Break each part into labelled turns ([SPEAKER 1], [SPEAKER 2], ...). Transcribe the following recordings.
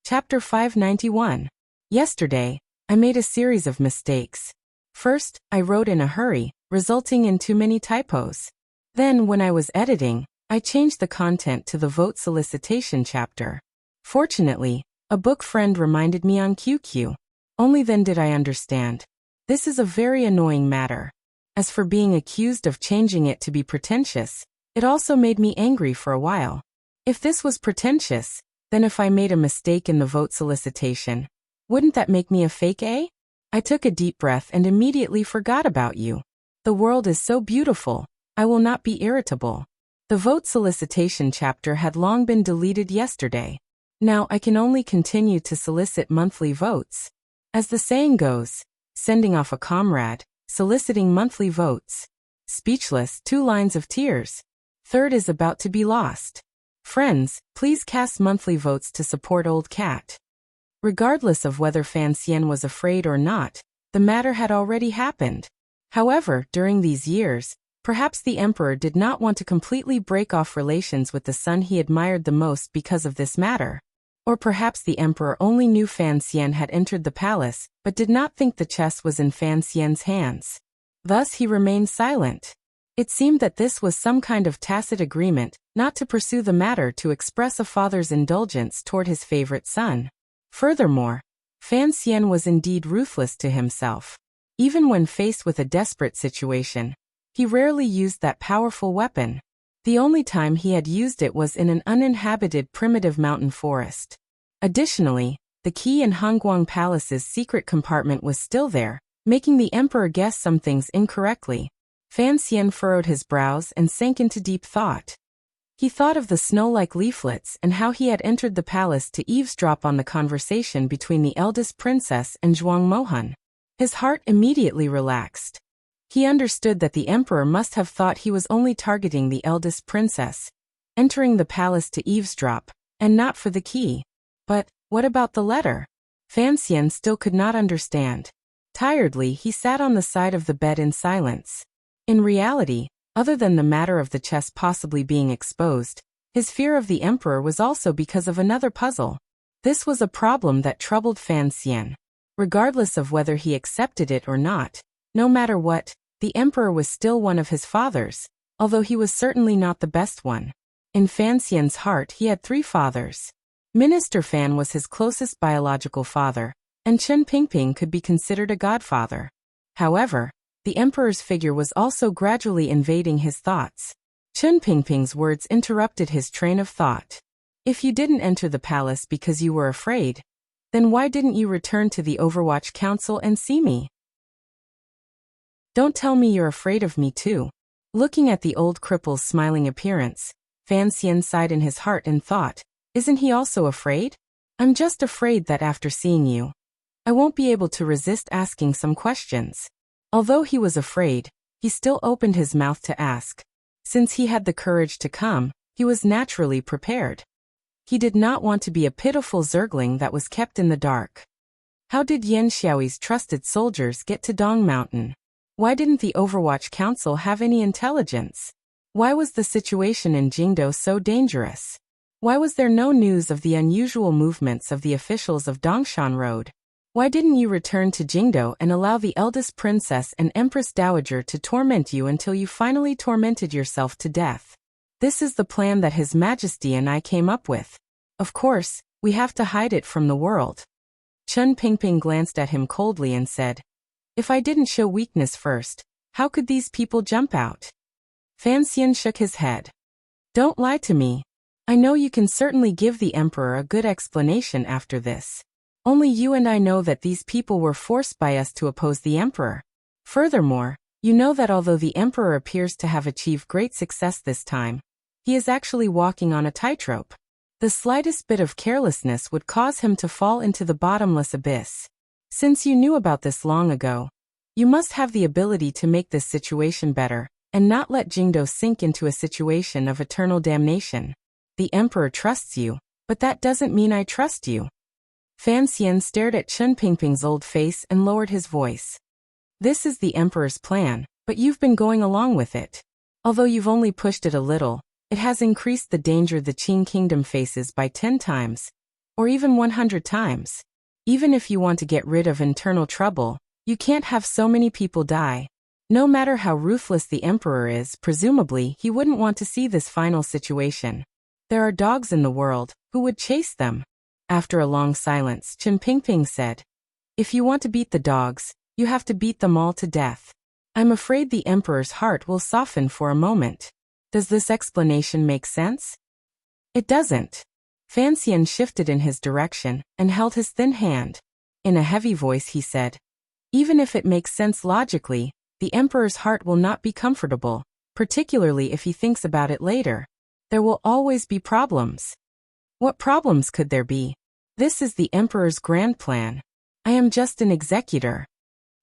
[SPEAKER 1] Chapter 591. Yesterday, I made a series of mistakes. First, I wrote in a hurry, resulting in too many typos. Then, when I was editing, I changed the content to the vote solicitation chapter. Fortunately, a book friend reminded me on QQ. Only then did I understand. This is a very annoying matter. As for being accused of changing it to be pretentious, it also made me angry for a while. If this was pretentious, then if I made a mistake in the vote solicitation, wouldn't that make me a fake A? I took a deep breath and immediately forgot about you. The world is so beautiful, I will not be irritable. The vote solicitation chapter had long been deleted yesterday. Now I can only continue to solicit monthly votes. As the saying goes, sending off a comrade, soliciting monthly votes. Speechless, 2 lines of tears. Third is about to be lost. Friends, please cast monthly votes to support Old Cat. Regardless of whether Fan Xian was afraid or not, the matter had already happened. However, during these years, perhaps the emperor did not want to completely break off relations with the son he admired the most because of this matter. Or perhaps the emperor only knew Fan Xian had entered the palace, but did not think the chess was in Fan Xian's hands. Thus he remained silent. It seemed that this was some kind of tacit agreement, not to pursue the matter to express a father's indulgence toward his favorite son. Furthermore, Fan Xian was indeed ruthless to himself. Even when faced with a desperate situation, he rarely used that powerful weapon. The only time he had used it was in an uninhabited primitive mountain forest. Additionally, the key in Hongguang Palace's secret compartment was still there, making the emperor guess some things incorrectly. Fan Xian furrowed his brows and sank into deep thought. He thought of the snow-like leaflets and how he had entered the palace to eavesdrop on the conversation between the eldest princess and Zhuang Mohan. His heart immediately relaxed. He understood that the emperor must have thought he was only targeting the eldest princess, entering the palace to eavesdrop, and not for the key. But what about the letter? Fan Xian still could not understand. Tiredly, he sat on the side of the bed in silence. In reality, other than the matter of the chess possibly being exposed, his fear of the emperor was also because of another puzzle. This was a problem that troubled Fan Xian. Regardless of whether he accepted it or not, no matter what, the emperor was still one of his fathers, although he was certainly not the best one. In Fan Xian's heart he had 3 fathers. Minister Fan was his closest biological father, and Chen Pingping could be considered a godfather. However, the emperor's figure was also gradually invading his thoughts. Chen Pingping's words interrupted his train of thought. If you didn't enter the palace because you were afraid, then why didn't you return to the Overwatch Council and see me? Don't tell me you're afraid of me too. Looking at the old cripple's smiling appearance, Fan Xian sighed in his heart and thought, isn't he also afraid? I'm just afraid that after seeing you, I won't be able to resist asking some questions. Although he was afraid, he still opened his mouth to ask. Since he had the courage to come, he was naturally prepared. He did not want to be a pitiful zergling that was kept in the dark. How did Yan Xiaoyi's trusted soldiers get to Dong Mountain? Why didn't the Overwatch Council have any intelligence? Why was the situation in Jingdo so dangerous? Why was there no news of the unusual movements of the officials of Dongshan Road? Why didn't you return to Jingdo and allow the eldest princess and Empress Dowager to torment you until you finally tormented yourself to death? This is the plan that His Majesty and I came up with. Of course, we have to hide it from the world. Chen Pingping glanced at him coldly and said, if I didn't show weakness first, how could these people jump out? Fan Xian shook his head. Don't lie to me. I know you can certainly give the emperor a good explanation after this. Only you and I know that these people were forced by us to oppose the emperor. Furthermore, you know that although the emperor appears to have achieved great success this time, he is actually walking on a tightrope. The slightest bit of carelessness would cause him to fall into the bottomless abyss. Since you knew about this long ago, you must have the ability to make this situation better, and not let Jingdo sink into a situation of eternal damnation. The emperor trusts you, but that doesn't mean I trust you. Fan Xian stared at Chen Pingping's old face and lowered his voice. This is the emperor's plan, but you've been going along with it. Although you've only pushed it a little, it has increased the danger the Qing kingdom faces by 10 times. or even 100 times. Even if you want to get rid of internal trouble, you can't have so many people die. No matter how ruthless the emperor is, presumably he wouldn't want to see this final situation. There are dogs in the world, who would chase them? After a long silence, Chen Pingping said, "If you want to beat the dogs, you have to beat them all to death." I'm afraid the emperor's heart will soften for a moment. Does this explanation make sense? It doesn't. Fan Xian shifted in his direction and held his thin hand. In a heavy voice he said, "Even if it makes sense logically, the emperor's heart will not be comfortable, particularly if he thinks about it later. There will always be problems." What problems could there be? This is the emperor's grand plan. I am just an executor.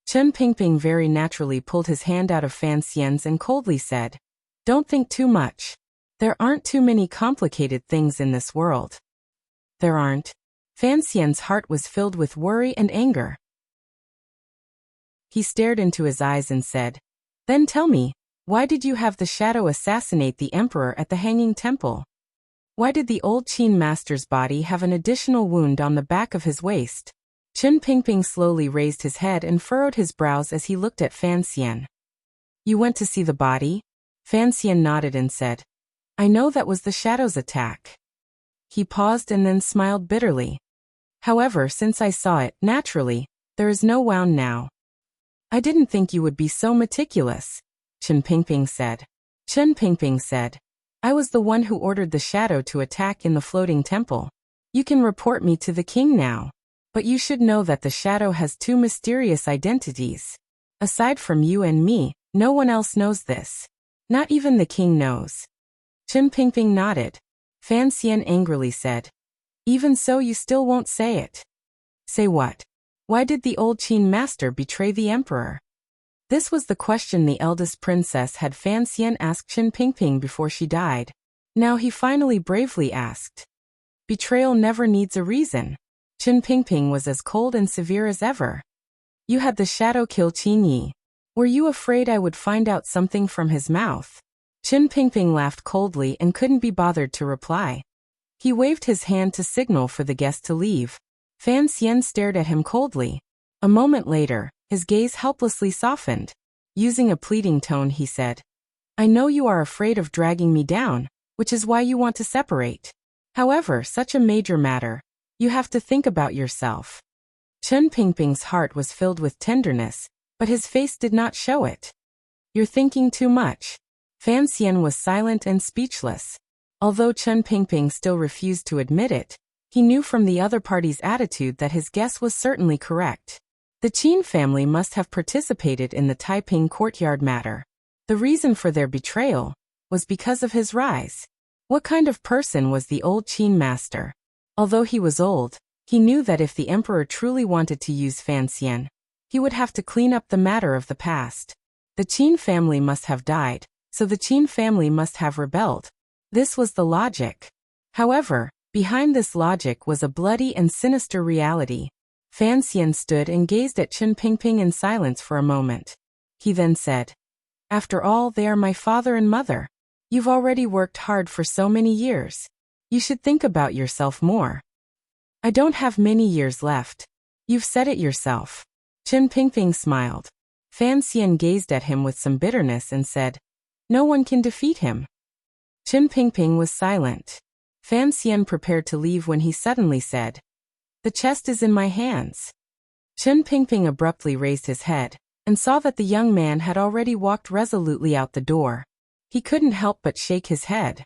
[SPEAKER 1] Chen Pingping very naturally pulled his hand out of Fan Xian's and coldly said, "Don't think too much. There aren't too many complicated things in this world." There aren't. Fan Xian's heart was filled with worry and anger. He stared into his eyes and said, "Then tell me, why did you have the shadow assassinate the emperor at the Hanging Temple? Why did the old Qin master's body have an additional wound on the back of his waist?" Chen Pingping slowly raised his head and furrowed his brows as he looked at Fan Xian. "You went to see the body?" Fan Xian nodded and said, "I know that was the shadow's attack." He paused and then smiled bitterly. "However, since I saw it, naturally, there is no wound now." "I didn't think you would be so meticulous," Chen Pingping said. Chen Pingping said, "I was the one who ordered the shadow to attack in the floating temple. You can report me to the king now. But you should know that the shadow has two mysterious identities. Aside from you and me, no one else knows this. Not even the king knows." Chen Pingping nodded. Fan Xian angrily said, "Even so, you still won't say it." "Say what? Why did the old Qin master betray the emperor?" This was the question the eldest princess had Fan Xian asked Chen Pingping before she died. Now he finally bravely asked. Betrayal never needs a reason. Chen Pingping was as cold and severe as ever. "You had the shadow kill Qin Yi. Were you afraid I would find out something from his mouth?" Chen Pingping laughed coldly and couldn't be bothered to reply. He waved his hand to signal for the guest to leave. Fan Xian stared at him coldly. A moment later, his gaze helplessly softened. Using a pleading tone, he said, "I know you are afraid of dragging me down, which is why you want to separate. However, such a major matter, you have to think about yourself." Chen Pingping's heart was filled with tenderness, but his face did not show it. "You're thinking too much." Fan Xian was silent and speechless. Although Chen Pingping still refused to admit it, he knew from the other party's attitude that his guess was certainly correct. The Qin family must have participated in the Taiping courtyard matter. The reason for their betrayal was because of his rise. What kind of person was the old Qin master? Although he was old, he knew that if the emperor truly wanted to use Fan Xian, he would have to clean up the matter of the past. The Qin family must have died, so the Qin family must have rebelled. This was the logic. However, behind this logic was a bloody and sinister reality. Fan Xian stood and gazed at Chen Pingping in silence for a moment. He then said, "After all, they are my father and mother. You've already worked hard for so many years. You should think about yourself more." "I don't have many years left. You've said it yourself." Chen Pingping smiled. Fan Xian gazed at him with some bitterness and said, "No one can defeat him." Chen Pingping was silent. Fan Xian prepared to leave when he suddenly said, "The chest is in my hands." Chen Pingping abruptly raised his head and saw that the young man had already walked resolutely out the door. He couldn't help but shake his head.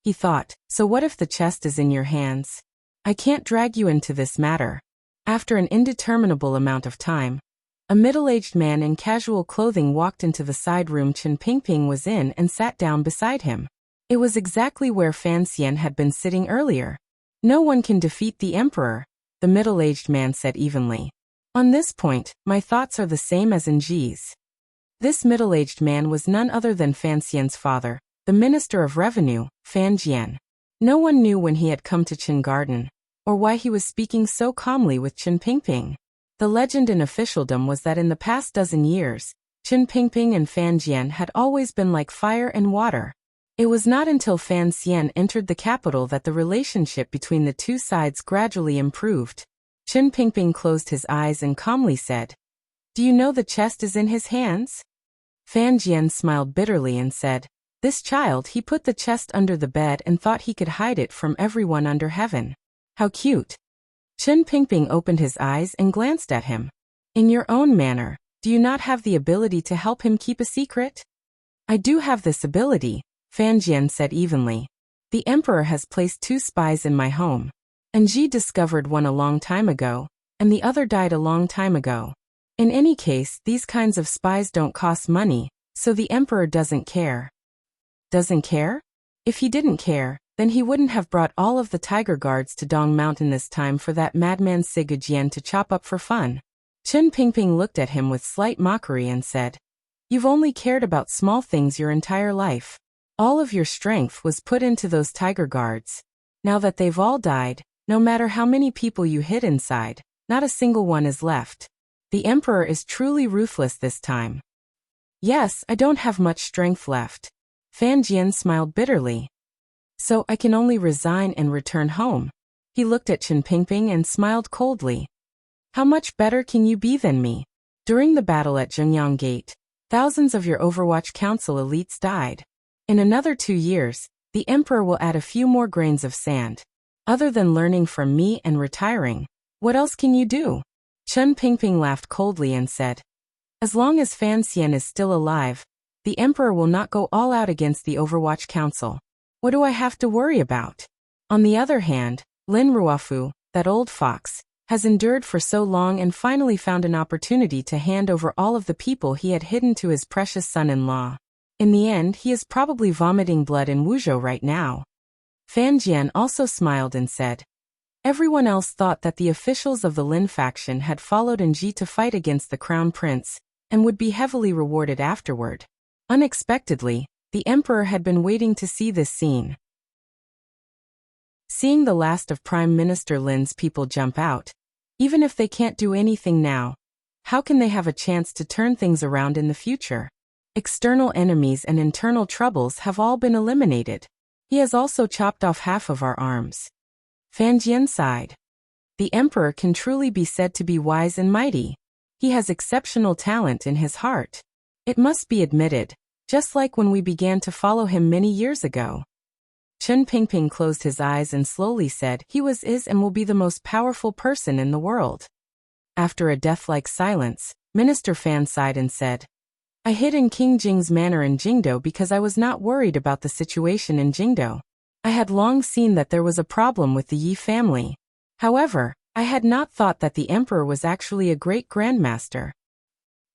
[SPEAKER 1] He thought, "So what if the chest is in your hands? I can't drag you into this matter." After an indeterminable amount of time, a middle-aged man in casual clothing walked into the side room Chen Pingping was in and sat down beside him. It was exactly where Fan Xian had been sitting earlier. "No one can defeat the emperor," the middle-aged man said evenly. "On this point, my thoughts are the same as Nji's." This middle-aged man was none other than Fan Xian's father, the Minister of Revenue, Fan Jian. No one knew when he had come to Qin Garden, or why he was speaking so calmly with Chen Pingping. The legend in officialdom was that in the past dozen years, Chen Pingping and Fan Jian had always been like fire and water. It was not until Fan Xian entered the capital that the relationship between the two sides gradually improved. Chen Pingping closed his eyes and calmly said, "Do you know the chest is in his hands?" Fan Jian smiled bitterly and said, "This child, he put the chest under the bed and thought he could hide it from everyone under heaven. How cute." Chen Pingping opened his eyes and glanced at him. "In your own manner, do you not have the ability to help him keep a secret?" "I do have this ability," Fan Jian said evenly. "The emperor has placed 2 spies in my home. And Ji discovered one a long time ago, and the other died a long time ago. In any case, these kinds of spies don't cost money, so the emperor doesn't care." "Doesn't care?" If he didn't care, then he wouldn't have brought all of the tiger guards to Dong Mountain this time for that madman Siga Jian to chop up for fun. Chen Pingping looked at him with slight mockery and said, "You've only cared about small things your entire life. All of your strength was put into those tiger guards. Now that they've all died, no matter how many people you hid inside, not a single one is left. The emperor is truly ruthless this time." "Yes, I don't have much strength left." Fan Jian smiled bitterly. "So I can only resign and return home." He looked at Chen Pingping and smiled coldly. "How much better can you be than me? During the battle at Zhengyang Gate, thousands of your Overwatch Council elites died. In another 2 years, the emperor will add a few more grains of sand. Other than learning from me and retiring, what else can you do?" Chen Pingping laughed coldly and said, "As long as Fan Xian is still alive, the emperor will not go all out against the Overwatch Council. What do I have to worry about?" On the other hand, Lin Ruofu, that old fox, has endured for so long and finally found an opportunity to hand over all of the people he had hidden to his precious son-in-law. In the end, he is probably vomiting blood in Wuzhou right now. Fan Jian also smiled and said, "Everyone else thought that the officials of the Lin faction had followed Ji to fight against the crown prince, and would be heavily rewarded afterward. Unexpectedly, the emperor had been waiting to see this scene." Seeing the last of Prime Minister Lin's people jump out, even if they can't do anything now, how can they have a chance to turn things around in the future? External enemies and internal troubles have all been eliminated. He has also chopped off half of our arms. Fan Jian sighed. The emperor can truly be said to be wise and mighty. He has exceptional talent in his heart. It must be admitted, just like when we began to follow him many years ago. Chen Pingping closed his eyes and slowly said, "He is and will be the most powerful person in the world." After a death-like silence, Minister Fan sighed and said, "I hid in King Jing's manor in Jingdo because I was not worried about the situation in Jingdo. I had long seen that there was a problem with the Yi family. However, I had not thought that the emperor was actually a great grandmaster.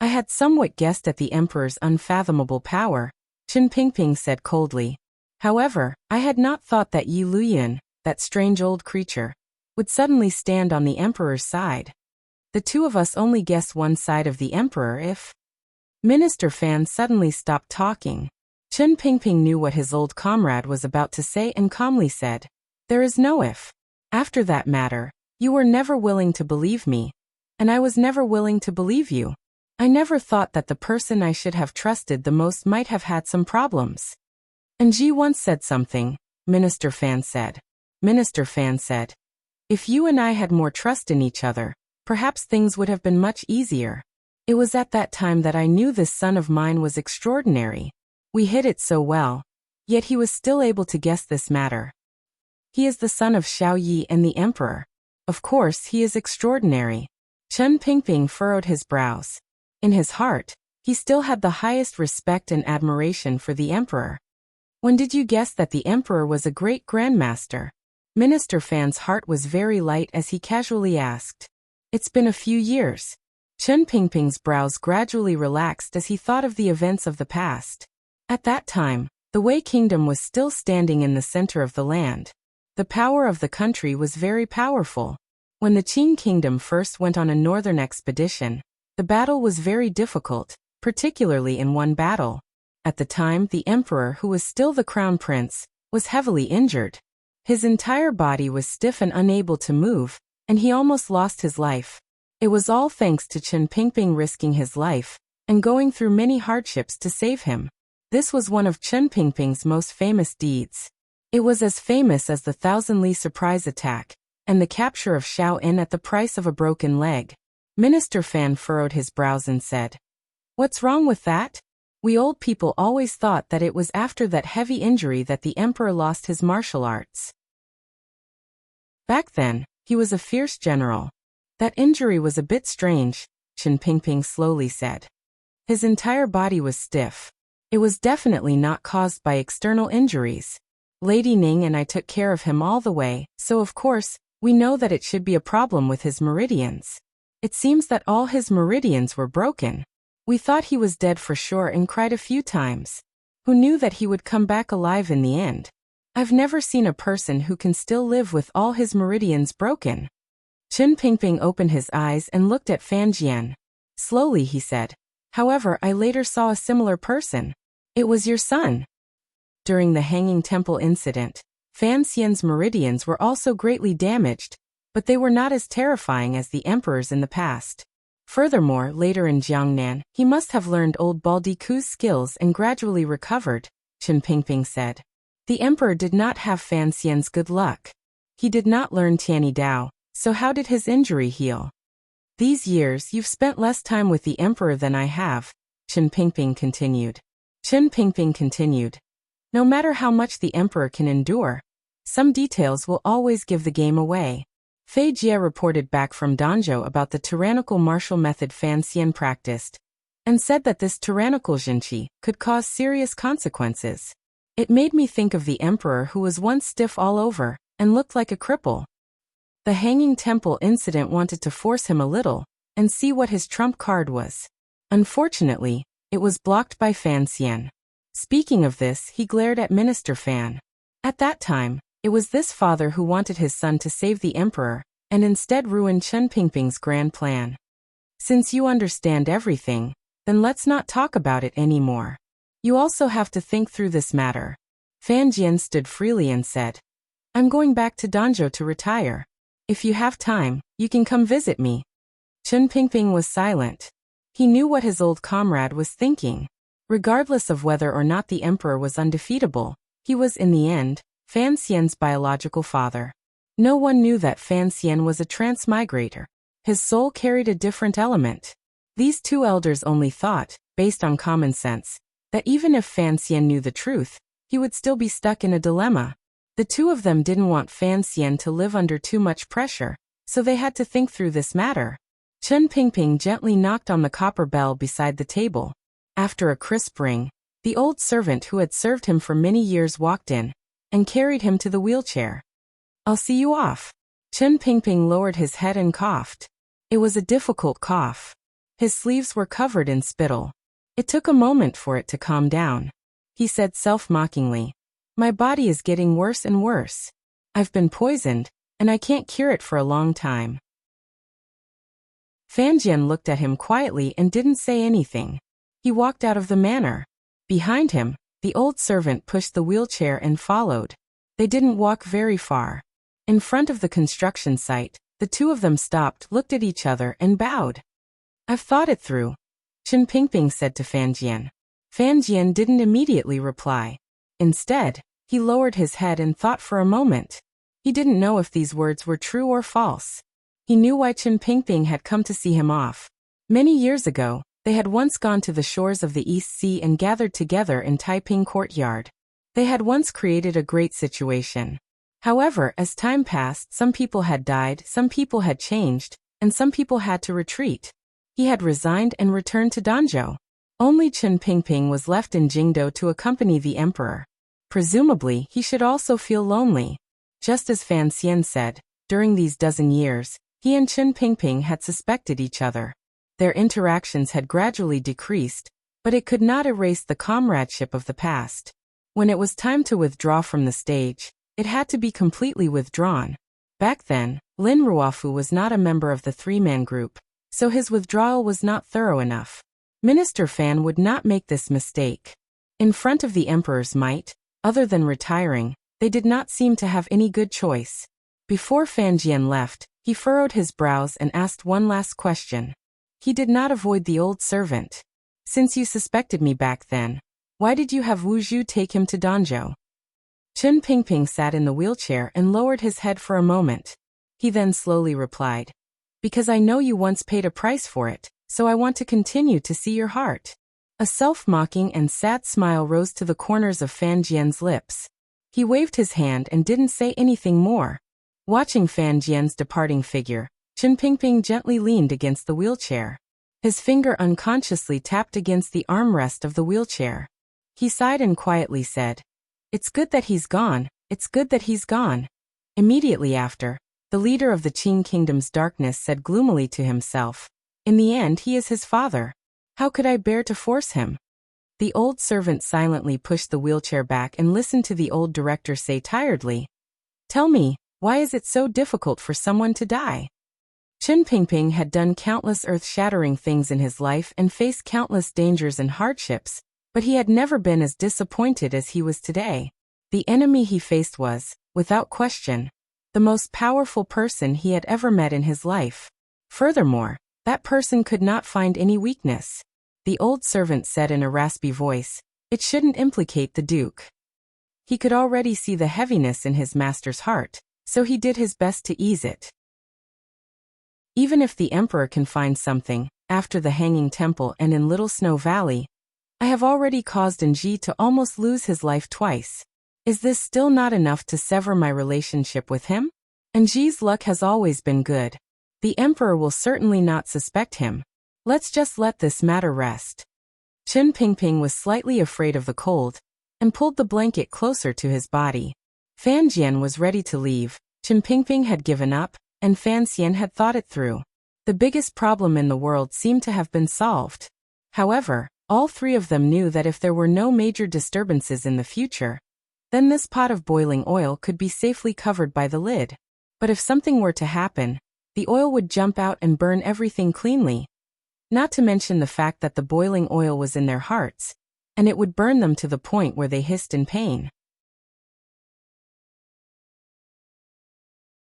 [SPEAKER 1] I had somewhat guessed at the emperor's unfathomable power," Chen Pingping said coldly. "However, I had not thought that Yi Luyan, that strange old creature, would suddenly stand on the emperor's side. The two of us only guess one side of the emperor if—" Minister Fan suddenly stopped talking. Chen Pingping knew what his old comrade was about to say and calmly said, "There is no if. After that matter, you were never willing to believe me, and I was never willing to believe you. I never thought that the person I should have trusted the most might have had some problems." "And Ji once said something," Minister Fan said. Minister Fan said, "If you and I had more trust in each other, perhaps things would have been much easier. It was at that time that I knew this son of mine was extraordinary. We hid it so well, yet he was still able to guess this matter. He is the son of Xiao Yi and the emperor. Of course he is extraordinary." Chen Pingping furrowed his brows. In his heart, he still had the highest respect and admiration for the emperor. "When did you guess that the emperor was a great grandmaster?" Minister Fan's heart was very light as he casually asked. "It's been a few years." Chen Pingping's brows gradually relaxed as he thought of the events of the past. At that time, the Wei Kingdom was still standing in the center of the land. The power of the country was very powerful. When the Qing Kingdom first went on a northern expedition, the battle was very difficult, particularly in one battle. At the time, the emperor, who was still the crown prince, was heavily injured. His entire body was stiff and unable to move, and he almost lost his life. It was all thanks to Chen Pingping risking his life and going through many hardships to save him. This was one of Chen Pingping's most famous deeds. It was as famous as the Thousand Li surprise attack, and the capture of Xiao In at the price of a broken leg. Minister Fan furrowed his brows and said, "What's wrong with that? We old people always thought that it was after that heavy injury that the emperor lost his martial arts. Back then, he was a fierce general. That injury was a bit strange," Chen Pingping slowly said. His entire body was stiff. It was definitely not caused by external injuries. Lady Ning and I took care of him all the way, so of course, we know that it should be a problem with his meridians. It seems that all his meridians were broken. We thought he was dead for sure and cried a few times. Who knew that he would come back alive in the end? I've never seen a person who can still live with all his meridians broken. Chen Pingping opened his eyes and looked at Fan Jian. Slowly he said, "However, I later saw a similar person. It was your son." During the Hanging Temple incident, Fan Xian's meridians were also greatly damaged, but they were not as terrifying as the emperor's in the past. Furthermore, later in Jiangnan, he must have learned old Baldi Ku's skills and gradually recovered, Chen Pingping said. The emperor did not have Fan Xian's good luck. He did not learn Tianyi Dao, so how did his injury heal? These years you've spent less time with the emperor than I have, Chen Pingping continued. Chen Pingping continued. No matter how much the emperor can endure, some details will always give the game away. Fei Jie reported back from Danzhou about the tyrannical martial method Fan Xian practiced, and said that this tyrannical jinqi could cause serious consequences. It made me think of the emperor who was once stiff all over, and looked like a cripple. The Hanging Temple incident wanted to force him a little, and see what his trump card was. Unfortunately, it was blocked by Fan Xian. Speaking of this, he glared at Minister Fan. At that time, it was this father who wanted his son to save the emperor, and instead ruined Chen Pingping's grand plan. Since you understand everything, then let's not talk about it anymore. You also have to think through this matter. Fan Jian stood freely and said, "I'm going back to Danzhou to retire. If you have time, you can come visit me." Chen Pingping was silent. He knew what his old comrade was thinking. Regardless of whether or not the emperor was undefeatable, he was in the end Fan Xian's biological father. No one knew that Fan Xian was a transmigrator. His soul carried a different element. These two elders only thought, based on common sense, that even if Fan Xian knew the truth, he would still be stuck in a dilemma. The two of them didn't want Fan Xian to live under too much pressure, so they had to think through this matter. Chen Pingping gently knocked on the copper bell beside the table. After a crisp ring, the old servant who had served him for many years walked in, and carried him to the wheelchair. "I'll see you off." Chen Pingping lowered his head and coughed. It was a difficult cough. His sleeves were covered in spittle. It took a moment for it to calm down. He said self-mockingly, "My body is getting worse and worse. I've been poisoned, and I can't cure it for a long time." Fan Jian looked at him quietly and didn't say anything. He walked out of the manor. Behind him, the old servant pushed the wheelchair and followed. They didn't walk very far. In front of the construction site, the two of them stopped, looked at each other, and bowed. "I've thought it through," Chen Pingping said to Fan Jian. Fan Jian didn't immediately reply. Instead, he lowered his head and thought for a moment. He didn't know if these words were true or false. He knew why Chen Pingping had come to see him off. Many years ago, they had once gone to the shores of the East Sea and gathered together in Taiping Courtyard. They had once created a great situation. However, as time passed, some people had died, some people had changed, and some people had to retreat. He had resigned and returned to Danzhou. Only Chen Pingping was left in Jingdou to accompany the emperor. Presumably, he should also feel lonely. Just as Fan Xian said, during these dozen years, he and Chen Pingping had suspected each other. Their interactions had gradually decreased, but it could not erase the comradeship of the past. When it was time to withdraw from the stage, it had to be completely withdrawn. Back then, Lin Ruofu was not a member of the three-man group, so his withdrawal was not thorough enough. Minister Fan would not make this mistake. In front of the emperor's might, other than retiring, they did not seem to have any good choice. Before Fan Jian left, he furrowed his brows and asked one last question. He did not avoid the old servant. "Since you suspected me back then, Why did you have Wu Zhu take him to Danzhou? Chen Pingping sat in the wheelchair and lowered his head for a moment. He then slowly replied, because I know you once paid a price for it, so I want to continue to see your heart. A self-mocking and sad smile rose to the corners of Fan Jian's lips. He waved his hand and didn't say anything more. Watching Fan Jian's departing figure, Chen Pingping gently leaned against the wheelchair. His finger unconsciously tapped against the armrest of the wheelchair. He sighed and quietly said, "It's good that he's gone, it's good that he's gone." Immediately after, the leader of the Qing Kingdom's darkness said gloomily to himself, "In the end he is his father. How could I bear to force him?" The old servant silently pushed the wheelchair back and listened to the old director say tiredly, "Tell me, why is it so difficult for someone to die?" Chen Pingping had done countless earth-shattering things in his life and faced countless dangers and hardships, but he had never been as disappointed as he was today. The enemy he faced was, without question, the most powerful person he had ever met in his life. Furthermore, that person could not find any weakness. The old servant said in a raspy voice, "It shouldn't implicate the Duke." He could already see the heaviness in his master's heart, so he did his best to ease it. Even if the Emperor can find something, after the Hanging Temple and in Little Snow Valley, I have already caused Enji to almost lose his life twice. Is this still not enough to sever my relationship with him? Enji's luck has always been good. The Emperor will certainly not suspect him. Let's just let this matter rest. Chen Pingping was slightly afraid of the cold, and pulled the blanket closer to his body. Fan Jian was ready to leave, Chen Pingping had given up, and Fan Xian had thought it through. The biggest problem in the world seemed to have been solved. However, all three of them knew that if there were no major disturbances in the future, then this pot of boiling oil could be safely covered by the lid. But if something were to happen, the oil would jump out and burn everything cleanly. Not to mention the fact that the boiling oil was in their hearts, and it would burn them to the point where they hissed in pain.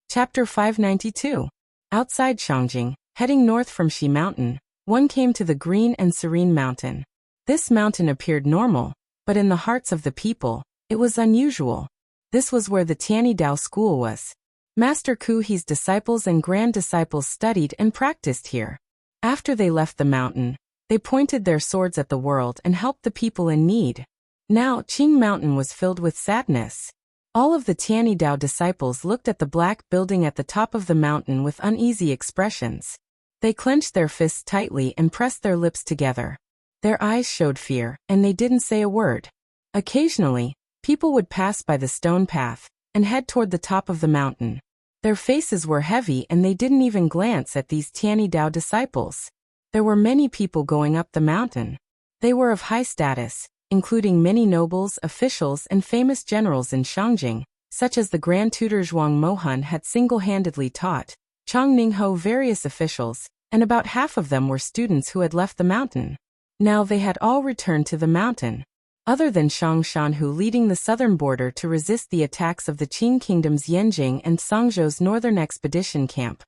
[SPEAKER 1] Chapter 592. Outside Shangjing, heading north from Shi Mountain, one came to the green and serene mountain. This mountain appeared normal, but in the hearts of the people, it was unusual. This was where the Tianidao school was. Master Ku He's disciples and grand disciples studied and practiced here. After they left the mountain, they pointed their swords at the world and helped the people in need. Now Qing Mountain was filled with sadness. All of the Tianidao disciples looked at the black building at the top of the mountain with uneasy expressions. They clenched their fists tightly and pressed their lips together. Their eyes showed fear, and they didn't say a word. Occasionally, people would pass by the stone path and head toward the top of the mountain. Their faces were heavy and they didn't even glance at these Tianidao disciples. There were many people going up the mountain. They were of high status, including many nobles, officials, and famous generals in Shangjing, such as the Grand Tutor Zhuang Mohan had single-handedly taught Chang Ningho various officials, and about half of them were students who had left the mountain. Now they had all returned to the mountain. Other than Shang Shanhu leading the southern border to resist the attacks of the Qing Kingdom's Yanjing and Sangzhou's northern expedition camp,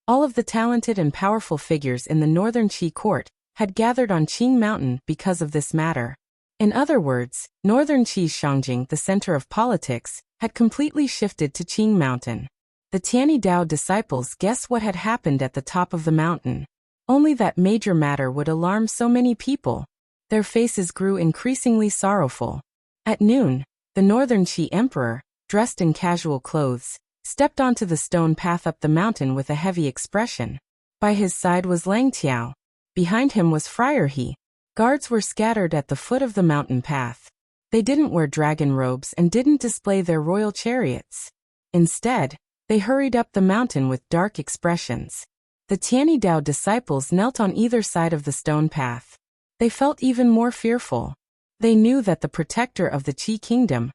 [SPEAKER 1] all of the talented and powerful figures in the northern Qi court had gathered on Qing Mountain because of this matter. In other words, northern Qi's Shangjing, the center of politics, had completely shifted to Qing Mountain. The Tianidao disciples guessed what had happened at the top of the mountain. Only that major matter would alarm so many people. Their faces grew increasingly sorrowful. At noon, the northern Qi emperor, dressed in casual clothes, stepped onto the stone path up the mountain with a heavy expression. By his side was Lang Tiao. Behind him was Friar He. Guards were scattered at the foot of the mountain path. They didn't wear dragon robes and didn't display their royal chariots. Instead, they hurried up the mountain with dark expressions. The Tianidao disciples knelt on either side of the stone path. They felt even more fearful. They knew that the protector of the Qi kingdom,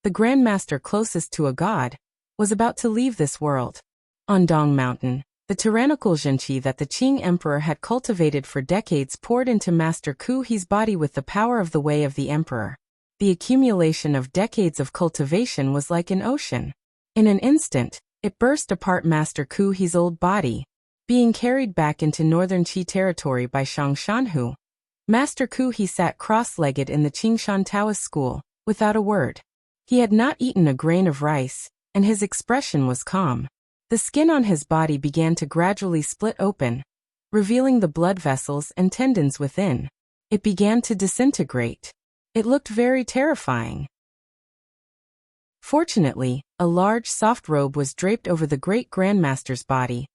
[SPEAKER 1] the grandmaster closest to a god, was about to leave this world. On Dong Mountain, the tyrannical Zhenqi that the Qing emperor had cultivated for decades poured into Master Ku He's body with the power of the way of the emperor. The accumulation of decades of cultivation was like an ocean. In an instant, it burst apart Master Ku He's old body. Being carried back into northern Qi territory by Shang Shanhu, Master Ku He sat cross-legged in the Qingshan Taoist school, without a word. He had not eaten a grain of rice, and his expression was calm. The skin on his body began to gradually split open, revealing the blood vessels and tendons within. It began to disintegrate. It looked very terrifying. Fortunately, a large soft robe was draped over the great grandmaster's body,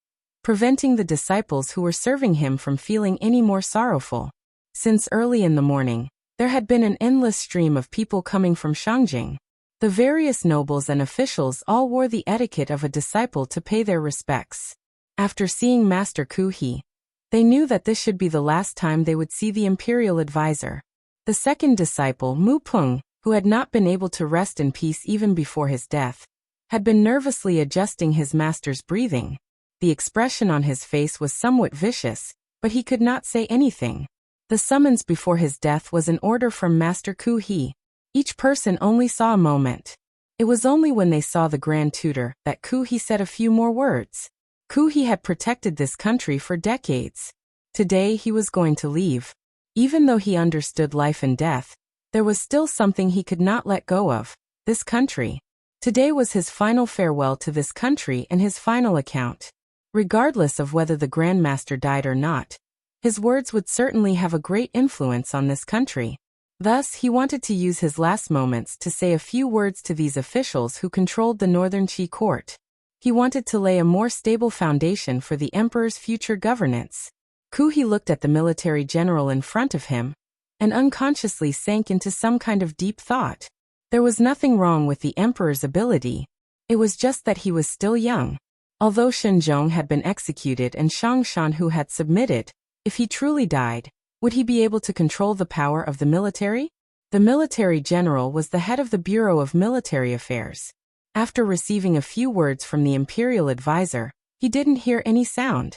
[SPEAKER 1] preventing the disciples who were serving him from feeling any more sorrowful. Since early in the morning, there had been an endless stream of people coming from Shangjing. The various nobles and officials all wore the etiquette of a disciple to pay their respects. After seeing Master Ku He, they knew that this should be the last time they would see the imperial advisor. The second disciple, Mu Peng, who had not been able to rest in peace even before his death, had been nervously adjusting his master's breathing. The expression on his face was somewhat vicious, but he could not say anything. The summons before his death was an order from Master Ku He. Each person only saw a moment. It was only when they saw the Grand Tutor that Ku He said a few more words. Ku He had protected this country for decades. Today he was going to leave. Even though he understood life and death, there was still something he could not let go of: this country. Today was his final farewell to this country and his final account. Regardless of whether the Grandmaster died or not, his words would certainly have a great influence on this country. Thus, he wanted to use his last moments to say a few words to these officials who controlled the Northern Qi court. He wanted to lay a more stable foundation for the emperor's future governance. Ku He looked at the military general in front of him, and unconsciously sank into some kind of deep thought. There was nothing wrong with the emperor's ability. It was just that he was still young. Although Shenzhong had been executed and Shangshan who had submitted, if he truly died, would he be able to control the power of the military? The military general was the head of the Bureau of Military Affairs. After receiving a few words from the imperial advisor, he didn't hear any sound.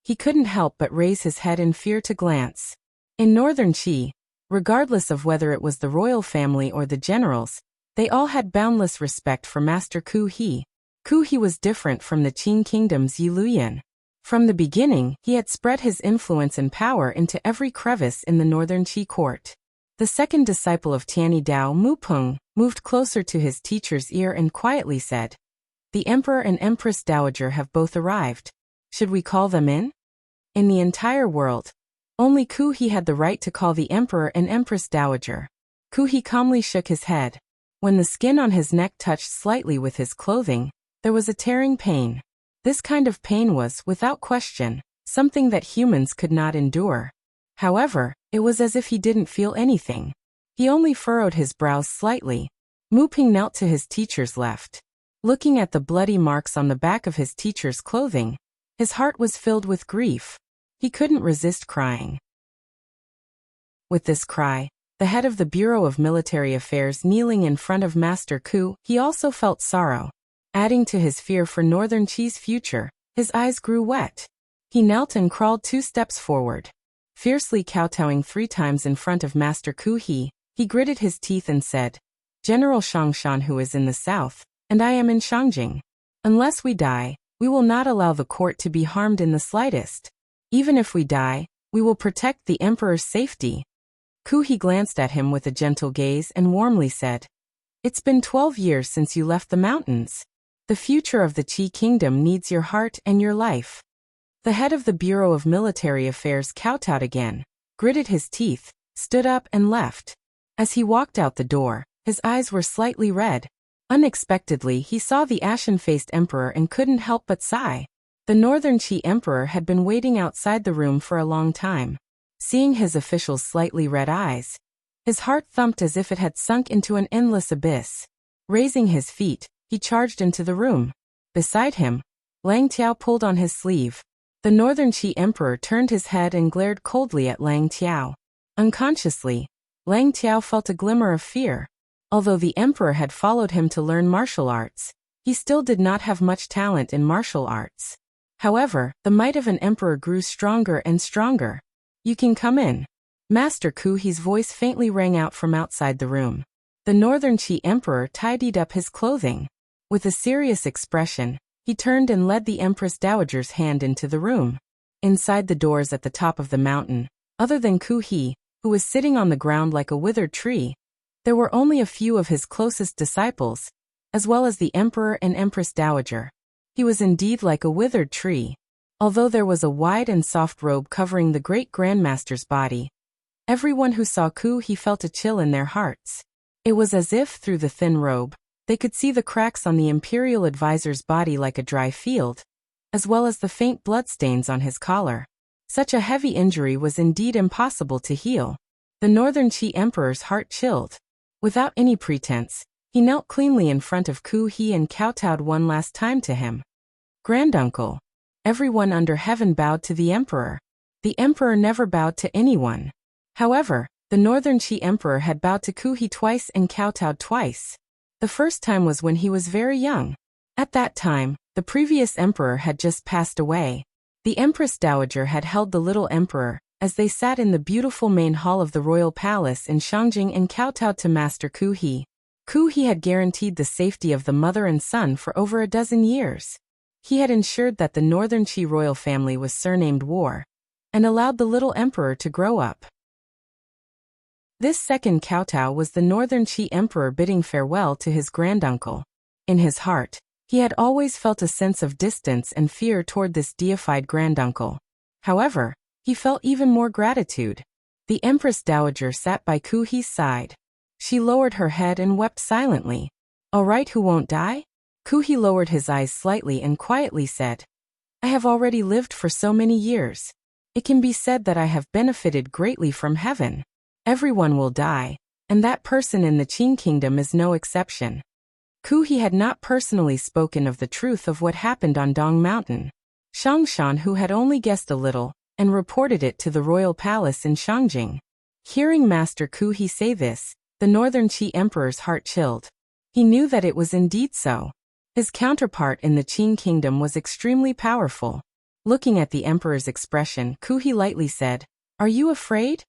[SPEAKER 1] He couldn't help but raise his head in fear to glance. In Northern Qi, regardless of whether it was the royal family or the generals, they all had boundless respect for Master Ku He. Ku He was different from the Qing kingdom's Yi Luyan. From the beginning, he had spread his influence and power into every crevice in the Northern Qi court. The second disciple of Tianyi Dao, Mu Peng, moved closer to his teacher's ear and quietly said, "The Emperor and Empress Dowager have both arrived. Should we call them in?" In the entire world, only Ku He had the right to call the Emperor and Empress Dowager. Ku He calmly shook his head. When the skin on his neck touched slightly with his clothing, there was a tearing pain. This kind of pain was, without question, something that humans could not endure. However, it was as if he didn't feel anything. He only furrowed his brows slightly. Mu Peng knelt to his teacher's left. Looking at the bloody marks on the back of his teacher's clothing, his heart was filled with grief. He couldn't resist crying. With this cry, the head of the Bureau of Military Affairs kneeling in front of Master Ku, he also felt sorrow. Adding to his fear for Northern Qi's future, his eyes grew wet. He knelt and crawled 2 steps forward. Fiercely kowtowing 3 times in front of Master Ku He gritted his teeth and said, "General Shangshan who is in the south, and I am in Shangjing. Unless we die, we will not allow the court to be harmed in the slightest. Even if we die, we will protect the emperor's safety." Ku He glanced at him with a gentle gaze and warmly said, "It's been 12 years since you left the mountains. The future of the Qi kingdom needs your heart and your life." The head of the Bureau of Military Affairs kowtowed again, gritted his teeth, stood up and left. As he walked out the door, his eyes were slightly red. Unexpectedly, he saw the ashen-faced emperor and couldn't help but sigh. The Northern Qi emperor had been waiting outside the room for a long time. Seeing his official's slightly red eyes, his heart thumped as if it had sunk into an endless abyss. Raising his feet, he charged into the room. Beside him, Lang Tiao pulled on his sleeve. The Northern Qi emperor turned his head and glared coldly at Lang Tiao. Unconsciously, Lang Tiao felt a glimmer of fear. Although the emperor had followed him to learn martial arts, he still did not have much talent in martial arts. However, the might of an emperor grew stronger and stronger. "You can come in." Master Ku He's voice faintly rang out from outside the room. The Northern Qi emperor tidied up his clothing. With a serious expression, he turned and led the Empress Dowager's hand into the room. Inside the doors at the top of the mountain, other than Ku He, who was sitting on the ground like a withered tree. There were only a few of his closest disciples, as well as the emperor and empress dowager. He was indeed like a withered tree. Although there was a wide and soft robe covering the great grandmaster's body, everyone who saw Ku He felt a chill in their hearts. It was as if, through the thin robe, they could see the cracks on the imperial advisor's body like a dry field, as well as the faint bloodstains on his collar. Such a heavy injury was indeed impossible to heal. The Northern Qi Emperor's heart chilled. Without any pretense, he knelt cleanly in front of Ku He and kowtowed one last time to him. "Granduncle." Everyone under heaven bowed to the emperor. The emperor never bowed to anyone. However, the Northern Qi Emperor had bowed to Ku He twice and kowtowed twice. The first time was when he was very young. At that time, the previous emperor had just passed away. The Empress Dowager had held the little emperor, as they sat in the beautiful main hall of the royal palace in Shangjing and kowtowed to Master Ku He. Ku He had guaranteed the safety of the mother and son for over a dozen years. He had ensured that the Northern Qi royal family was surnamed War, and allowed the little emperor to grow up. This second kowtow was the Northern Qi Emperor bidding farewell to his granduncle. In his heart, he had always felt a sense of distance and fear toward this deified granduncle. However, he felt even more gratitude. The Empress Dowager sat by Ku He's side. She lowered her head and wept silently. "All right, who won't die?" Ku He lowered his eyes slightly and quietly said, "I have already lived for so many years. It can be said that I have benefited greatly from heaven. Everyone will die, and that person in the Qing kingdom is no exception." Ku He had not personally spoken of the truth of what happened on Dong Mountain. Shangshan, who had only guessed a little, and reported it to the royal palace in Shangjing. Hearing Master Ku He say this, the Northern Qi Emperor's heart chilled. He knew that it was indeed so. His counterpart in the Qing kingdom was extremely powerful. Looking at the emperor's expression, Ku He lightly said, "Are you afraid?"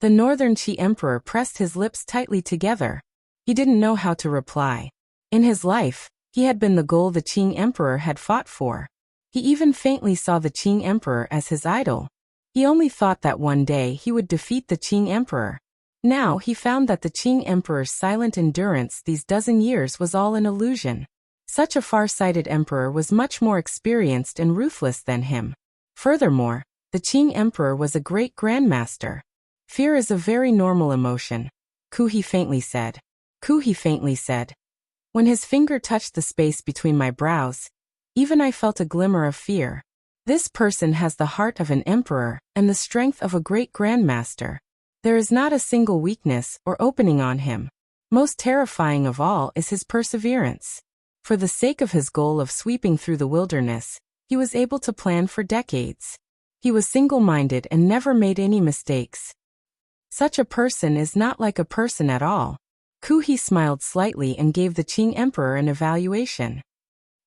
[SPEAKER 1] The Northern Qi Emperor pressed his lips tightly together. He didn't know how to reply. In his life, he had been the goal the Qing Emperor had fought for. He even faintly saw the Qing Emperor as his idol. He only thought that one day he would defeat the Qing Emperor. Now he found that the Qing Emperor's silent endurance these dozen years was all an illusion. Such a far-sighted emperor was much more experienced and ruthless than him. Furthermore, the Qing Emperor was a great grandmaster. "Fear is a very normal emotion," Ku He faintly said. Ku He faintly said. "When his finger touched the space between my brows, even I felt a glimmer of fear. This person has the heart of an emperor and the strength of a great grandmaster. There is not a single weakness or opening on him. Most terrifying of all is his perseverance. For the sake of his goal of sweeping through the wilderness, he was able to plan for decades. He was single-minded and never made any mistakes. Such a person is not like a person at all." Ku He smiled slightly and gave the Qing Emperor an evaluation.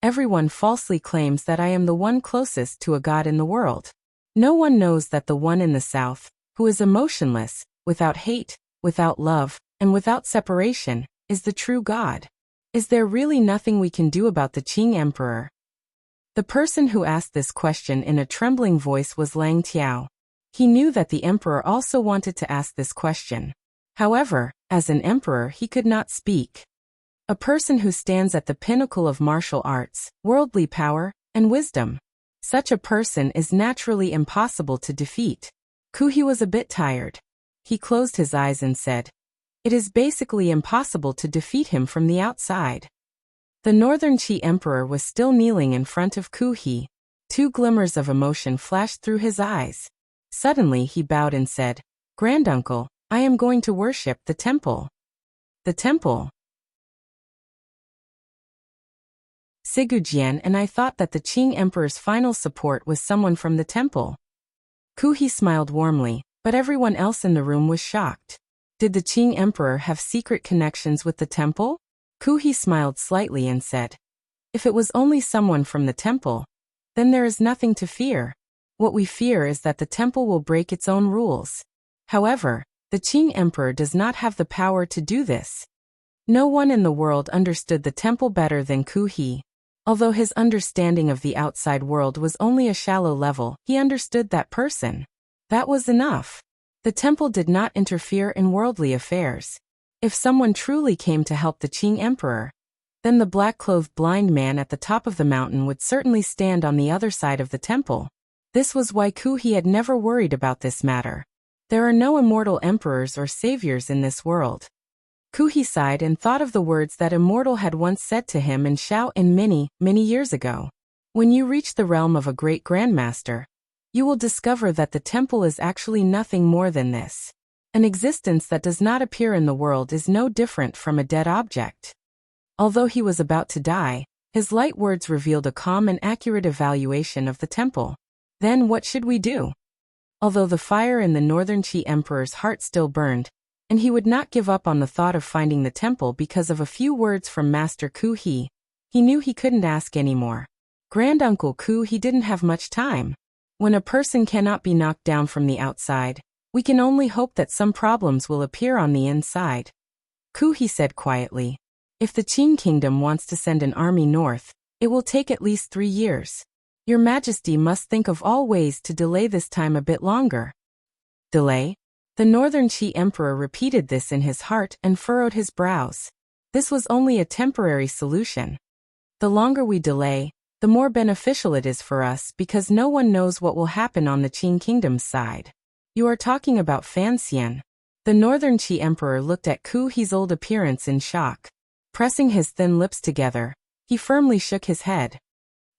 [SPEAKER 1] "Everyone falsely claims that I am the one closest to a god in the world. No one knows that the one in the south, who is emotionless, without hate, without love, and without separation, is the true God. Is there really nothing we can do about the Qing Emperor?" The person who asked this question in a trembling voice was Lang Tiao. He knew that the emperor also wanted to ask this question. However, as an emperor he could not speak. A person who stands at the pinnacle of martial arts, worldly power, and wisdom. Such a person is naturally impossible to defeat. Ku He was a bit tired. He closed his eyes and said, "It is basically impossible to defeat him from the outside." The Northern Qi Emperor was still kneeling in front of Ku He. Two glimmers of emotion flashed through his eyes. Suddenly he bowed and said, "Granduncle, I am going to worship the temple." "The temple?" "Sigujian, and I thought that the Qing Emperor's final support was someone from the temple." Ku He smiled warmly, but everyone else in the room was shocked. Did the Qing Emperor have secret connections with the temple? Ku He smiled slightly and said, "If it was only someone from the temple, then there is nothing to fear. What we fear is that the temple will break its own rules. However, the Qing Emperor does not have the power to do this." No one in the world understood the temple better than Ku He. Although his understanding of the outside world was only a shallow level, he understood that person. That was enough. The temple did not interfere in worldly affairs. If someone truly came to help the Qing emperor, then the black-clothed blind man at the top of the mountain would certainly stand on the other side of the temple. This was why Ku He had never worried about this matter. There are no immortal emperors or saviors in this world. Ku He sighed and thought of the words that Immortal had once said to him in Shao in many, many years ago. When you reach the realm of a great grandmaster, you will discover that the temple is actually nothing more than this. An existence that does not appear in the world is no different from a dead object. Although he was about to die, his light words revealed a calm and accurate evaluation of the temple. Then what should we do? Although the fire in the Northern Qi Emperor's heart still burned, and he would not give up on the thought of finding the temple because of a few words from Master Ku He knew he couldn't ask anymore. Granduncle Ku He didn't have much time. When a person cannot be knocked down from the outside, we can only hope that some problems will appear on the inside. Ku He said quietly, if the Qing kingdom wants to send an army north, it will take at least 3 years. Your Majesty must think of all ways to delay this time a bit longer. Delay? The Northern Qi Emperor repeated this in his heart and furrowed his brows. This was only a temporary solution. The longer we delay, the more beneficial it is for us because no one knows what will happen on the Qing kingdom's side. You are talking about Fan Xian. The Northern Qi Emperor looked at Ku He's old appearance in shock. Pressing his thin lips together, he firmly shook his head.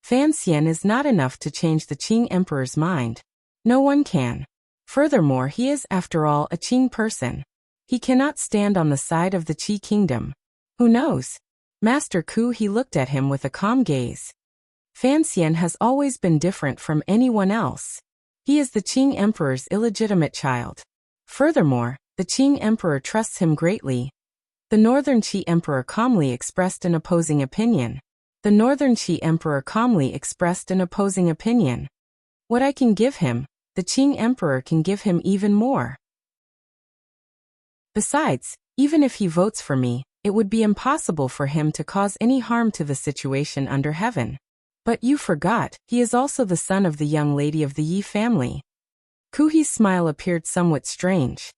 [SPEAKER 1] Fan Xian is not enough to change the Qing Emperor's mind. No one can. Furthermore, he is, after all, a Qing person. He cannot stand on the side of the Qi kingdom. Who knows? Master Ku He looked at him with a calm gaze. Fan Xian has always been different from anyone else. He is the Qing Emperor's illegitimate child. Furthermore, the Qing Emperor trusts him greatly. The Northern Qi Emperor calmly expressed an opposing opinion. The Northern Qi Emperor calmly expressed an opposing opinion. What I can give him, the Qing Emperor can give him even more. Besides, even if he votes for me, it would be impossible for him to cause any harm to the situation under heaven. But you forgot, he is also the son of the young lady of the Yi family. Ku He's smile appeared somewhat strange.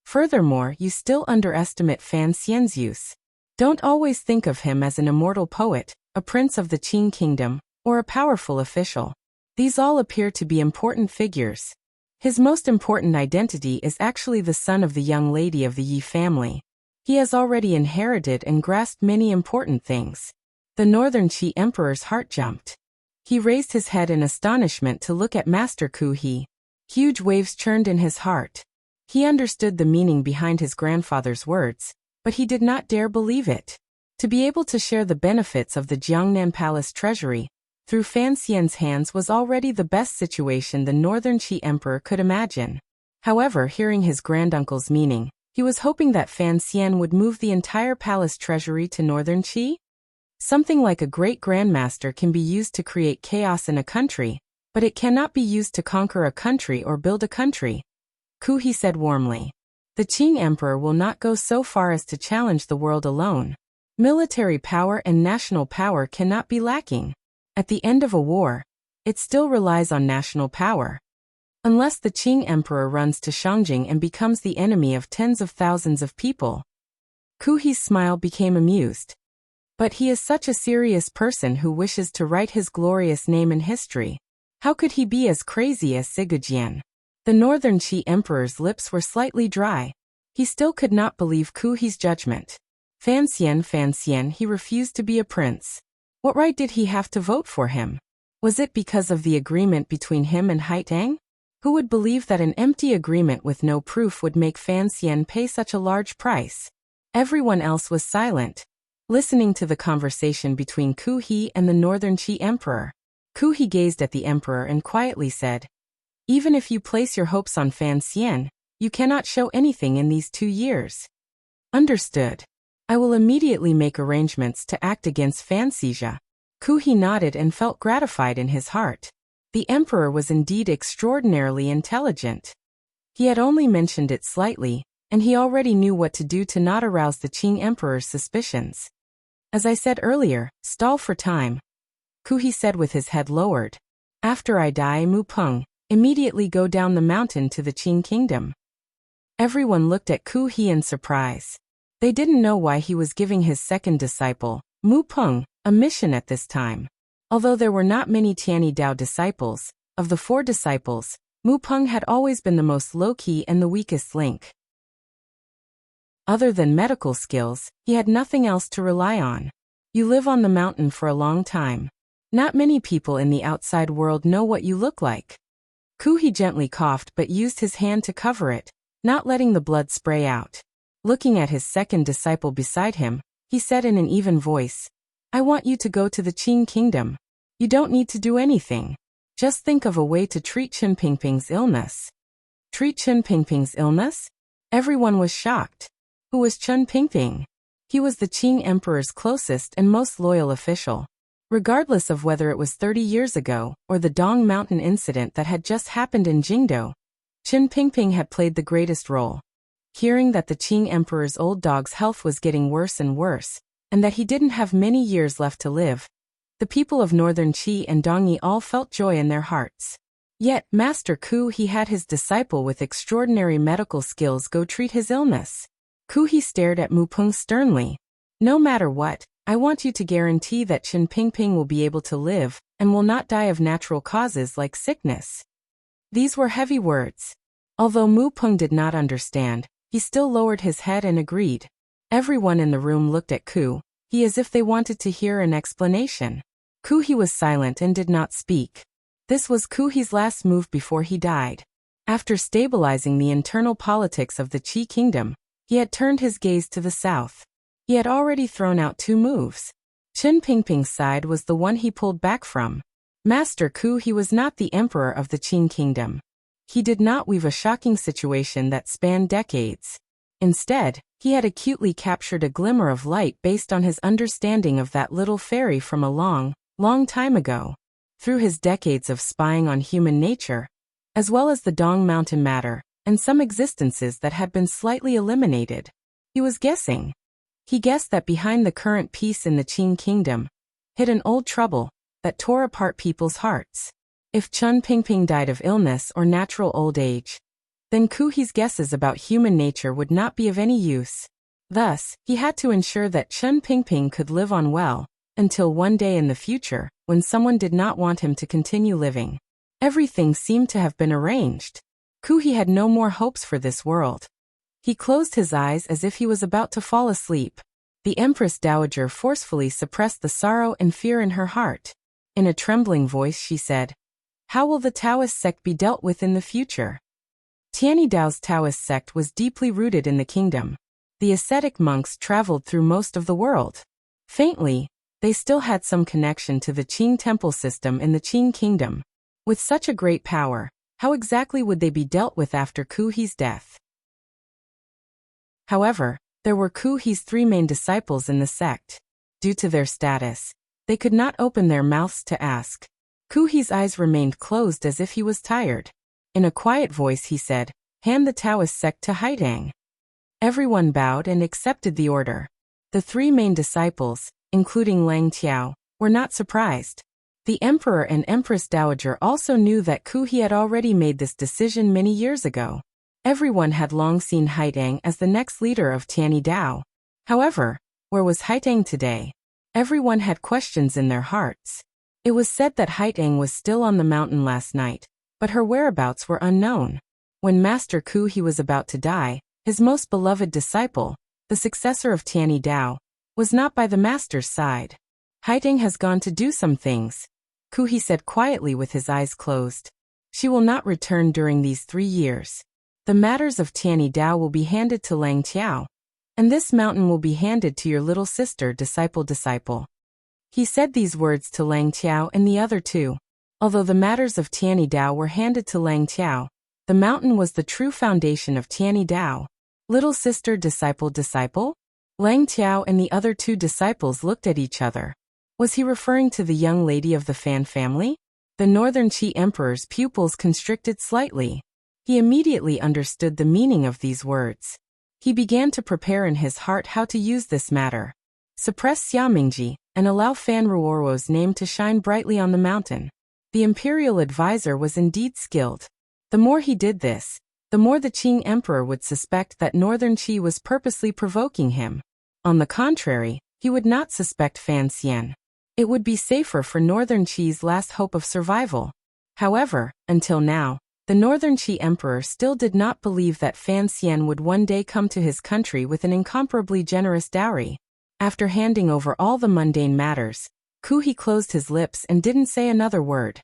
[SPEAKER 1] Furthermore, you still underestimate Fan Xian's use. Don't always think of him as an immortal poet, a prince of the Qing kingdom, or a powerful official. These all appear to be important figures. His most important identity is actually the son of the young lady of the Yi family. He has already inherited and grasped many important things. The Northern Qi Emperor's heart jumped. He raised his head in astonishment to look at Master Ku He. Huge waves churned in his heart. He understood the meaning behind his grandfather's words, but he did not dare believe it. To be able to share the benefits of the Jiangnan Palace treasury through Fan Xian's hands was already the best situation the Northern Qi Emperor could imagine. However, hearing his granduncle's meaning, he was hoping that Fan Xian would move the entire palace treasury to Northern Qi. Something like a great grandmaster can be used to create chaos in a country, but it cannot be used to conquer a country or build a country. Ku He said warmly. The Qing Emperor will not go so far as to challenge the world alone. Military power and national power cannot be lacking. At the end of a war, it still relies on national power. Unless the Qing Emperor runs to Shangjing and becomes the enemy of tens of thousands of people. Ku He's smile became amused. But he is such a serious person who wishes to write his glorious name in history. How could he be as crazy as Sigujian? The Northern Qi Emperor's lips were slightly dry. He still could not believe Ku He's judgment. Fan Xian, he refused to be a prince. What right did he have to vote for him? Was it because of the agreement between him and Haitang? Who would believe that an empty agreement with no proof would make Fan Xian pay such a large price? Everyone else was silent, listening to the conversation between Ku He and the Northern Qi Emperor. Ku He gazed at the Emperor and quietly said, even if you place your hopes on Fan Xian, you cannot show anything in these 2 years. Understood. I will immediately make arrangements to act against Fan Xizha. Ku He nodded and felt gratified in his heart. The Emperor was indeed extraordinarily intelligent. He had only mentioned it slightly, and he already knew what to do to not arouse the Qing Emperor's suspicions. As I said earlier, stall for time. Ku He said with his head lowered. After I die, Mu Peng, immediately go down the mountain to the Qing kingdom. Everyone looked at Ku He in surprise. They didn't know why he was giving his second disciple, Mu Peng, a mission at this time. Although there were not many Tianyi Dao disciples, of the 4 disciples, Mu Peng had always been the most low-key and the weakest link. Other than medical skills, he had nothing else to rely on. You live on the mountain for a long time. Not many people in the outside world know what you look like. Ku He gently coughed but used his hand to cover it, not letting the blood spray out. Looking at his second disciple beside him, he said in an even voice, "I want you to go to the Qing kingdom. You don't need to do anything. Just think of a way to treat Chen Pingping's illness." Treat Chen Pingping's illness? Everyone was shocked. Who was Chen Pingping? He was the Qing emperor's closest and most loyal official. Regardless of whether it was 30 years ago or the Dong Mountain incident that had just happened in Jingdo, Chen Pingping had played the greatest role. Hearing that the Qing emperor's old dog's health was getting worse and worse, and that he didn't have many years left to live, the people of northern Qi and Dongyi all felt joy in their hearts. Yet, Master Ku He had his disciple with extraordinary medical skills go treat his illness. Ku He stared at Mu Peng sternly. "No matter what, I want you to guarantee that Chen Pingping will be able to live and will not die of natural causes like sickness." These were heavy words. Although Mu Peng did not understand, he still lowered his head and agreed. Everyone in the room looked at Ku He as if they wanted to hear an explanation. Ku He was silent and did not speak. This was Ku He's last move before he died. After stabilizing the internal politics of the Qi kingdom, he had turned his gaze to the south. He had already thrown out 2 moves. Chen Pingping's side was the one he pulled back from. Master Ku He was not the emperor of the Qing kingdom. He did not weave a shocking situation that spanned decades. Instead, he had acutely captured a glimmer of light based on his understanding of that little fairy from a long, long time ago. Through his decades of spying on human nature, as well as the Dong Mountain matter, and some existences that had been slightly eliminated, he was guessing. He guessed that behind the current peace in the Qing kingdom hid an old trouble that tore apart people's hearts. If Chen Pingping died of illness or natural old age, then Ku He's guesses about human nature would not be of any use. Thus, he had to ensure that Chen Pingping could live on well, until one day in the future, when someone did not want him to continue living. Everything seemed to have been arranged. Ku He had no more hopes for this world. He closed his eyes as if he was about to fall asleep. The Empress Dowager forcefully suppressed the sorrow and fear in her heart. In a trembling voice she said, "How will the Taoist sect be dealt with in the future?" Tianyi Dao's Taoist sect was deeply rooted in the kingdom. The ascetic monks traveled through most of the world. Faintly, they still had some connection to the Qing temple system in the Qing kingdom. With such a great power, how exactly would they be dealt with after Ku He's death? However, there were Ku He's 3 main disciples in the sect. Due to their status, they could not open their mouths to ask. Ku He's eyes remained closed as if he was tired. In a quiet voice he said, "Hand the Taoist sect to Haitang." Everyone bowed and accepted the order. The 3 main disciples, including Lang Tiao, were not surprised. The Emperor and Empress Dowager also knew that Ku He had already made this decision many years ago. Everyone had long seen Haitang as the next leader of Tianyi Dao. However, where was Haitang today? Everyone had questions in their hearts. It was said that Haitang was still on the mountain last night, but her whereabouts were unknown. When Master Ku He was about to die, his most beloved disciple, the successor of Tianyi Dao, was not by the master's side. "Haitang has gone to do some things," Ku He said quietly with his eyes closed. "She will not return during these 3 years. The matters of Tianyi Dao will be handed to Lang Tiao, and this mountain will be handed to your little sister disciple. He said these words to Lang Tiao and the other 2. Although the matters of Tianyi Dao were handed to Lang Tiao, the mountain was the true foundation of Tianyi Dao. Little sister disciple? Lang Tiao and the other 2 disciples looked at each other. Was he referring to the young lady of the Fan family? The Northern Qi Emperor's pupils constricted slightly. He immediately understood the meaning of these words. He began to prepare in his heart how to use this matter. Suppress Xiaomingji, and allow Fan Ruoro's name to shine brightly on the mountain. The imperial advisor was indeed skilled. The more he did this, the more the Qing emperor would suspect that Northern Qi was purposely provoking him. On the contrary, he would not suspect Fan Xian. It would be safer for Northern Qi's last hope of survival. However, until now, the Northern Qi emperor still did not believe that Fan Xian would one day come to his country with an incomparably generous dowry. After handing over all the mundane matters, He closed his lips and didn't say another word.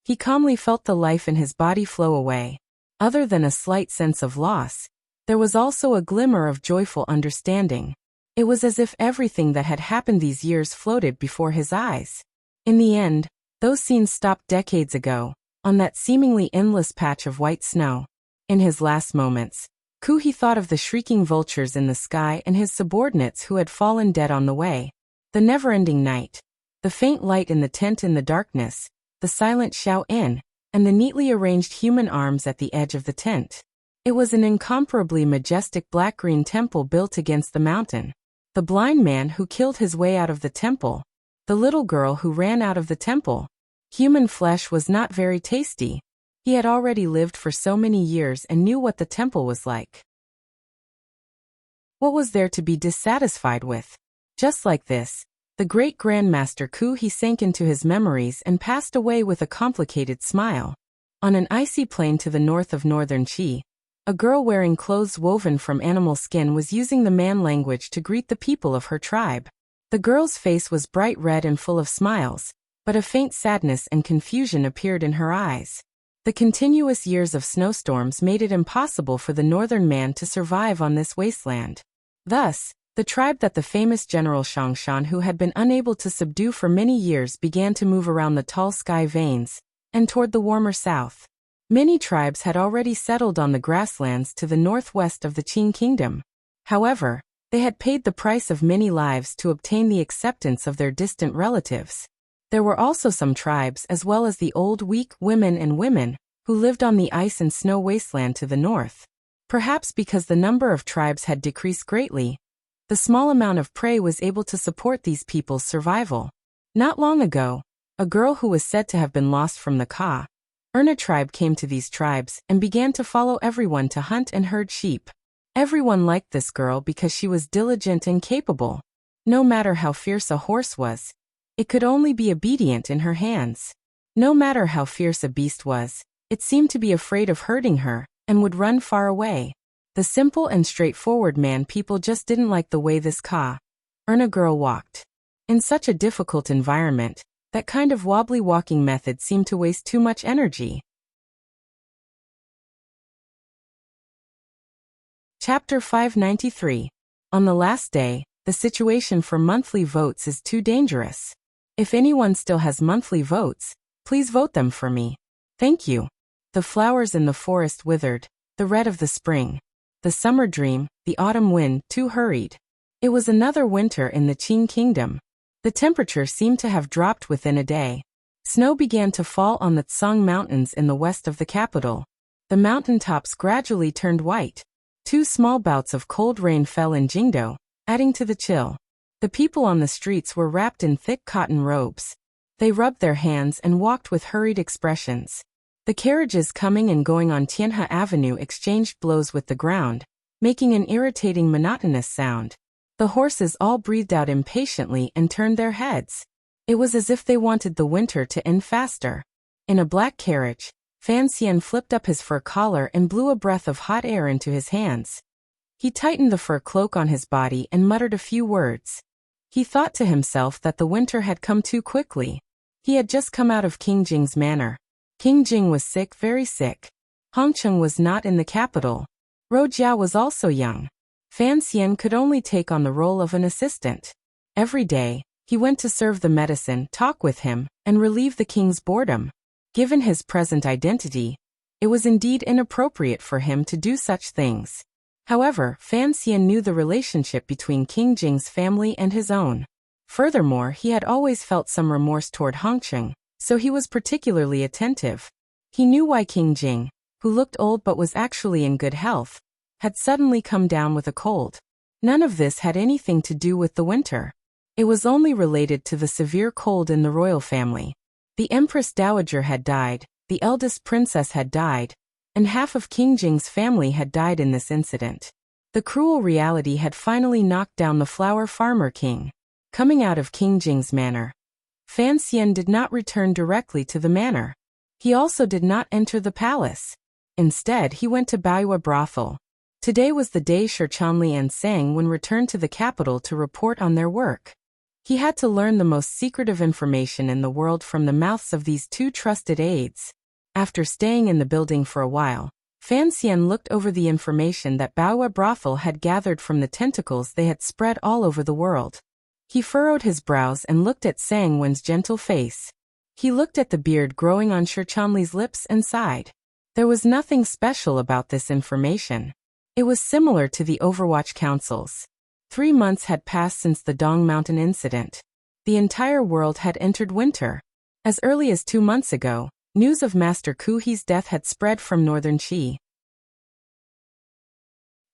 [SPEAKER 1] He calmly felt the life in his body flow away. Other than a slight sense of loss, there was also a glimmer of joyful understanding. It was as if everything that had happened these years floated before his eyes. In the end, those scenes stopped decades ago, on that seemingly endless patch of white snow. In his last moments, He thought of the shrieking vultures in the sky and his subordinates who had fallen dead on the way. The never-ending night, the faint light in the tent in the darkness, the silent Xiao Yin, and the neatly arranged human arms at the edge of the tent. It was an incomparably majestic black-green temple built against the mountain. The blind man who killed his way out of the temple. The little girl who ran out of the temple. Human flesh was not very tasty. He had already lived for so many years and knew what the temple was like. What was there to be dissatisfied with? Just like this, the great Grandmaster He sank into his memories and passed away with a complicated smile. On an icy plain to the north of Northern Qi, a girl wearing clothes woven from animal skin was using the man language to greet the people of her tribe. The girl's face was bright red and full of smiles, but a faint sadness and confusion appeared in her eyes. The continuous years of snowstorms made it impossible for the northern man to survive on this wasteland. Thus, the tribe that the famous General Shangshan who had been unable to subdue for many years began to move around the tall sky veins, and toward the warmer south. Many tribes had already settled on the grasslands to the northwest of the Qing kingdom. However, they had paid the price of many lives to obtain the acceptance of their distant relatives. There were also some tribes as well as the old weak women and women, who lived on the ice and snow wasteland to the north. Perhaps because the number of tribes had decreased greatly, the small amount of prey was able to support these people's survival. Not long ago, a girl who was said to have been lost from the Erna tribe came to these tribes and began to follow everyone to hunt and herd sheep. Everyone liked this girl because she was diligent and capable. No matter how fierce a horse was, it could only be obedient in her hands. No matter how fierce a beast was, it seemed to be afraid of hurting her, and would run far away. The simple and straightforward man people just didn't like the way this Erna girl walked. In such a difficult environment, that kind of wobbly walking method seemed to waste too much energy. Chapter 593. On the last day, the situation for monthly votes is too dangerous. If anyone still has monthly votes, please vote them for me. Thank you. The flowers in the forest withered, the red of the spring. The summer dream, the autumn wind, too hurried. It was another winter in the Qing kingdom. The temperature seemed to have dropped within a day. Snow began to fall on the Tsang Mountains in the west of the capital. The mountaintops gradually turned white. 2 small bouts of cold rain fell in Jingdo, adding to the chill. The people on the streets were wrapped in thick cotton robes. They rubbed their hands and walked with hurried expressions. The carriages coming and going on Tianhe Avenue exchanged blows with the ground, making an irritating monotonous sound. The horses all breathed out impatiently and turned their heads. It was as if they wanted the winter to end faster. In a black carriage, Fan Xian flipped up his fur collar and blew a breath of hot air into his hands. He tightened the fur cloak on his body and muttered a few words. He thought to himself that the winter had come too quickly. He had just come out of King Jing's manor. King Jing was sick, very sick. Hongcheng was not in the capital. Rojia was also young. Fan Xian could only take on the role of an assistant. Every day, he went to serve the medicine, talk with him, and relieve the king's boredom. Given his present identity, it was indeed inappropriate for him to do such things. However, Fan Xian knew the relationship between King Jing's family and his own. Furthermore, he had always felt some remorse toward Hongcheng, so he was particularly attentive. He knew why King Jing, who looked old but was actually in good health, had suddenly come down with a cold. None of this had anything to do with the winter. It was only related to the severe cold in the royal family. The Empress Dowager had died, the eldest princess had died, and half of King Jing's family had died in this incident. The cruel reality had finally knocked down the flower farmer king. Coming out of King Jing's manor, Fan Xian did not return directly to the manor. He also did not enter the palace. Instead, he went to Baiyue brothel. Today was the day Shi Chanli and Sang Wen returned to the capital to report on their work. He had to learn the most secretive information in the world from the mouths of these two trusted aides. After staying in the building for a while, Fan Xian looked over the information that Baiyue brothel had gathered from the tentacles they had spread all over the world. He furrowed his brows and looked at Sang Wen's gentle face. He looked at the beard growing on Shi Chanli's lips and sighed. There was nothing special about this information. It was similar to the Overwatch Council's. 3 months had passed since the Dong Mountain incident. The entire world had entered winter. As early as 2 months ago, news of Master Ku He's death had spread from northern Qi.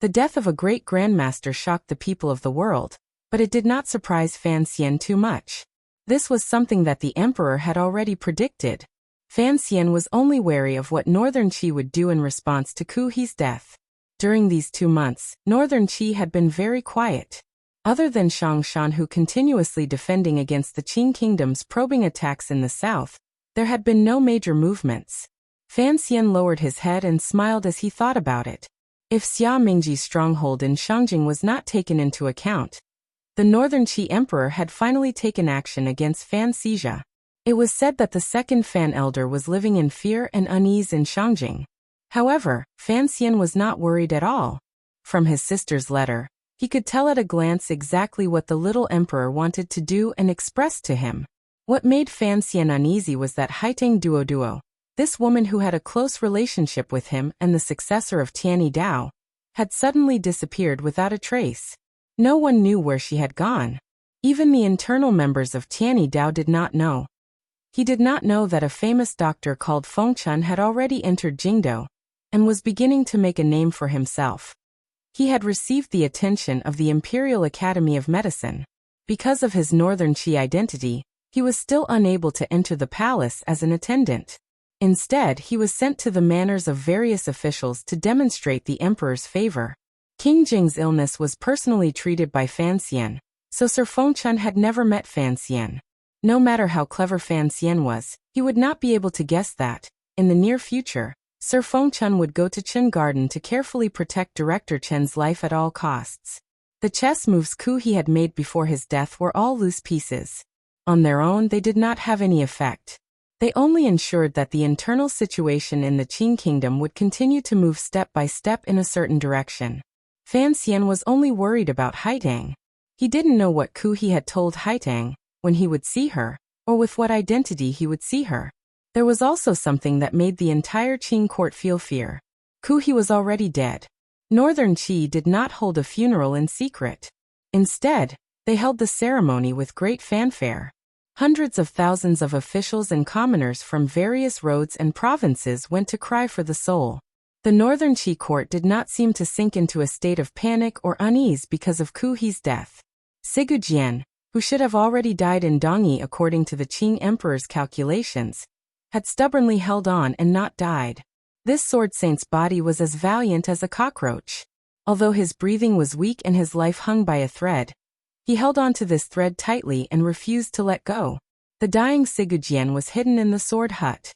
[SPEAKER 1] The death of a great grandmaster shocked the people of the world, but it did not surprise Fan Xian too much. This was something that the emperor had already predicted. Fan Xian was only wary of what northern Qi would do in response to Ku He's death. During these 2 months, northern Qi had been very quiet. Other than Shang Shan, who continuously defending against the Qing kingdom's probing attacks in the south, there had been no major movements. Fan Xian lowered his head and smiled as he thought about it. If Xia Mingji's stronghold in Shangjing was not taken into account, the northern Qi emperor had finally taken action against Fan Xizha. It was said that the second Fan elder was living in fear and unease in Shangjing. However, Fan Xian was not worried at all. From his sister's letter, he could tell at a glance exactly what the little emperor wanted to do and express to him. What made Fan Xian uneasy was that Haiteng Duo, this woman who had a close relationship with him and the successor of Tianyi Dao, had suddenly disappeared without a trace. No one knew where she had gone. Even the internal members of Tianyi Dao did not know. He did not know that a famous doctor called Feng Chun had already entered Jingdou and was beginning to make a name for himself. He had received the attention of the Imperial Academy of Medicine. Because of his northern Qi identity, he was still unable to enter the palace as an attendant. Instead, he was sent to the manors of various officials to demonstrate the emperor's favor. King Jing's illness was personally treated by Fan Xian, so Sir Feng Chun had never met Fan Xian. No matter how clever Fan Xian was, he would not be able to guess that, in the near future, Sir Feng Chun would go to Chen Garden to carefully protect Director Chen's life at all costs. The chess moves Ku He had made before his death were all loose pieces. On their own, they did not have any effect. They only ensured that the internal situation in the Qing kingdom would continue to move step by step in a certain direction. Fan Xian was only worried about Haiteng. He didn't know what Ku He had told Haiteng, when he would see her, or with what identity he would see her. There was also something that made the entire Qing court feel fear. Ku He was already dead. Northern Qi did not hold a funeral in secret. Instead, they held the ceremony with great fanfare. Hundreds of thousands of officials and commoners from various roads and provinces went to cry for the soul. The Northern Qi court did not seem to sink into a state of panic or unease because of Ku He's death. Sigu Jian, who should have already died in Dongyi according to the Qing emperor's calculations, had stubbornly held on and not died. This sword saint's body was as valiant as a cockroach. Although his breathing was weak and his life hung by a thread, he held on to this thread tightly and refused to let go. The dying Sigu Jian was hidden in the sword hut.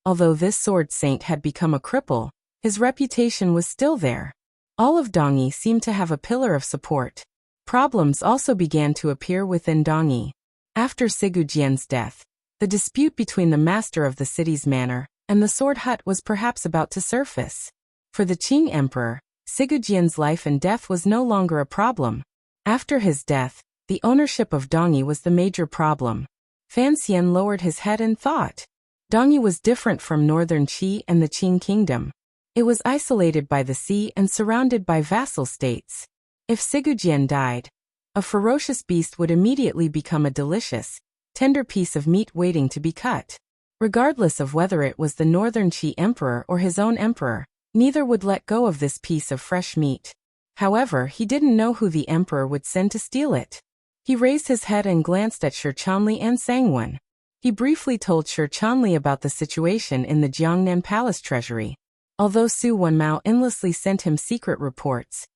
[SPEAKER 1] Although this sword saint had become a cripple, his reputation was still there. All of Dongyi seemed to have a pillar of support. Problems also began to appear within Dongyi. After Sigu Jian's death, the dispute between the master of the city's manor and the sword hut was perhaps about to surface. For the Qing emperor, Sigu Jian's life and death was no longer a problem. After his death, the ownership of Dongyi was the major problem. Fan Xian lowered his head and thought. Dongyi was different from northern Qi and the Qing kingdom. It was isolated by the sea and surrounded by vassal states. If Sigu Jian died, a ferocious beast would immediately become a delicious, tender piece of meat waiting to be cut. Regardless of whether it was the northern Qi emperor or his own emperor, neither would let go of this piece of fresh meat. However, he didn't know who the emperor would send to steal it. He raised his head and glanced at Shi Chanli and Sang Wen. He briefly told Shi Chanli about the situation in the Jiangnan Palace treasury. Although Su Wenmao endlessly sent him secret reports,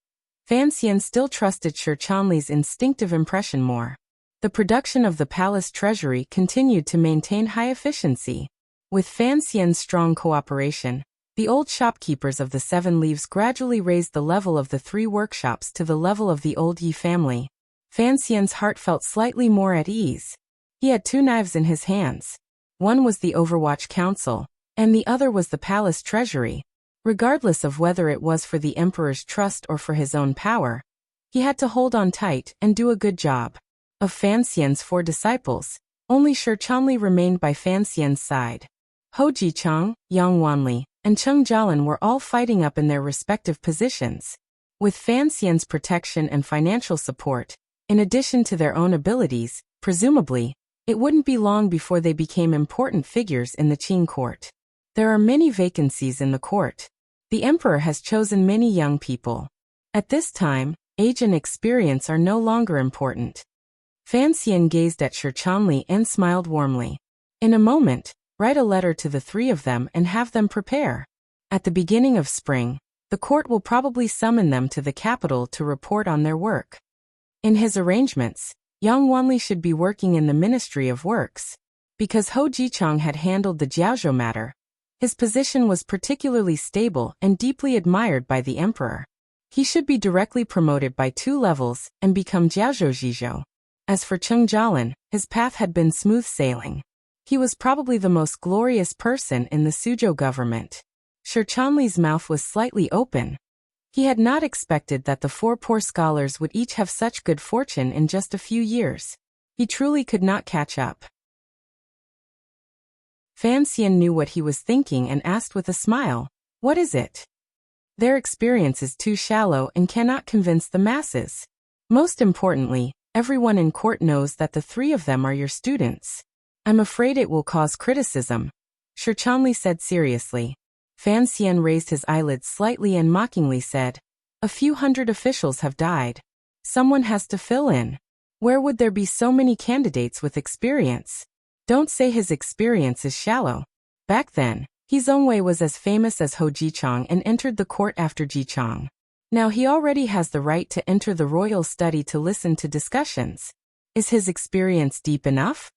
[SPEAKER 1] Fan Xian still trusted Shi Chanli's instinctive impression more. The production of the palace treasury continued to maintain high efficiency. With Fan Xian's strong cooperation, the old shopkeepers of the Seven Leaves gradually raised the level of the three workshops to the level of the old Yi family. Fan Xian's heart felt slightly more at ease. He had two knives in his hands. One was the Overwatch Council, and the other was the palace treasury. Regardless of whether it was for the emperor's trust or for his own power, he had to hold on tight and do a good job. Of Fan Xian's 4 disciples, only Shi Chanli remained by Fan Xian's side. Hou Jichang, Yang Wanli, and Cheng Jialan were all fighting up in their respective positions. With Fan Xian's protection and financial support, in addition to their own abilities, presumably, it wouldn't be long before they became important figures in the Qing court. There are many vacancies in the court. The emperor has chosen many young people. At this time, age and experience are no longer important. Fan Xian gazed at Shi Chanli and smiled warmly. In a moment, write a letter to the 3 of them and have them prepare. At the beginning of spring, the court will probably summon them to the capital to report on their work. In his arrangements, Yang Wanli should be working in the Ministry of Works. Because Hou Jichang had handled the Jiaozhou matter, his position was particularly stable and deeply admired by the emperor. He should be directly promoted by 2 levels and become Jiaozhou Zhizhou. As for Cheng Jialan, his path had been smooth sailing. He was probably the most glorious person in the Suzhou government. Shi Chanli's mouth was slightly open. He had not expected that the 4 poor scholars would each have such good fortune in just a few years. He truly could not catch up. Fan Xian knew what he was thinking and asked with a smile, "What is it?" "Their experience is too shallow and cannot convince the masses. Most importantly, everyone in court knows that the 3 of them are your students. I'm afraid it will cause criticism," Shi Chanli said seriously. Fan Xian raised his eyelids slightly and mockingly said, "A few hundred officials have died. Someone has to fill in. Where would there be so many candidates with experience? Don't say his experience is shallow. Back then, He Zongwei was as famous as Hou Jichang and entered the court after Jichang. Now he already has the right to enter the royal study to listen to discussions. Is his experience deep enough?"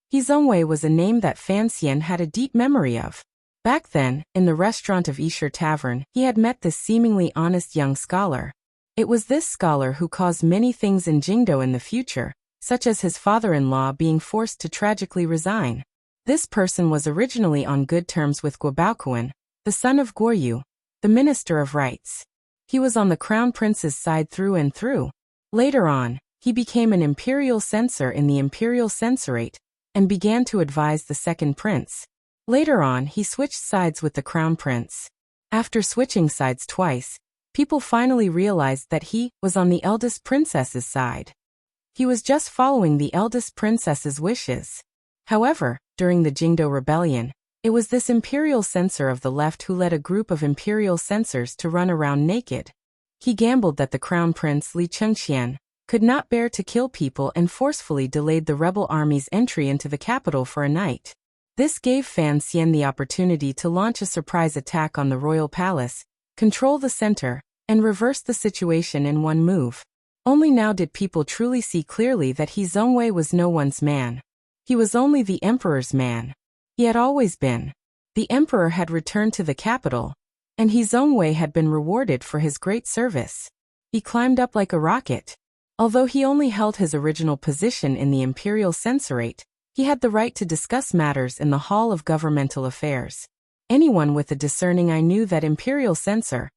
[SPEAKER 1] He Zongwei was a name that Fan Xian had a deep memory of. Back then, in the restaurant of Yishir Tavern, he had met this seemingly honest young scholar. It was this scholar who caused many things in Jingdo in the future, such as his father-in-law being forced to tragically resign. This person was originally on good terms with Guo Baoquan, the son of Guoyu, the Minister of Rights. He was on the crown prince's side through and through. Later on, he became an imperial censor in the imperial censorate and began to advise the second prince. Later on, he switched sides with the crown prince. After switching sides twice, people finally realized that he was on the eldest princess's side. He was just following the eldest princess's wishes. However, during the Jingdo Rebellion, it was this imperial censor of the left who led a group of imperial censors to run around naked. He gambled that the crown prince Li Chengqian could not bear to kill people and forcefully delayed the rebel army's entry into the capital for a night. This gave Fan Xian the opportunity to launch a surprise attack on the royal palace, control the center, and reverse the situation in one move. Only now did people truly see clearly that He Zongwei was no one's man. He was only the emperor's man. He had always been. The emperor had returned to the capital, and He Zongwei had been rewarded for his great service. He climbed up like a rocket. Although he only held his original position in the imperial censorate, he had the right to discuss matters in the Hall of Governmental Affairs. Anyone with a discerning eye knew that imperial censor,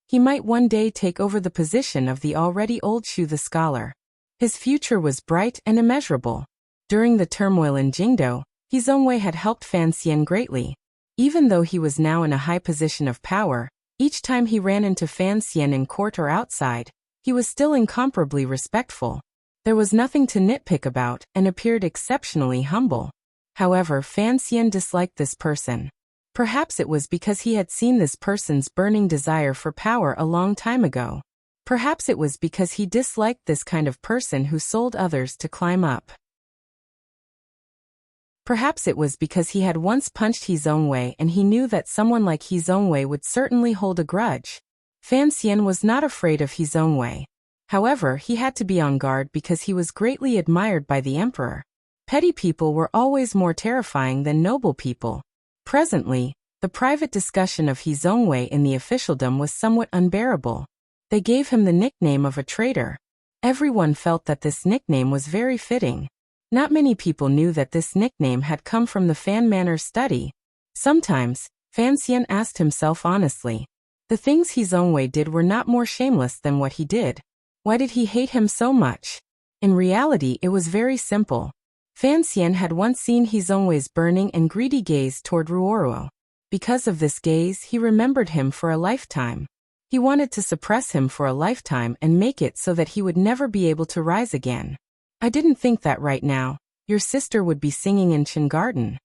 [SPEAKER 1] he might one day take over the position of the already old Shu the scholar. His future was bright and immeasurable. During the turmoil in Jingdo, He Zongwei had helped Fan Xian greatly. Even though he was now in a high position of power, each time he ran into Fan Xian in court or outside, he was still incomparably respectful. There was nothing to nitpick about and appeared exceptionally humble. However, Fan Xian disliked this person. Perhaps it was because he had seen this person's burning desire for power a long time ago. Perhaps it was because he disliked this kind of person who sold others to climb up. Perhaps it was because he had once punched He Zongwei and he knew that someone like He Zongwei would certainly hold a grudge. Fan Xian was not afraid of He Zongwei. However, he had to be on guard because he was greatly admired by the emperor. Petty people were always more terrifying than noble people. Presently, the private discussion of He Zongwei in the officialdom was somewhat unbearable. They gave him the nickname of a traitor. Everyone felt that this nickname was very fitting. Not many people knew that this nickname had come from the fan manners study. Sometimes, Fan Xian asked himself honestly. The things He Zongwei did were not more shameless than what he did. Why did he hate him so much? In reality, it was very simple. Fan Xian had once seen He Zongwei's burning and greedy gaze toward Ruoruo. Because of this gaze, he remembered him for a lifetime. He wanted to suppress him for a lifetime and make it so that he would never be able to rise again. I didn't think that right now, your sister would be singing in Qin Garden.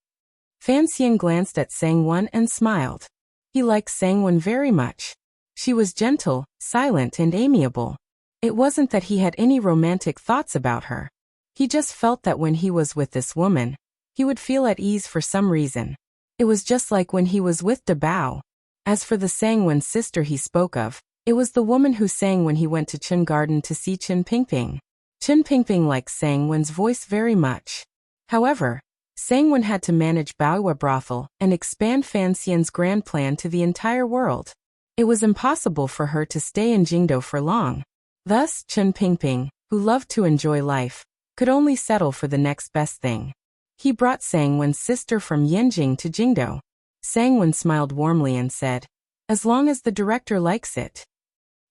[SPEAKER 1] Fan Xian glanced at Sangwon and smiled. He liked Sangwon very much. She was gentle, silent and amiable. It wasn't that he had any romantic thoughts about her. He just felt that when he was with this woman, he would feel at ease for some reason. It was just like when he was with De Bao. As for the Sangwon sister he spoke of, it was the woman who sang when he went to Qin Garden to see Qin Pingping. Qin Pingping liked Sangwon's voice very much. However, Sangwon had to manage Baohua brothel and expand Fan Xian's grand plan to the entire world. It was impossible for her to stay in Jingdo for long. Thus, Qin Pingping, who loved to enjoy life, could only settle for the next best thing. He brought Sangwon's sister from Yanjing to Jingdo. Sangwon smiled warmly and said, "As long as the director likes it."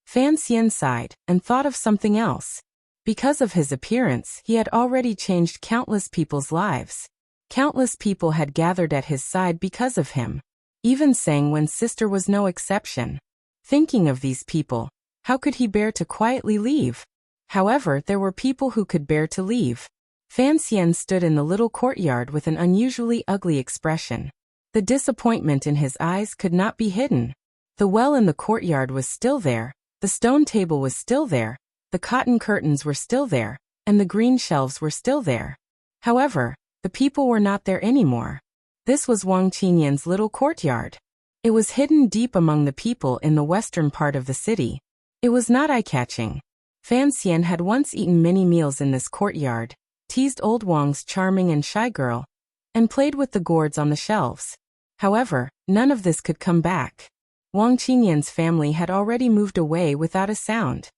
[SPEAKER 1] Fan Xian sighed and thought of something else. Because of his appearance, he had already changed countless people's lives. Countless people had gathered at his side because of him. Even Sangwon's sister was no exception. Thinking of these people, how could he bear to quietly leave? However, there were people who could bear to leave. Fan Xian stood in the little courtyard with an unusually ugly expression. The disappointment in his eyes could not be hidden. The well in the courtyard was still there, the stone table was still there, the cotton curtains were still there, and the green shelves were still there. However, the people were not there anymore. This was Wang Qinyan's little courtyard. It was hidden deep among the people in the western part of the city. It was not eye-catching. Fan Xian had once eaten many meals in this courtyard, teased old Wang's charming and shy girl, and played with the gourds on the shelves. However, none of this could come back. Wang Qinyan's family had already moved away without a sound.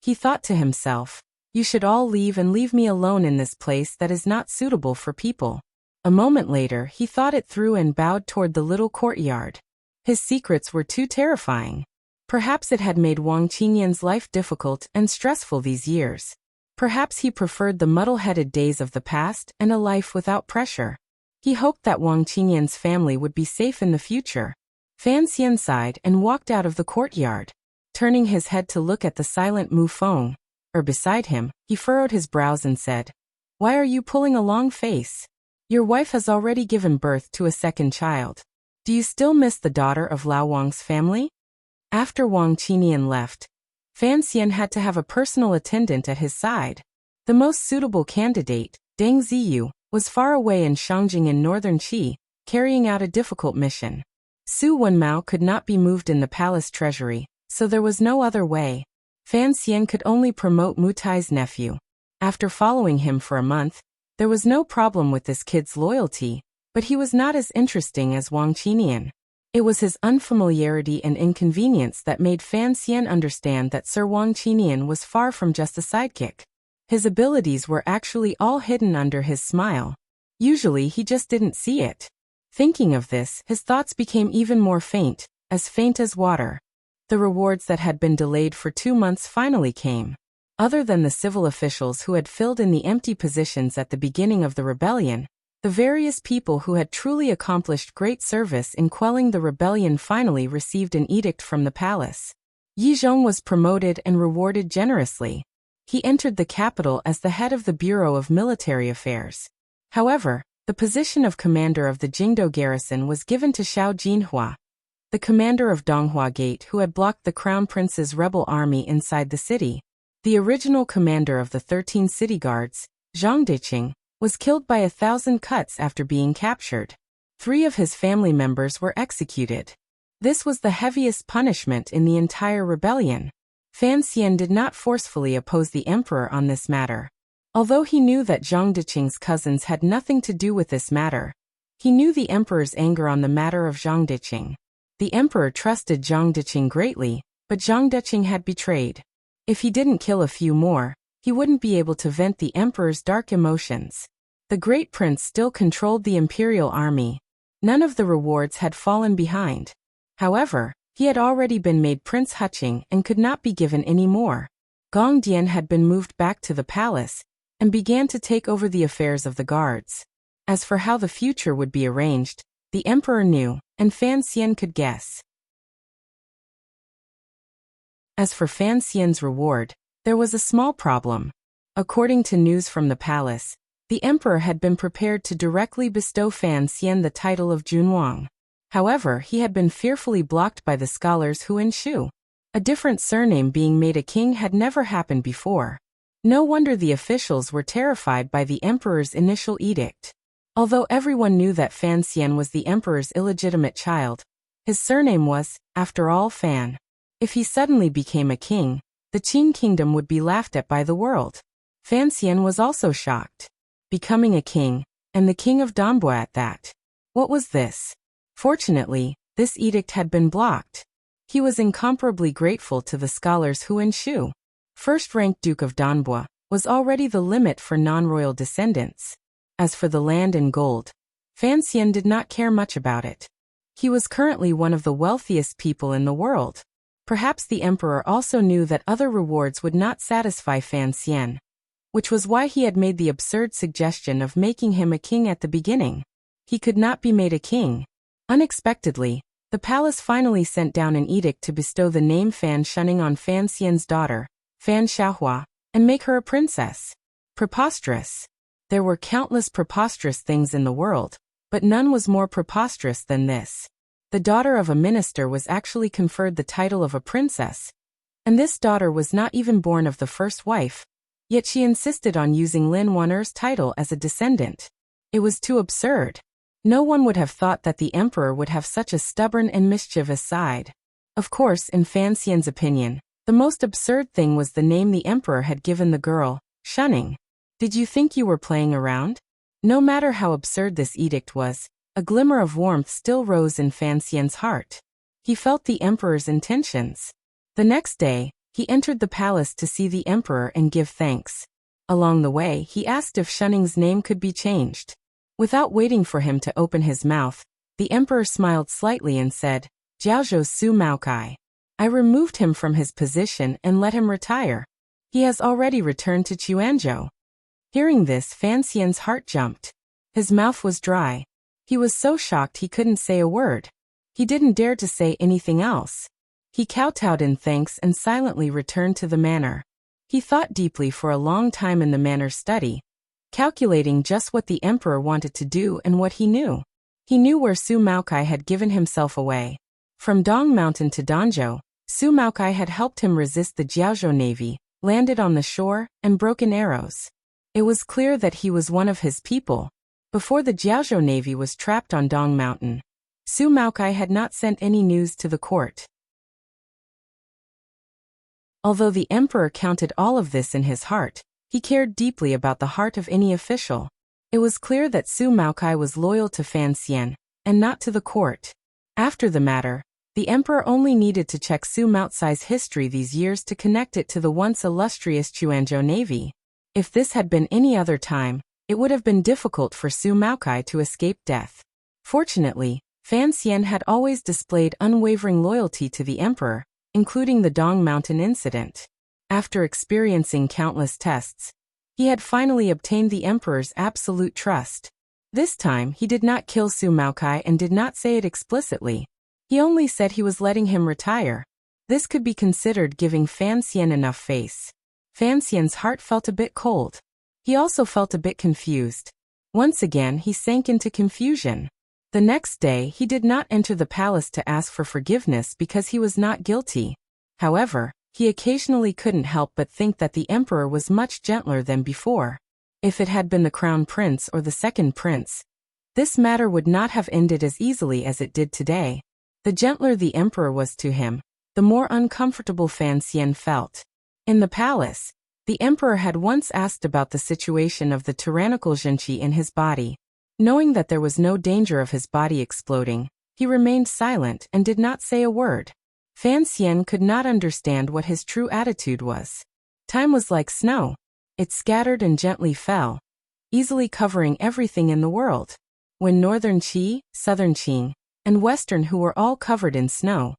[SPEAKER 1] He thought to himself, "You should all leave and leave me alone in this place that is not suitable for people." A moment later, he thought it through and bowed toward the little courtyard. His secrets were too terrifying. Perhaps it had made Wang Qinyan's life difficult and stressful these years. Perhaps he preferred the muddle-headed days of the past and a life without pressure. He hoped that Wang Qinyan's family would be safe in the future. Fan Xian sighed and walked out of the courtyard. Turning his head to look at the silent Mu Feng, beside him, he furrowed his brows and said, "Why are you pulling a long face? Your wife has already given birth to a second child. Do you still miss the daughter of Lao Wang's family?" After Wang Qinyan left, Fan Xian had to have a personal attendant at his side. The most suitable candidate, Deng Ziyu, was far away in Shangjing in northern Qi, carrying out a difficult mission. Su Wenmao could not be moved in the palace treasury, so there was no other way. Fan Xian could only promote Mutai's nephew. After following him for a month, there was no problem with this kid's loyalty, but he was not as interesting as Wang Qinyan. It was his unfamiliarity and inconvenience that made Fan Xian understand that Sir Wang Qinyan was far from just a sidekick. His abilities were actually all hidden under his smile. Usually he just didn't see it. Thinking of this, his thoughts became even more faint as water. The rewards that had been delayed for 2 months finally came. Other than the civil officials who had filled in the empty positions at the beginning of the rebellion, the various people who had truly accomplished great service in quelling the rebellion finally received an edict from the palace. Yi Zhong was promoted and rewarded generously. He entered the capital as the head of the Bureau of Military Affairs. However, the position of commander of the Jingdo garrison was given to Xiao Jinhua, the commander of Donghua Gate who had blocked the Crown Prince's rebel army inside the city. The original commander of the 13 city guards, Zhang Diqing, was killed by 1,000 cuts after being captured. 3 of his family members were executed. This was the heaviest punishment in the entire rebellion. Fan Xian did not forcefully oppose the emperor on this matter. Although he knew that Zhang Diqing's cousins had nothing to do with this matter, he knew the emperor's anger on the matter of Zhang Diqing. The emperor trusted Zhang Diqing greatly, but Zhang Diqing had betrayed. If he didn't kill a few more, he wouldn't be able to vent the emperor's dark emotions. The great prince still controlled the imperial army. None of the rewards had fallen behind. However, he had already been made Prince Huqing and could not be given any more. Gong Dian had been moved back to the palace and began to take over the affairs of the guards. As for how the future would be arranged, the emperor knew, and Fan Xian could guess. As for Fan Xian's reward, there was a small problem. According to news from the palace, the emperor had been prepared to directly bestow Fan Xian the title of Junwang. However, he had been fearfully blocked by the scholars Hu and Shu. A different surname being made a king had never happened before. No wonder the officials were terrified by the emperor's initial edict. Although everyone knew that Fan Xian was the emperor's illegitimate child, his surname was, after all, Fan. If he suddenly became a king, the Qin kingdom would be laughed at by the world. Fan Xian was also shocked. Becoming a king, and the king of Danbo at that. What was this? Fortunately, this edict had been blocked. He was incomparably grateful to the scholars Hu and Shu. First-ranked Duke of Danbo was already the limit for non-royal descendants. As for the land and gold, Fan Xian did not care much about it. He was currently one of the wealthiest people in the world. Perhaps the emperor also knew that other rewards would not satisfy Fan Xian, which was why he had made the absurd suggestion of making him a king at the beginning. He could not be made a king. Unexpectedly, the palace finally sent down an edict to bestow the name Fan Shuning on Fan Xian's daughter, Fan Xiaohua, and make her a princess. Preposterous. There were countless preposterous things in the world, but none was more preposterous than this. The daughter of a minister was actually conferred the title of a princess, and this daughter was not even born of the first wife, yet she insisted on using Lin Wan'er's title as a descendant. It was too absurd. No one would have thought that the emperor would have such a stubborn and mischievous side. Of course, in Fan Xian's opinion, the most absurd thing was the name the emperor had given the girl, Shunning. Did you think you were playing around? No matter how absurd this edict was, a glimmer of warmth still rose in Fan Xian's heart. He felt the emperor's intentions. The next day, he entered the palace to see the emperor and give thanks. Along the way, he asked if Shunning's name could be changed. Without waiting for him to open his mouth, the emperor smiled slightly and said, Jiaozhou Su Maokai. I removed him from his position and let him retire. He has already returned to Quanzhou. Hearing this, Fan Xian's heart jumped. His mouth was dry. He was so shocked he couldn't say a word. He didn't dare to say anything else. He kowtowed in thanks and silently returned to the manor. He thought deeply for a long time in the manor's study, calculating just what the emperor wanted to do and what he knew. He knew where Su Maokai had given himself away. From Dong Mountain to Danzhou, Su Maokai had helped him resist the Jiaozhou navy, landed on the shore, and broken arrows. It was clear that he was one of his people. Before the Jiaozhou navy was trapped on Dong Mountain, Su Maokai had not sent any news to the court. Although the emperor counted all of this in his heart, he cared deeply about the heart of any official. It was clear that Su Maokai was loyal to Fan Xian, and not to the court. After the matter, the emperor only needed to check Su Maokai's history these years to connect it to the once illustrious Quanzhou navy. If this had been any other time, it would have been difficult for Su Maokai to escape death. Fortunately, Fan Xian had always displayed unwavering loyalty to the emperor, including the Dong Mountain incident. After experiencing countless tests, he had finally obtained the emperor's absolute trust. This time, he did not kill Su Maokai and did not say it explicitly. He only said he was letting him retire. This could be considered giving Fan Xian enough face. Fan Xian's heart felt a bit cold. He also felt a bit confused. Once again, he sank into confusion. The next day, he did not enter the palace to ask for forgiveness because he was not guilty. However, He occasionally couldn't help but think that the emperor was much gentler than before. If it had been the crown prince or the second prince, this matter would not have ended as easily as it did today. The gentler the emperor was to him, the more uncomfortable Fan Xian felt. In the palace, the emperor had once asked about the situation of the tyrannical Zhenqi in his body. Knowing that there was no danger of his body exploding, he remained silent and did not say a word. Fan Xian could not understand what his true attitude was. Time was like snow. It scattered and gently fell, easily covering everything in the world. When northern Qi, southern Qing, and western Hu were all covered in snow,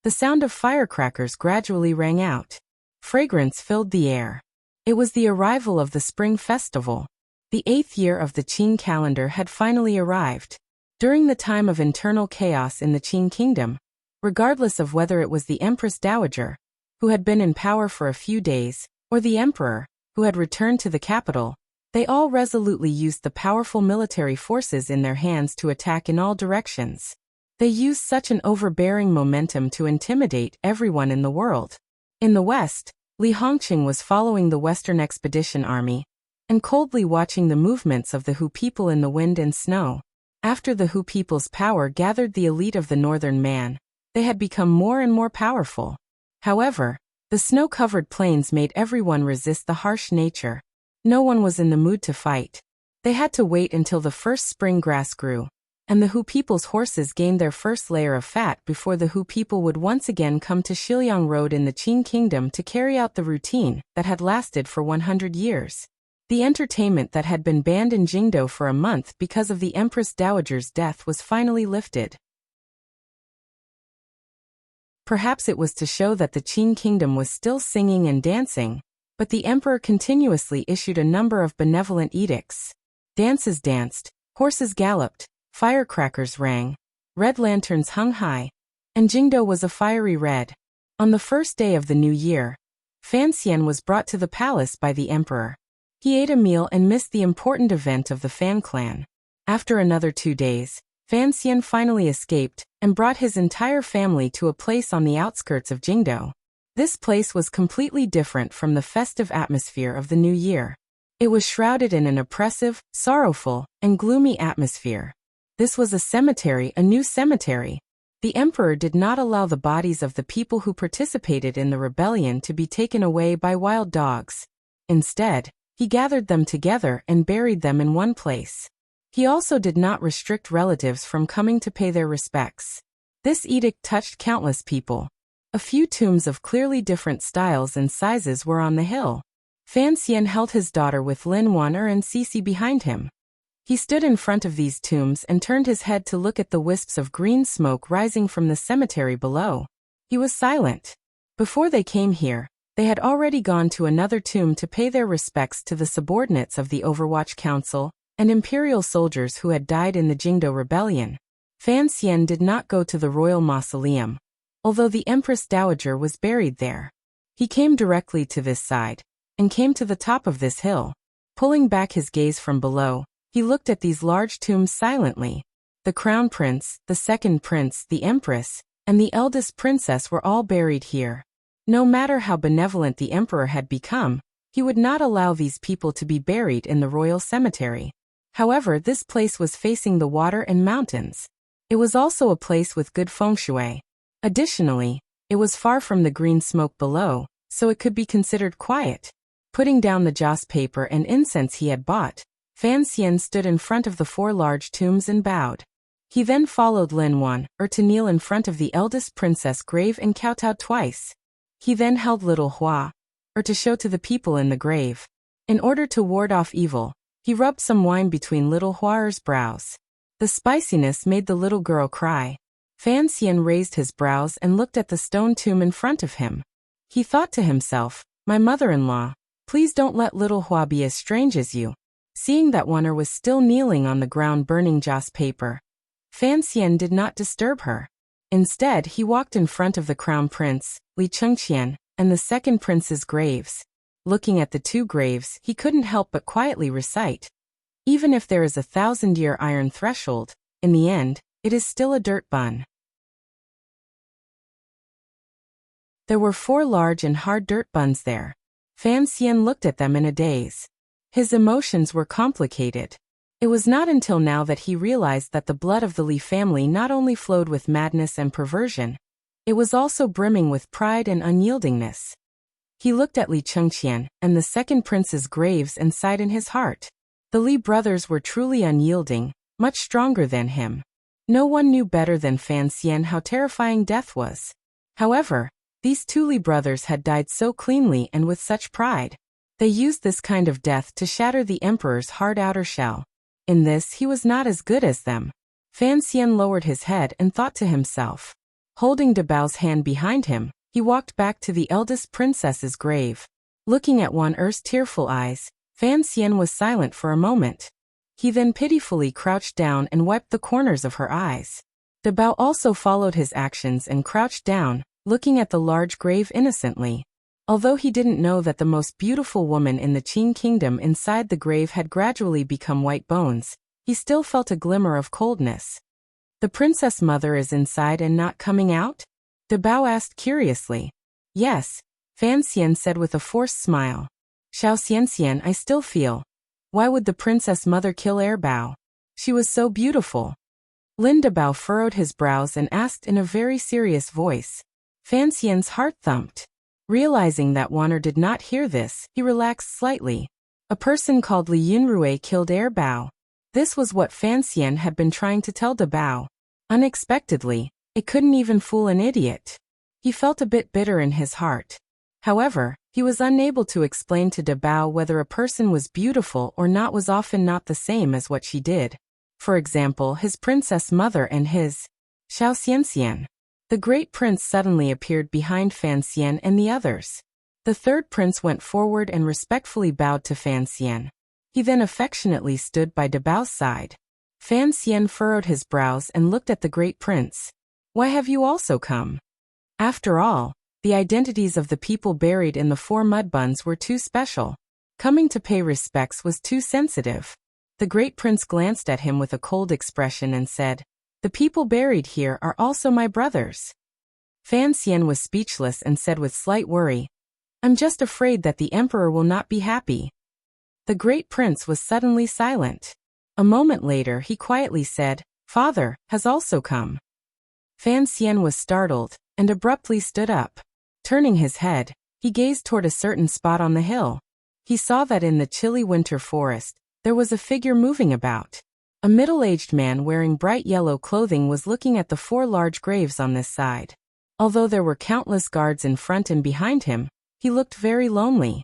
[SPEAKER 1] the sound of firecrackers gradually rang out. Fragrance filled the air. It was the arrival of the Spring Festival. The 8th year of the Qing calendar had finally arrived. During the time of internal chaos in the Qing kingdom, regardless of whether it was the Empress Dowager, who had been in power for a few days, or the Emperor, who had returned to the capital, they all resolutely used the powerful military forces in their hands to attack in all directions. They used such an overbearing momentum to intimidate everyone in the world. In the west, Li Hongqing was following the Western Expedition Army and coldly watching the movements of the Hu people in the wind and snow. After the Hu people's power gathered the elite of the northern man, they had become more and more powerful. However, the snow-covered plains made everyone resist the harsh nature. No one was in the mood to fight. They had to wait until the first spring grass grew, and the Hu people's horses gained their first layer of fat before the Hu people would once again come to Shiliang Road in the Qing kingdom to carry out the routine that had lasted for 100 years. The entertainment that had been banned in Jingdo for a month because of the Empress Dowager's death was finally lifted. Perhaps it was to show that the Qing kingdom was still singing and dancing, but the emperor continuously issued a number of benevolent edicts. Dances danced, horses galloped, firecrackers rang, red lanterns hung high, and Jingdo was a fiery red. On the first day of the new year, Fan Xian was brought to the palace by the emperor. He ate a meal and missed the important event of the Fan clan. After another 2 days, Fan Xian finally escaped and brought his entire family to a place on the outskirts of Jingdo. This place was completely different from the festive atmosphere of the new year. It was shrouded in an oppressive, sorrowful, and gloomy atmosphere. This was a cemetery, a new cemetery. The emperor did not allow the bodies of the people who participated in the rebellion to be taken away by wild dogs. Instead, he gathered them together and buried them in one place. He also did not restrict relatives from coming to pay their respects. This edict touched countless people. A few tombs of clearly different styles and sizes were on the hill. Fan Xian held his daughter with Lin Wan'er and Cici behind him. He stood in front of these tombs and turned his head to look at the wisps of green smoke rising from the cemetery below. He was silent. Before they came here, they had already gone to another tomb to pay their respects to the subordinates of the Overwatch Council and imperial soldiers who had died in the Jingdo Rebellion. Fan Xian did not go to the royal mausoleum, although the Empress Dowager was buried there. He came directly to this side, and came to the top of this hill. Pulling back his gaze from below, he looked at these large tombs silently. The crown prince, the second prince, the empress, and the eldest princess were all buried here. No matter how benevolent the emperor had become, he would not allow these people to be buried in the royal cemetery. However, this place was facing the water and mountains. It was also a place with good feng shui. Additionally, it was far from the green smoke below, so it could be considered quiet. Putting down the joss paper and incense he had bought, Fan Xian stood in front of the 4 large tombs and bowed. He then followed Lin Wan'er to kneel in front of the eldest princess' grave and kowtowed twice. He then held little Hua, to show to the people in the grave. In order to ward off evil, he rubbed some wine between little Hua's brows. The spiciness made the little girl cry. Fan Xian raised his brows and looked at the stone tomb in front of him. He thought to himself, "My mother-in-law, please don't let little Hua be as strange as you." Seeing that Wan'er was still kneeling on the ground burning joss paper, Fan Xian did not disturb her. Instead, he walked in front of the crown prince, Li Chengqian, and the second prince's graves. Looking at the 2 graves, he couldn't help but quietly recite, "Even if there is a 1,000-year iron threshold, in the end, it is still a dirt bun." There were 4 large and hard dirt buns there. Fan Xian looked at them in a daze. His emotions were complicated. It was not until now that he realized that the blood of the Li family not only flowed with madness and perversion, it was also brimming with pride and unyieldingness. He looked at Li Chengqian and the second prince's graves and sighed in his heart. The Li brothers were truly unyielding, much stronger than him. No one knew better than Fan Xian how terrifying death was. However, these 2 Li brothers had died so cleanly and with such pride. They used this kind of death to shatter the emperor's hard outer shell. In this he was not as good as them. Fan Xian lowered his head and thought to himself. Holding De Bao's hand behind him, he walked back to the eldest princess's grave. Looking at Wan Er's tearful eyes, Fan Xian was silent for a moment. He then pitifully crouched down and wiped the corners of her eyes. De Bao also followed his actions and crouched down, looking at the large grave innocently. Although he didn't know that the most beautiful woman in the Qin kingdom inside the grave had gradually become white bones, he still felt a glimmer of coldness. The princess mother is inside and not coming out? De Bao asked curiously. Yes, Fan Xian said with a forced smile. Xiao Xianxian, I still feel. Why would the princess mother kill Bao? She was so beautiful. Lin De Bao furrowed his brows and asked in a very serious voice. Fan Xian's heart thumped. Realizing that Wan'er did not hear this, he relaxed slightly. A person called Li Yunrui killed Bao. This was what Fan Xian had been trying to tell De Bao. Unexpectedly, it couldn't even fool an idiot. He felt a bit bitter in his heart. However, he was unable to explain to De Bao whether a person was beautiful or not was often not the same as what she did. For example, his princess mother and his Xiao Xianxian. The great prince suddenly appeared behind Fan Xian and the others. The third prince went forward and respectfully bowed to Fan Xian. He then affectionately stood by De Bao's side. Fan Xian furrowed his brows and looked at the great prince. Why have you also come? After all, the identities of the people buried in the 4 mud buns were too special. Coming to pay respects was too sensitive. The great prince glanced at him with a cold expression and said, The people buried here are also my brothers. Fan Xian was speechless and said with slight worry, I'm just afraid that the emperor will not be happy. The great prince was suddenly silent. A moment later he quietly said, Father has also come. Fan Xian was startled and abruptly stood up. Turning his head, he gazed toward a certain spot on the hill. He saw that in the chilly winter forest, there was a figure moving about. A middle-aged man wearing bright yellow clothing was looking at the 4 large graves on this side. Although there were countless guards in front and behind him, he looked very lonely.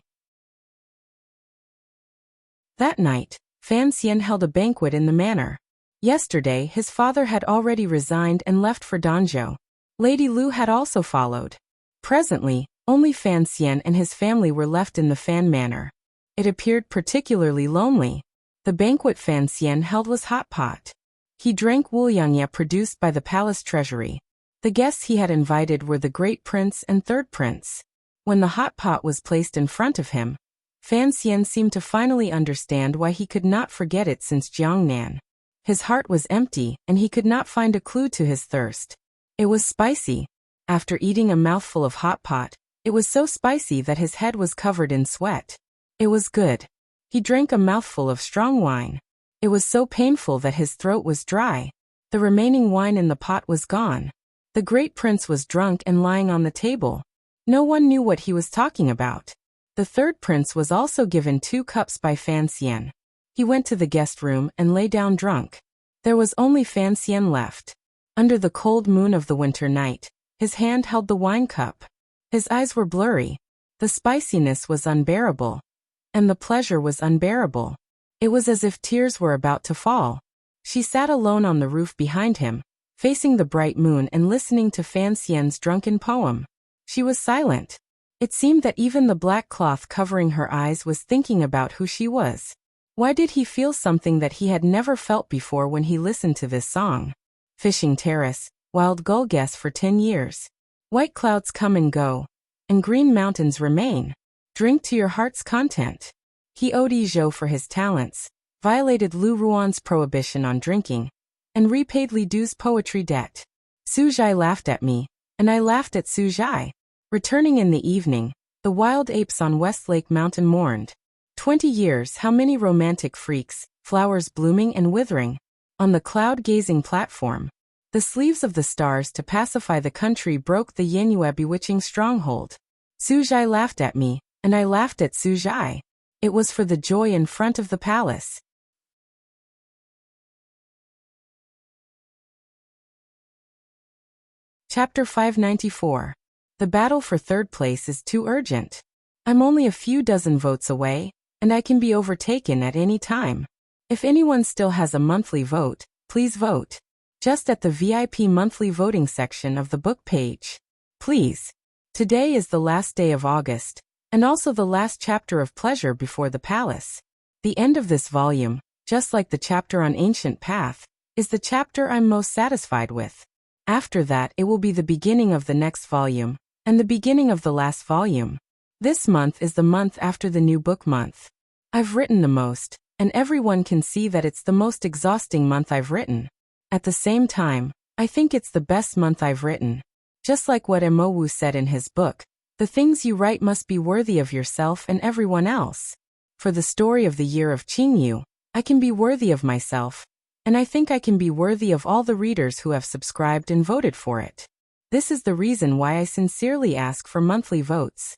[SPEAKER 1] That night, Fan Xian held a banquet in the manor. Yesterday his father had already resigned and left for Danzhou. Lady Lu had also followed. Presently, only Fan Xian and his family were left in the Fan Manor. It appeared particularly lonely. The banquet Fan Xian held was hot pot. He drank Wuliangya produced by the palace treasury. The guests he had invited were the great prince and third prince. When the hot pot was placed in front of him, Fan Xian seemed to finally understand why he could not forget it since Jiangnan. His heart was empty and he could not find a clue to his thirst. It was spicy. After eating a mouthful of hot pot, it was so spicy that his head was covered in sweat. It was good. He drank a mouthful of strong wine. It was so painful that his throat was dry. The remaining wine in the pot was gone. The great prince was drunk and lying on the table. No one knew what he was talking about. The third prince was also given 2 cups by Fan Xian. He went to the guest room and lay down drunk. There was only Fan Xian left. Under the cold moon of the winter night, his hand held the wine cup. His eyes were blurry. The spiciness was unbearable. And the pleasure was unbearable. It was as if tears were about to fall. She sat alone on the roof behind him, facing the bright moon and listening to Fan Xian's drunken poem. She was silent. It seemed that even the black cloth covering her eyes was thinking about who she was. Why did he feel something that he had never felt before when he listened to this song? Fishing terrace, wild gull guess for 10 years. White clouds come and go, and green mountains remain. Drink to your heart's content. He owed Zhou for his talents, violated Lu Ruan's prohibition on drinking, and repaid Li Du's poetry debt. Su Zhai laughed at me, and I laughed at Su Zhai. Returning in the evening, the wild apes on Westlake Mountain mourned. 20 years, how many romantic freaks, flowers blooming and withering. On the cloud-gazing platform, the sleeves of the stars to pacify the country broke the Yanyue bewitching stronghold. Suzhai laughed at me, and I laughed at Suzhai. It was for the joy in front of the palace. Chapter 594. The battle for third place is too urgent. I'm only a few dozen votes away, and I can be overtaken at any time. If anyone still has a monthly vote, please vote. Just at the VIP monthly voting section of the book page. Please. Today is the last day of August, and also the last chapter of Pleasure Before the Palace. The end of this volume, just like the chapter on Ancient Path, is the chapter I'm most satisfied with. After that, it will be the beginning of the next volume, and the beginning of the last volume. This month is the month after the new book month. I've written the most, and everyone can see that it's the most exhausting month I've written. At the same time, I think it's the best month I've written. Just like what Mo said in his book, the things you write must be worthy of yourself and everyone else. For the story of the year of Qingyu, I can be worthy of myself, and I think I can be worthy of all the readers who have subscribed and voted for it. This is the reason why I sincerely ask for monthly votes.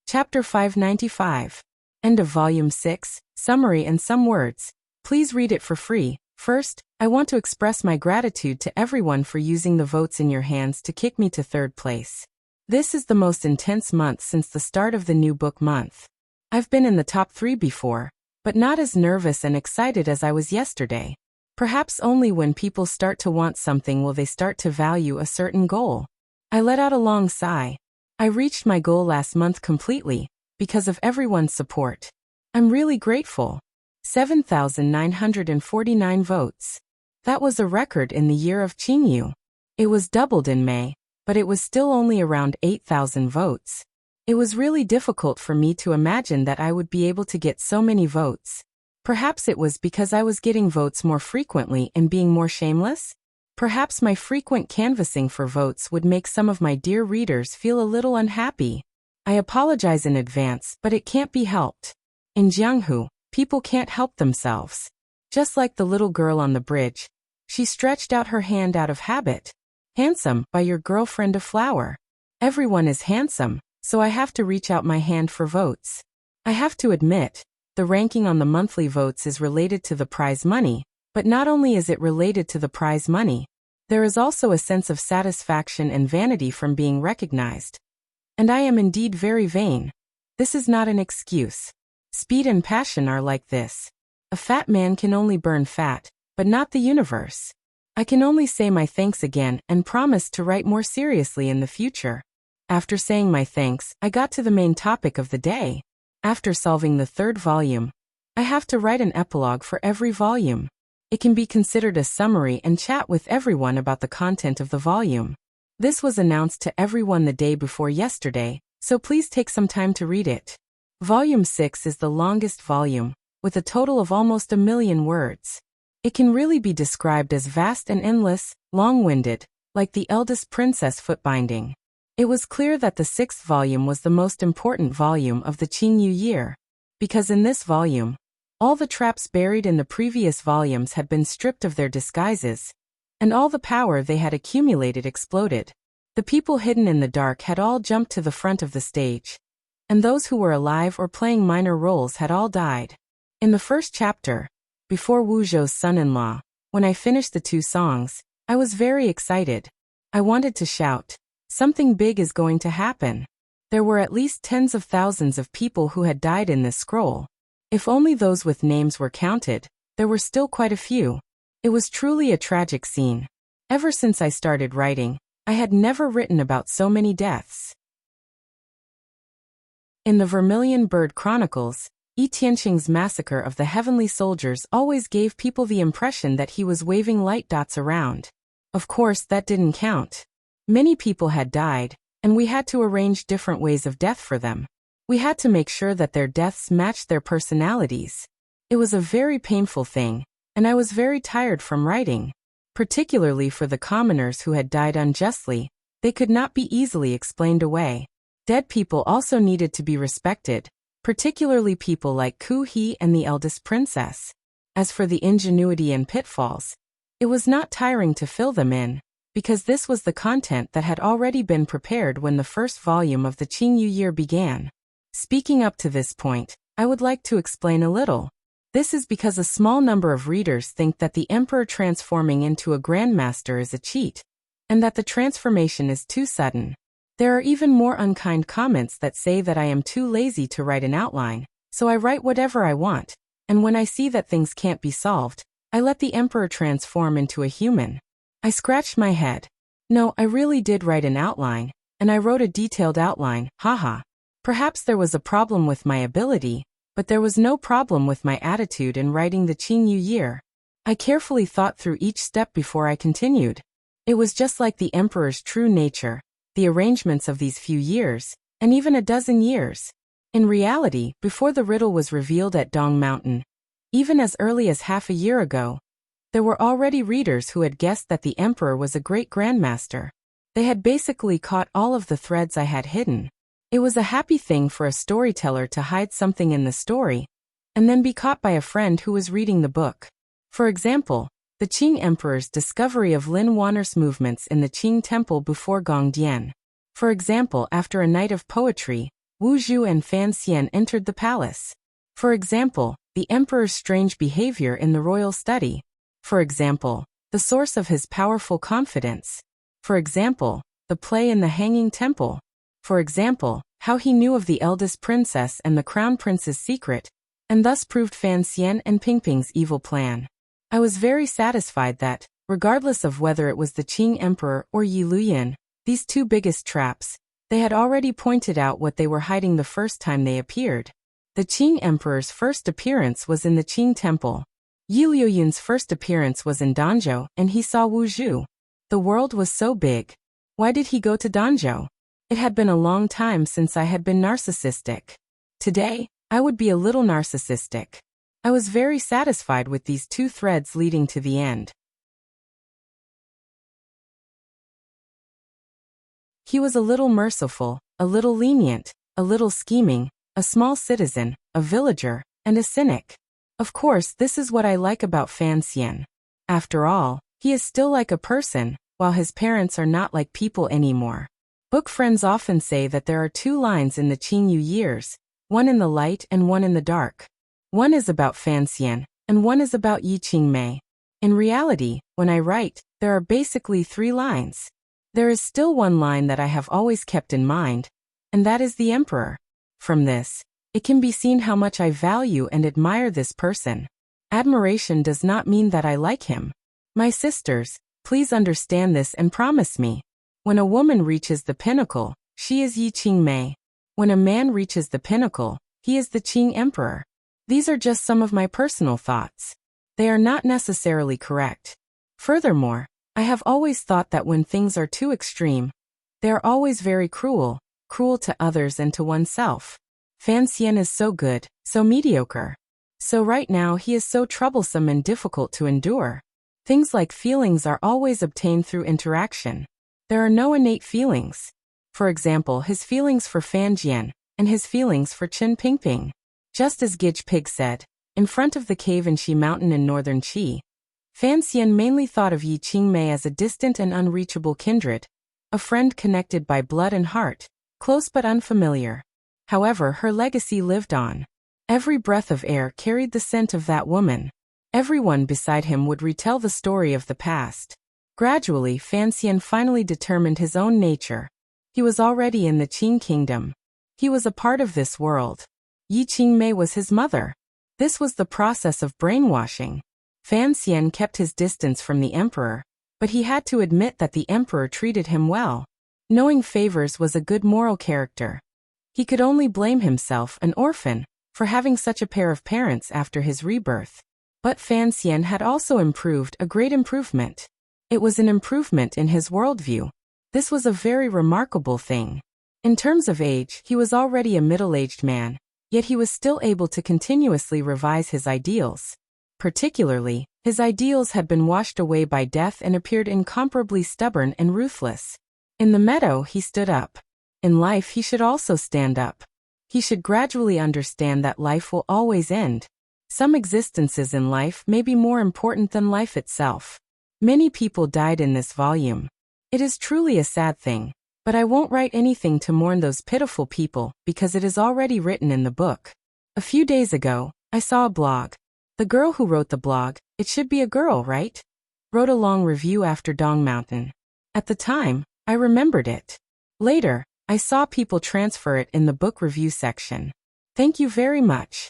[SPEAKER 1] Chapter 595. End of Volume 6, Summary and Some Words. Please read it for free. First, I want to express my gratitude to everyone for using the votes in your hands to kick me to third place. This is the most intense month since the start of the new book month. I've been in the top 3 before, but not as nervous and excited as I was yesterday. Perhaps only when people start to want something will they start to value a certain goal. I let out a long sigh. I reached my goal last month completely, because of everyone's support. I'm really grateful. 7,949 votes. That was a record in the year of Qingyu. It was doubled in May, but it was still only around 8,000 votes. It was really difficult for me to imagine that I would be able to get so many votes. Perhaps it was because I was getting votes more frequently and being more shameless? Perhaps my frequent canvassing for votes would make some of my dear readers feel a little unhappy. I apologize in advance, but it can't be helped. In Jianghu, people can't help themselves. Just like the little girl on the bridge, she stretched out her hand out of habit. Handsome, buy your girlfriend a flower. Everyone is handsome, so I have to reach out my hand for votes. I have to admit, the ranking on the monthly votes is related to the prize money, but not only is it related to the prize money, there is also a sense of satisfaction and vanity from being recognized. And I am indeed very vain. This is not an excuse. Speed and passion are like this. A fat man can only burn fat, but not the universe. I can only say my thanks again and promise to write more seriously in the future. After saying my thanks, I got to the main topic of the day. After solving the third volume, I have to write an epilogue for every volume. It can be considered a summary and chat with everyone about the content of the volume. This was announced to everyone the day before yesterday, so please take some time to read it. Volume 6 is the longest volume, with a total of almost 1 million words. It can really be described as vast and endless, long-winded, like the eldest princess footbinding. It was clear that the 6th volume was the most important volume of the Qingyu year, because in this volume, all the traps buried in the previous volumes had been stripped of their disguises, and all the power they had accumulated exploded. The people hidden in the dark had all jumped to the front of the stage, and those who were alive or playing minor roles had all died. In the first chapter, before Wu Zhou's son-in-law, when I finished the 2 songs, I was very excited. I wanted to shout, "Something big is going to happen." There were at least tens of thousands of people who had died in this scroll. If only those with names were counted, there were still quite a few. It was truly a tragic scene. Ever since I started writing, I had never written about so many deaths. In the Vermilion Bird Chronicles, Yi Tianqing's massacre of the heavenly soldiers always gave people the impression that he was waving light dots around. Of course, that didn't count. Many people had died, and we had to arrange different ways of death for them. We had to make sure that their deaths matched their personalities. It was a very painful thing, and I was very tired from writing. particularly for the commoners who had died unjustly. They could not be easily explained away. Dead people also needed to be respected, particularly people like Ku He and the eldest princess. As for the ingenuity and pitfalls, it was not tiring to fill them in, because this was the content that had already been prepared when the first volume of the Qingyu year began. Speaking up to this point, I would like to explain a little. This is because a small number of readers think that the emperor transforming into a grandmaster is a cheat, and that the transformation is too sudden. There are even more unkind comments that say that I am too lazy to write an outline, so I write whatever I want, and when I see that things can't be solved, I let the emperor transform into a human. I scratched my head. No, I really did write an outline, and I wrote a detailed outline, haha. Perhaps there was a problem with my ability, but there was no problem with my attitude in writing the Qingyu year. I carefully thought through each step before I continued. It was just like the emperor's true nature, the arrangements of these few years, and even a dozen years. In reality, before the riddle was revealed at Dong Mountain, even as early as half a year ago, there were already readers who had guessed that the emperor was a great grandmaster. They had basically caught all of the threads I had hidden. It was a happy thing for a storyteller to hide something in the story, and then be caught by a friend who was reading the book. For example, the Qing emperor's discovery of Lin Wanner's movements in the Qing temple before Gongdian. For example, after a night of poetry, Wu Zhu and Fan Xian entered the palace. For example, the emperor's strange behavior in the royal study. For example, the source of his powerful confidence. For example, the play in the Hanging Temple. For example, how he knew of the eldest princess and the crown prince's secret, and thus proved Fan Xian and Pingping's evil plan. I was very satisfied that, regardless of whether it was the Qing emperor or Yi Luyan, these two biggest traps, they had already pointed out what they were hiding the first time they appeared. The Qing emperor's first appearance was in the Qing temple. Yi Luyan's first appearance was in Danzhou, and he saw Wu Zhu. The world was so big. Why did he go to Danzhou? It had been a long time since I had been narcissistic. Today, I would be a little narcissistic. I was very satisfied with these two threads leading to the end. He was a little merciful, a little lenient, a little scheming, a small citizen, a villager, and a cynic. Of course, this is what I like about Fan Xian. After all, he is still like a person, while his parents are not like people anymore. Book friends often say that there are two lines in the Qingyu years, one in the light and one in the dark. One is about Fan Xian, and one is about Yi Qingmei. In reality, when I write, there are basically three lines. There is still one line that I have always kept in mind, and that is the emperor. From this, it can be seen how much I value and admire this person. Admiration does not mean that I like him. My sisters, please understand this and promise me. When a woman reaches the pinnacle, she is Yi Qingmei. When a man reaches the pinnacle, he is the Qing emperor. These are just some of my personal thoughts. They are not necessarily correct. Furthermore, I have always thought that when things are too extreme, they are always very cruel, cruel to others and to oneself. Fan Xian is so good, so mediocre. So right now he is so troublesome and difficult to endure. Things like feelings are always obtained through interaction. There are no innate feelings. For example, his feelings for Fan Jian, and his feelings for Qin Pingping. Just as Gij Pig said, in front of the cave in Shi Mountain in northern Qi, Fan Xian mainly thought of Yi Qingmei as a distant and unreachable kindred, a friend connected by blood and heart, close but unfamiliar. However, her legacy lived on. Every breath of air carried the scent of that woman. Everyone beside him would retell the story of the past. Gradually, Fan Xian finally determined his own nature. He was already in the Qing kingdom. He was a part of this world. Yi Qingmei was his mother. This was the process of brainwashing. Fan Xian kept his distance from the emperor, but he had to admit that the emperor treated him well. Knowing favors was a good moral character. He could only blame himself, an orphan, for having such a pair of parents after his rebirth. But Fan Xian had also improved, a great improvement. It was an improvement in his worldview. This was a very remarkable thing. In terms of age, he was already a middle-aged man, yet he was still able to continuously revise his ideals. Particularly, His ideals had been washed away by death and appeared incomparably stubborn and ruthless. In the meadow, he stood up. In life, he should also stand up. He should gradually understand that life will always end. Some existences in life may be more important than life itself. Many people died in this volume. It is truly a sad thing, but I won't write anything to mourn those pitiful people because it is already written in the book. A few days ago, I saw a blog. The girl who wrote the blog, it should be a girl, right? Wrote a long review after Dong Mountain. At the time, I remembered it. Later, I saw people transfer it in the book review section. Thank you very much.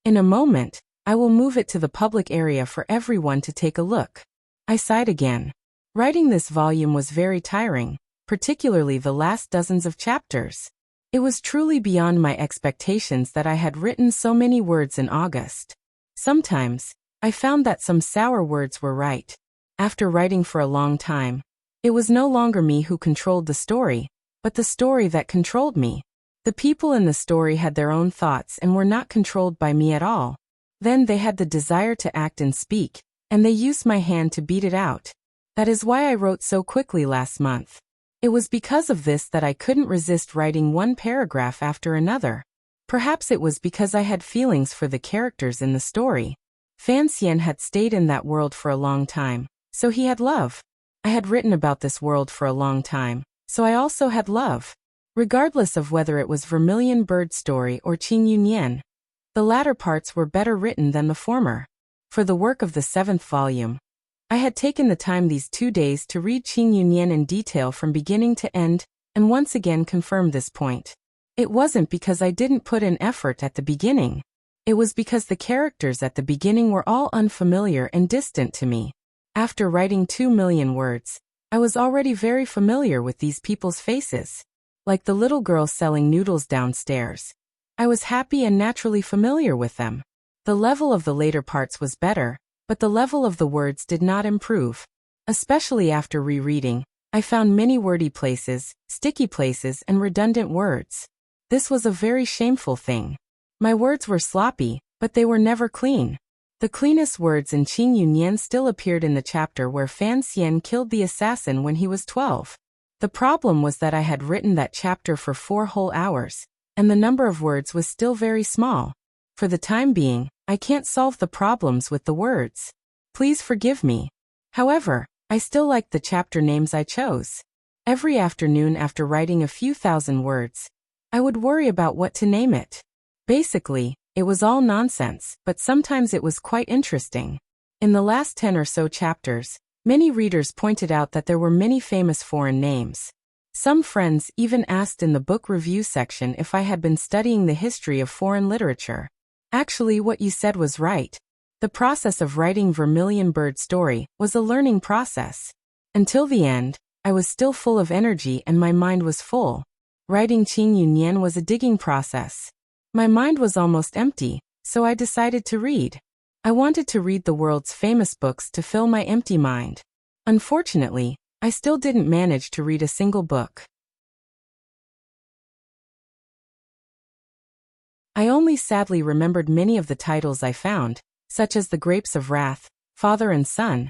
[SPEAKER 1] In a moment, I will move it to the public area for everyone to take a look. I sighed again. Writing this volume was very tiring, particularly the last dozens of chapters. It was truly beyond my expectations that I had written so many words in August. Sometimes, I found that some sour words were right. After writing for a long time, it was no longer me who controlled the story, but the story that controlled me. The people in the story had their own thoughts and were not controlled by me at all. Then they had the desire to act and speak, and they used my hand to beat it out. That is why I wrote so quickly last month. It was because of this that I couldn't resist writing one paragraph after another. Perhaps it was because I had feelings for the characters in the story. Fan Xian had stayed in that world for a long time, so he had love. I had written about this world for a long time, so I also had love. Regardless of whether it was Vermilion Bird Story or Qing Yunyan, the latter parts were better written than the former. For the work of the 7th volume, I had taken the time these 2 days to read Qing Yunyan in detail from beginning to end, and once again confirmed this point. It wasn't because I didn't put in effort at the beginning. It was because the characters at the beginning were all unfamiliar and distant to me. After writing 2 million words, I was already very familiar with these people's faces. Like the little girl selling noodles downstairs. I was happy and naturally familiar with them. The level of the later parts was better, but the level of the words did not improve. Especially after rereading, I found many wordy places, sticky places, and redundant words. This was a very shameful thing. My words were sloppy, but they were never clean. The cleanest words in Qing Yunyan still appeared in the chapter where Fan Xian killed the assassin when he was 12. The problem was that I had written that chapter for 4 whole hours, and the number of words was still very small. For the time being, I can't solve the problems with the words. Please forgive me. However, I still liked the chapter names I chose. Every afternoon after writing a few thousand words, I would worry about what to name it. Basically, it was all nonsense, but sometimes it was quite interesting. In the last 10 or so chapters, many readers pointed out that there were many famous foreign names. Some friends even asked in the book review section if I had been studying the history of foreign literature. Actually, what you said was right. The process of writing Vermilion Bird Story was a learning process. Until the end, I was still full of energy and my mind was full. Writing Qing Yunyan was a digging process. My mind was almost empty, so I decided to read. I wanted to read the world's famous books to fill my empty mind. Unfortunately, I still didn't manage to read a single book. I only sadly remembered many of the titles I found, such as The Grapes of Wrath, Father and Son,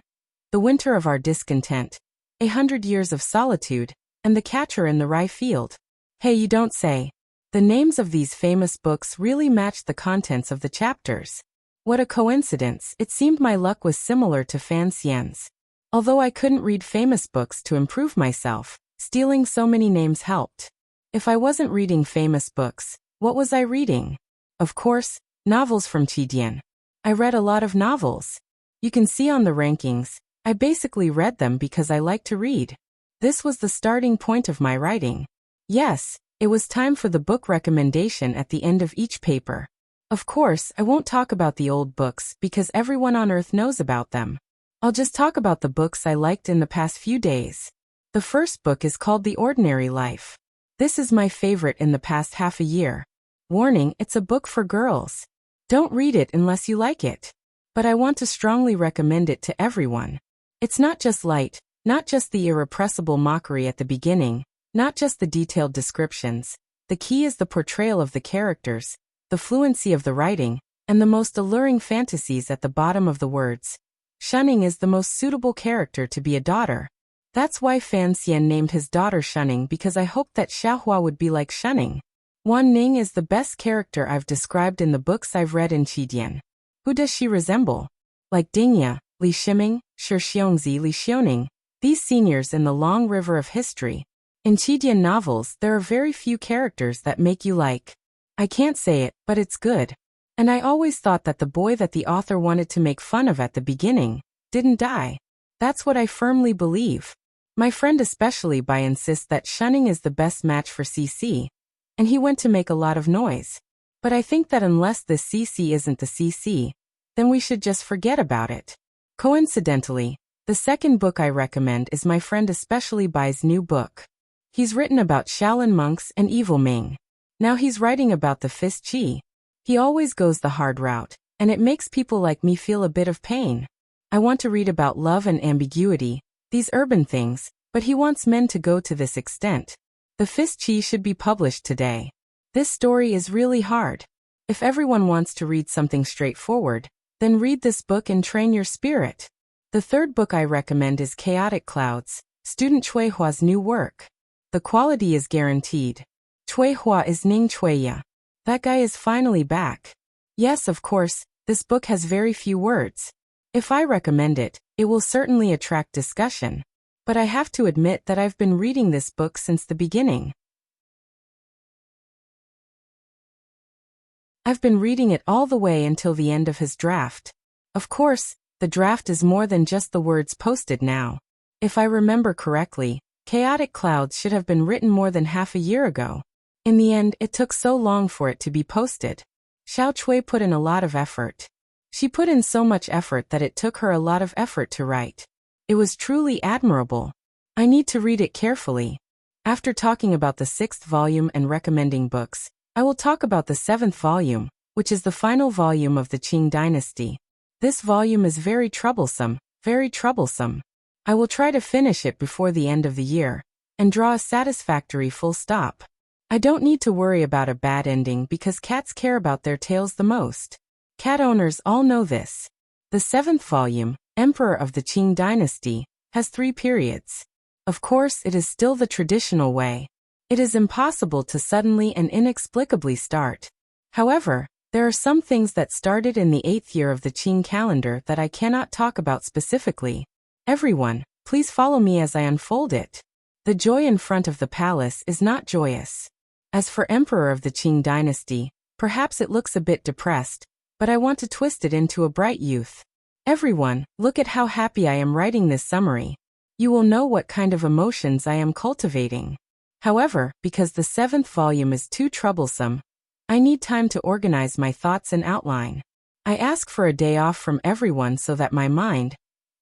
[SPEAKER 1] The Winter of Our Discontent, 100 Years of Solitude, and The Catcher in the Rye Field. Hey, you don't say. The names of these famous books really matched the contents of the chapters. What a coincidence, it seemed my luck was similar to Fan Xian's. Although I couldn't read famous books to improve myself, stealing so many names helped. If I wasn't reading famous books, what was I reading? Of course, novels from Qidian. I read a lot of novels. You can see on the rankings, I basically read them because I like to read. This was the starting point of my writing. Yes, it was time for the book recommendation at the end of each paper. Of course, I won't talk about the old books because everyone on Earth knows about them. I'll just talk about the books I liked in the past few days. The first book is called The Ordinary Life. This is my favorite in the past half a year. Warning, it's a book for girls. Don't read it unless you like it. But I want to strongly recommend it to everyone. It's not just light, not just the irrepressible mockery at the beginning, not just the detailed descriptions. The key is the portrayal of the characters, the fluency of the writing, and the most alluring fantasies at the bottom of the words. Shunning is the most suitable character to be a daughter. That's why Fan Xian named his daughter Shunning, because I hoped that Xiaohua would be like Shunning. Wan Ning is the best character I've described in the books I've read in Qidian. Who does she resemble? Like Dingya, Li Shiming, Shi Xiongzi, Li Xiaoning, these seniors in the long river of history. In Qidian novels, there are very few characters that make you like. I can't say it, but it's good. And I always thought that the boy that the author wanted to make fun of at the beginning didn't die. That's what I firmly believe. My friend especially insists that Shunning is the best match for CC, and he went to make a lot of noise. But I think that unless this CC isn't the CC, then we should just forget about it. Coincidentally, the second book I recommend is my friend especially Bai's new book. He's written about Shaolin monks and evil Ming. Now he's writing about the Fist Qi. He always goes the hard route, and it makes people like me feel a bit of pain. I want to read about love and ambiguity, these urban things, but he wants men to go to this extent. The Fist Qi should be published today. This story is really hard. If everyone wants to read something straightforward, then read this book and train your spirit. The third book I recommend is Chaotic Clouds, student Cui Hua's new work. The quality is guaranteed. Cui Hua is Ning Cuiya. That guy is finally back. Yes, of course, this book has very few words. If I recommend it, it will certainly attract discussion. But I have to admit that I've been reading this book since the beginning. I've been reading it all the way until the end of his draft. Of course, the draft is more than just the words posted now. If I remember correctly, Chaotic Clouds should have been written more than half a year ago. In the end, it took so long for it to be posted. Xiao Cui put in a lot of effort. She put in so much effort that it took her a lot of effort to write. It was truly admirable. I need to read it carefully. After talking about the 6th volume and recommending books, I will talk about the 7th volume, which is the final volume of the Qing dynasty. This volume is very troublesome, very troublesome. I will try to finish it before the end of the year, and draw a satisfactory full stop. I don't need to worry about a bad ending because cats care about their tails the most. Cat owners all know this. The 7th volume, Emperor of the Qing dynasty, has 3 periods. Of course, it is still the traditional way. It is impossible to suddenly and inexplicably start. However, there are some things that started in the 8th year of the Qing calendar that I cannot talk about specifically. Everyone, please follow me as I unfold it. The joy in front of the palace is not joyous. As for Emperor of the Qing dynasty, perhaps it looks a bit depressed, but I want to twist it into a bright youth. Everyone, look at how happy I am writing this summary. You will know what kind of emotions I am cultivating. However, because the 7th volume is too troublesome, I need time to organize my thoughts and outline. I ask for a day off from everyone so that my mind,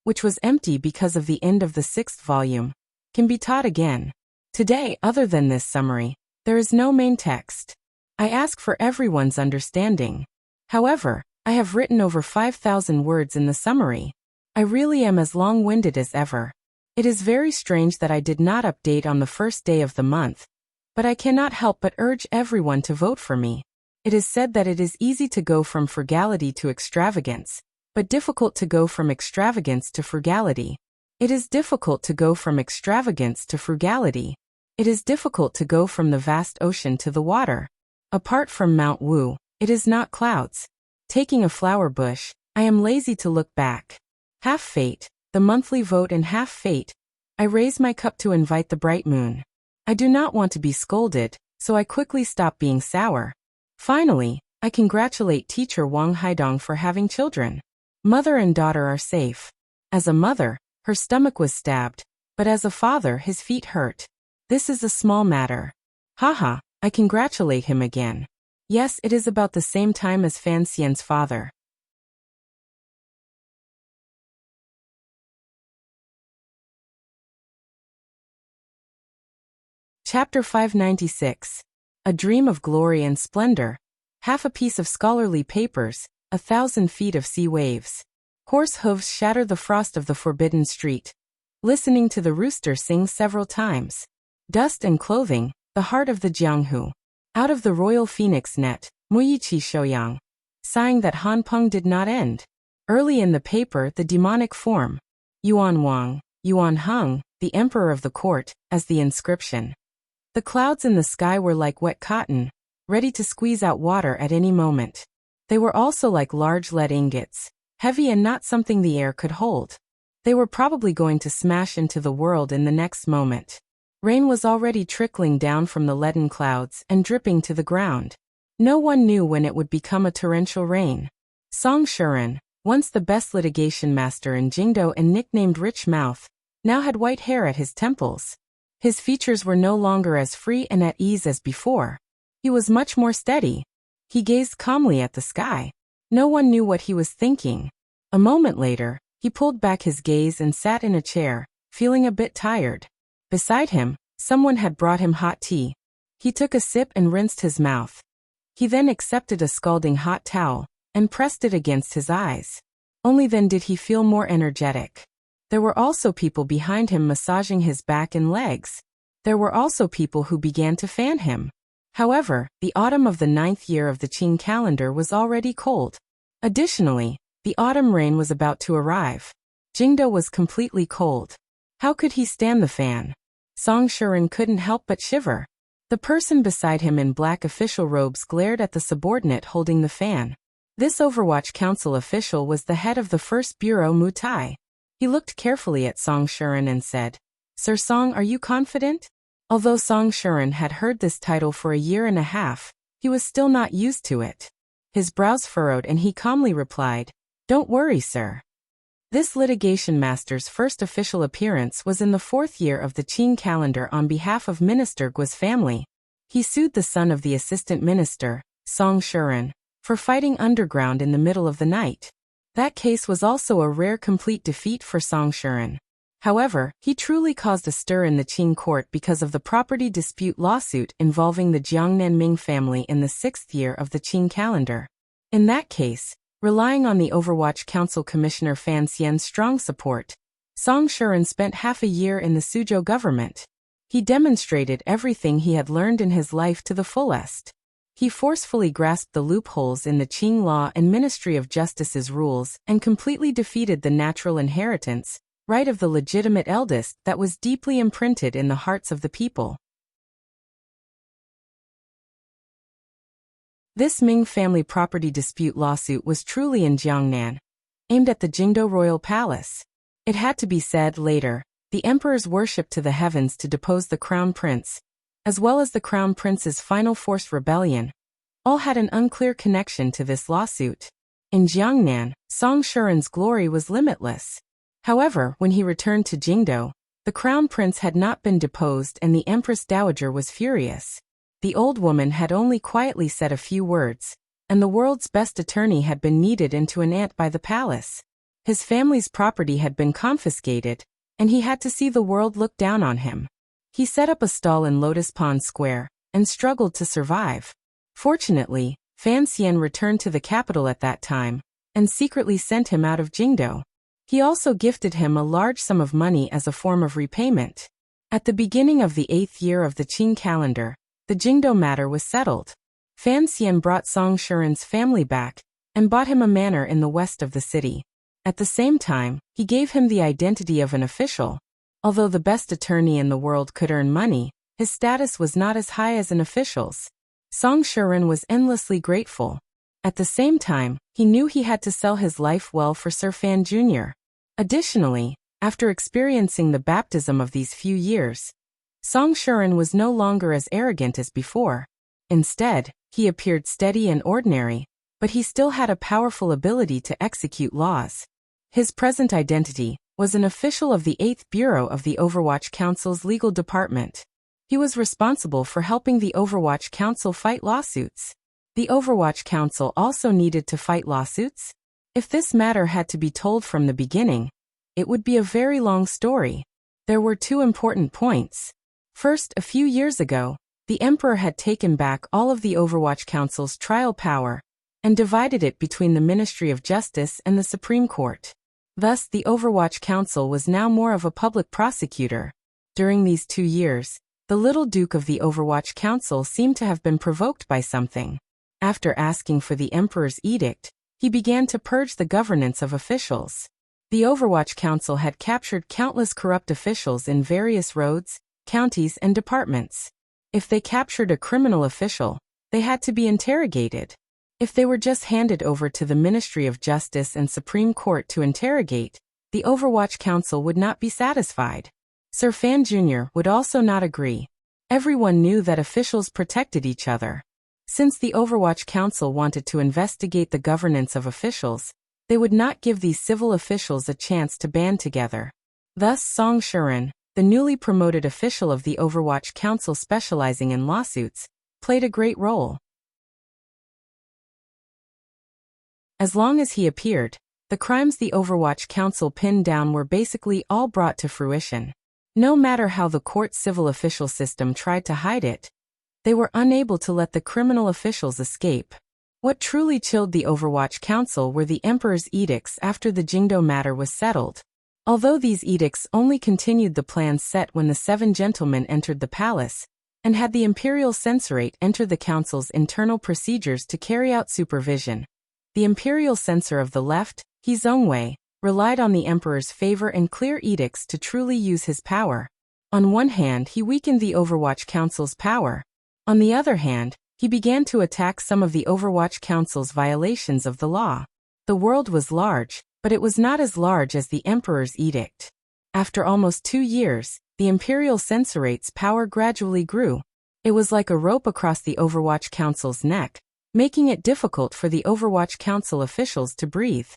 [SPEAKER 1] which was empty because of the end of the 6th volume, can be taught again. Today, other than this summary, there is no main text. I ask for everyone's understanding. However, I have written over 5,000 words in the summary. I really am as long-winded as ever. It is very strange that I did not update on the first day of the month, but I cannot help but urge everyone to vote for me. It is said that it is easy to go from frugality to extravagance, but difficult to go from extravagance to frugality. It is difficult to go from extravagance to frugality. It is difficult to go from the vast ocean to the water. Apart from Mount Wu, it is not clouds. Taking a flower bush, I am lazy to look back. Half fate, the monthly vote and half fate. I raise my cup to invite the bright moon. I do not want to be scolded, so I quickly stop being sour. Finally, I congratulate teacher Wang Haidong for having children. Mother and daughter are safe. As a mother, her stomach was stabbed, but as a father his feet hurt. This is a small matter. Haha, I congratulate him again. Yes, it is about the same time as Fan Xian's father. Chapter 596. A dream of glory and splendor. Half a piece of scholarly papers, 1,000 feet of sea waves. Horse hooves shatter the frost of the forbidden street. Listening to the rooster sing several times. Dust and clothing, the heart of the Jianghu. Out of the royal phoenix net, Muyiqi Shouyang. sighing that Hanpeng did not end. Early in the paper, the demonic form, Yuan Wang, Yuan Heng, the emperor of the court, as the inscription. The clouds in the sky were like wet cotton, ready to squeeze out water at any moment. They were also like large lead ingots, heavy and not something the air could hold. They were probably going to smash into the world in the next moment. Rain was already trickling down from the leaden clouds and dripping to the ground. No one knew when it would become a torrential rain. Song Shuren, once the best litigation master in Jingdo and nicknamed Rich Mouth, now had white hair at his temples. His features were no longer as free and at ease as before. He was much more steady. He gazed calmly at the sky. No one knew what he was thinking. A moment later, he pulled back his gaze and sat in a chair, feeling a bit tired. Beside him, someone had brought him hot tea. He took a sip and rinsed his mouth. He then accepted a scalding hot towel and pressed it against his eyes. Only then did he feel more energetic. There were also people behind him massaging his back and legs. There were also people who began to fan him. However, the autumn of the 9th year of the Qing calendar was already cold. Additionally, the autumn rain was about to arrive. Jingdo was completely cold. How could he stand the fan? Song Shuren couldn't help but shiver. The person beside him in black official robes glared at the subordinate holding the fan. This Overwatch Council official was the head of the first bureau Mu Tai. He looked carefully at Song Shuren and said, "Sir Song, are you confident?" Although Song Shuren had heard this title for a year and a half, he was still not used to it. His brows furrowed and he calmly replied, "Don't worry, sir." This litigation master's first official appearance was in the 4th year of the Qing calendar on behalf of Minister Guo's family. He sued the son of the assistant minister, Song Shuren, for fighting underground in the middle of the night. That case was also a rare complete defeat for Song Shuren. However, he truly caused a stir in the Qing court because of the property dispute lawsuit involving the Jiangnan Ming family in the 6th year of the Qing calendar. In that case, relying on the Overwatch Council Commissioner Fan Xian's strong support, Song Shuren spent half a year in the Suzhou government. He demonstrated everything he had learned in his life to the fullest. He forcefully grasped the loopholes in the Qing law and Ministry of Justice's rules and completely defeated the natural inheritance, right of the legitimate eldest that was deeply imprinted in the hearts of the people. This Ming family property dispute lawsuit was truly in Jiangnan, aimed at the Jingdo royal palace. It had to be said later, the emperor's worship to the heavens to depose the crown prince, as well as the crown prince's final forced rebellion, all had an unclear connection to this lawsuit. In Jiangnan, Song Shuren's glory was limitless. However, when he returned to Jingdo, the crown prince had not been deposed and the empress dowager was furious. The old woman had only quietly said a few words, and the world's best attorney had been kneaded into an ant by the palace. His family's property had been confiscated, and he had to see the world look down on him. He set up a stall in Lotus Pond Square, and struggled to survive. Fortunately, Fan Xian returned to the capital at that time, and secretly sent him out of Jingdo. He also gifted him a large sum of money as a form of repayment. At the beginning of the 8th year of the Qing calendar, the Jingdo matter was settled. Fan Xian brought Song Shuren's family back, and bought him a manor in the west of the city. At the same time, he gave him the identity of an official. Although the best attorney in the world could earn money, his status was not as high as an official's. Song Shuren was endlessly grateful. At the same time, he knew he had to sell his life well for Sir Fan Jr. Additionally, after experiencing the baptism of these few years, Song Shuren was no longer as arrogant as before. Instead, he appeared steady and ordinary, but he still had a powerful ability to execute laws. His present identity was an official of the 8th Bureau of the Overwatch Council's legal department. He was responsible for helping the Overwatch Council fight lawsuits. The Overwatch Council also needed to fight lawsuits? If this matter had to be told from the beginning, it would be a very long story. There were two important points. First, a few years ago, the Emperor had taken back all of the Overwatch Council's trial power and divided it between the Ministry of Justice and the Supreme Court. Thus, the Overwatch Council was now more of a public prosecutor. During these 2 years, the little Duke of the Overwatch Council seemed to have been provoked by something. After asking for the emperor's edict, he began to purge the governance of officials. The Overwatch Council had captured countless corrupt officials in various roads, counties, and departments. If they captured a criminal official, they had to be interrogated. If they were just handed over to the Ministry of Justice and Supreme Court to interrogate, the Overwatch Council would not be satisfied. Sir Fan Jr. would also not agree. Everyone knew that officials protected each other. Since the Overwatch Council wanted to investigate the governance of officials, they would not give these civil officials a chance to band together. Thus Song Shuren, the newly promoted official of the Overwatch Council specializing in lawsuits, played a great role. As long as he appeared, the crimes the Overwatch Council pinned down were basically all brought to fruition. No matter how the court civil official system tried to hide it, they were unable to let the criminal officials escape. What truly chilled the Overwatch Council were the Emperor's edicts after the Jingdo matter was settled. Although these edicts only continued the plans set when the Seven Gentlemen entered the palace, and had the Imperial Censorate enter the Council's internal procedures to carry out supervision, the Imperial Censor of the left, He Zongwei, relied on the Emperor's favor and clear edicts to truly use his power. On one hand, he weakened the Overwatch Council's power. On the other hand, he began to attack some of the Overwatch Council's violations of the law. The world was large, but it was not as large as the Emperor's edict. After almost 2 years, the Imperial Censorate's power gradually grew. It was like a rope across the Overwatch Council's neck, making it difficult for the Overwatch Council officials to breathe.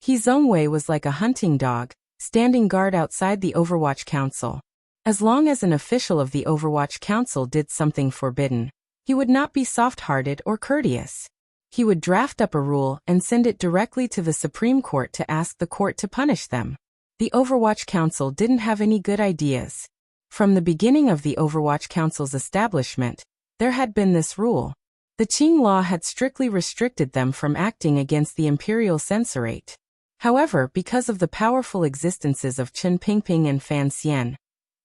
[SPEAKER 1] He Zongwei was like a hunting dog, standing guard outside the Overwatch Council. As long as an official of the Overwatch Council did something forbidden, he would not be soft-hearted or courteous. He would draft up a rule and send it directly to the Supreme Court to ask the court to punish them. The Overwatch Council didn't have any good ideas. From the beginning of the Overwatch Council's establishment, there had been this rule. The Qing law had strictly restricted them from acting against the Imperial Censorate. However, because of the powerful existences of Chen Pingping and Fan Xian,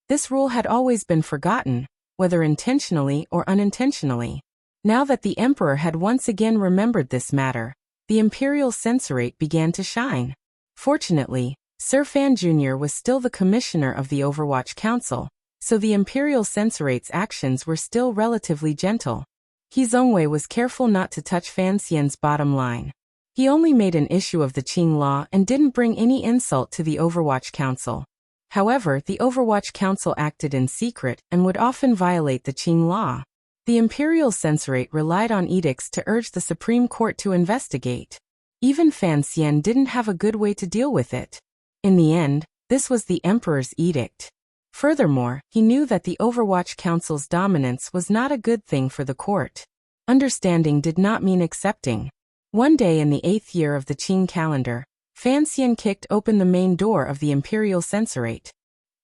[SPEAKER 1] this rule had always been forgotten, whether intentionally or unintentionally. Now that the Emperor had once again remembered this matter, the Imperial Censorate began to shine. Fortunately, Sir Fan Jr. was still the commissioner of the Overwatch Council, so the Imperial Censorate's actions were still relatively gentle. He Zongwei was careful not to touch Fan Xian's bottom line. He only made an issue of the Qing law and didn't bring any insult to the Overwatch Council. However, the Overwatch Council acted in secret and would often violate the Qing law. The Imperial Censorate relied on edicts to urge the Supreme Court to investigate. Even Fan Xian didn't have a good way to deal with it. In the end, this was the Emperor's edict. Furthermore, he knew that the Overwatch Council's dominance was not a good thing for the court. Understanding did not mean accepting. One day in the 8th year of the Qing calendar, Fan Xian kicked open the main door of the Imperial Censorate.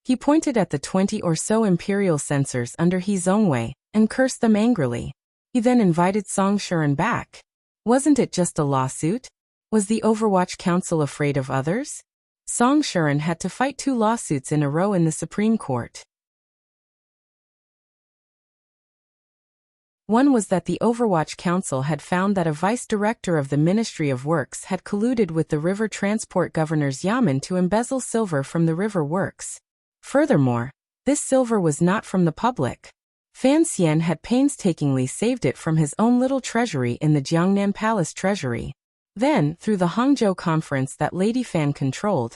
[SPEAKER 1] He pointed at the 20 or so Imperial censors under He Zongwei and cursed them angrily. He then invited Song Shuren back. Wasn't it just a lawsuit? Was the Overwatch Council afraid of others? Song Shuren had to fight 2 lawsuits in a row in the Supreme Court. One was that the Overwatch Council had found that a vice-director of the Ministry of Works had colluded with the River Transport Governor's Yamen to embezzle silver from the river works. Furthermore, this silver was not from the public. Fan Xian had painstakingly saved it from his own little treasury in the Jiangnan Palace treasury. Then, through the Hangzhou conference that Lady Fan controlled,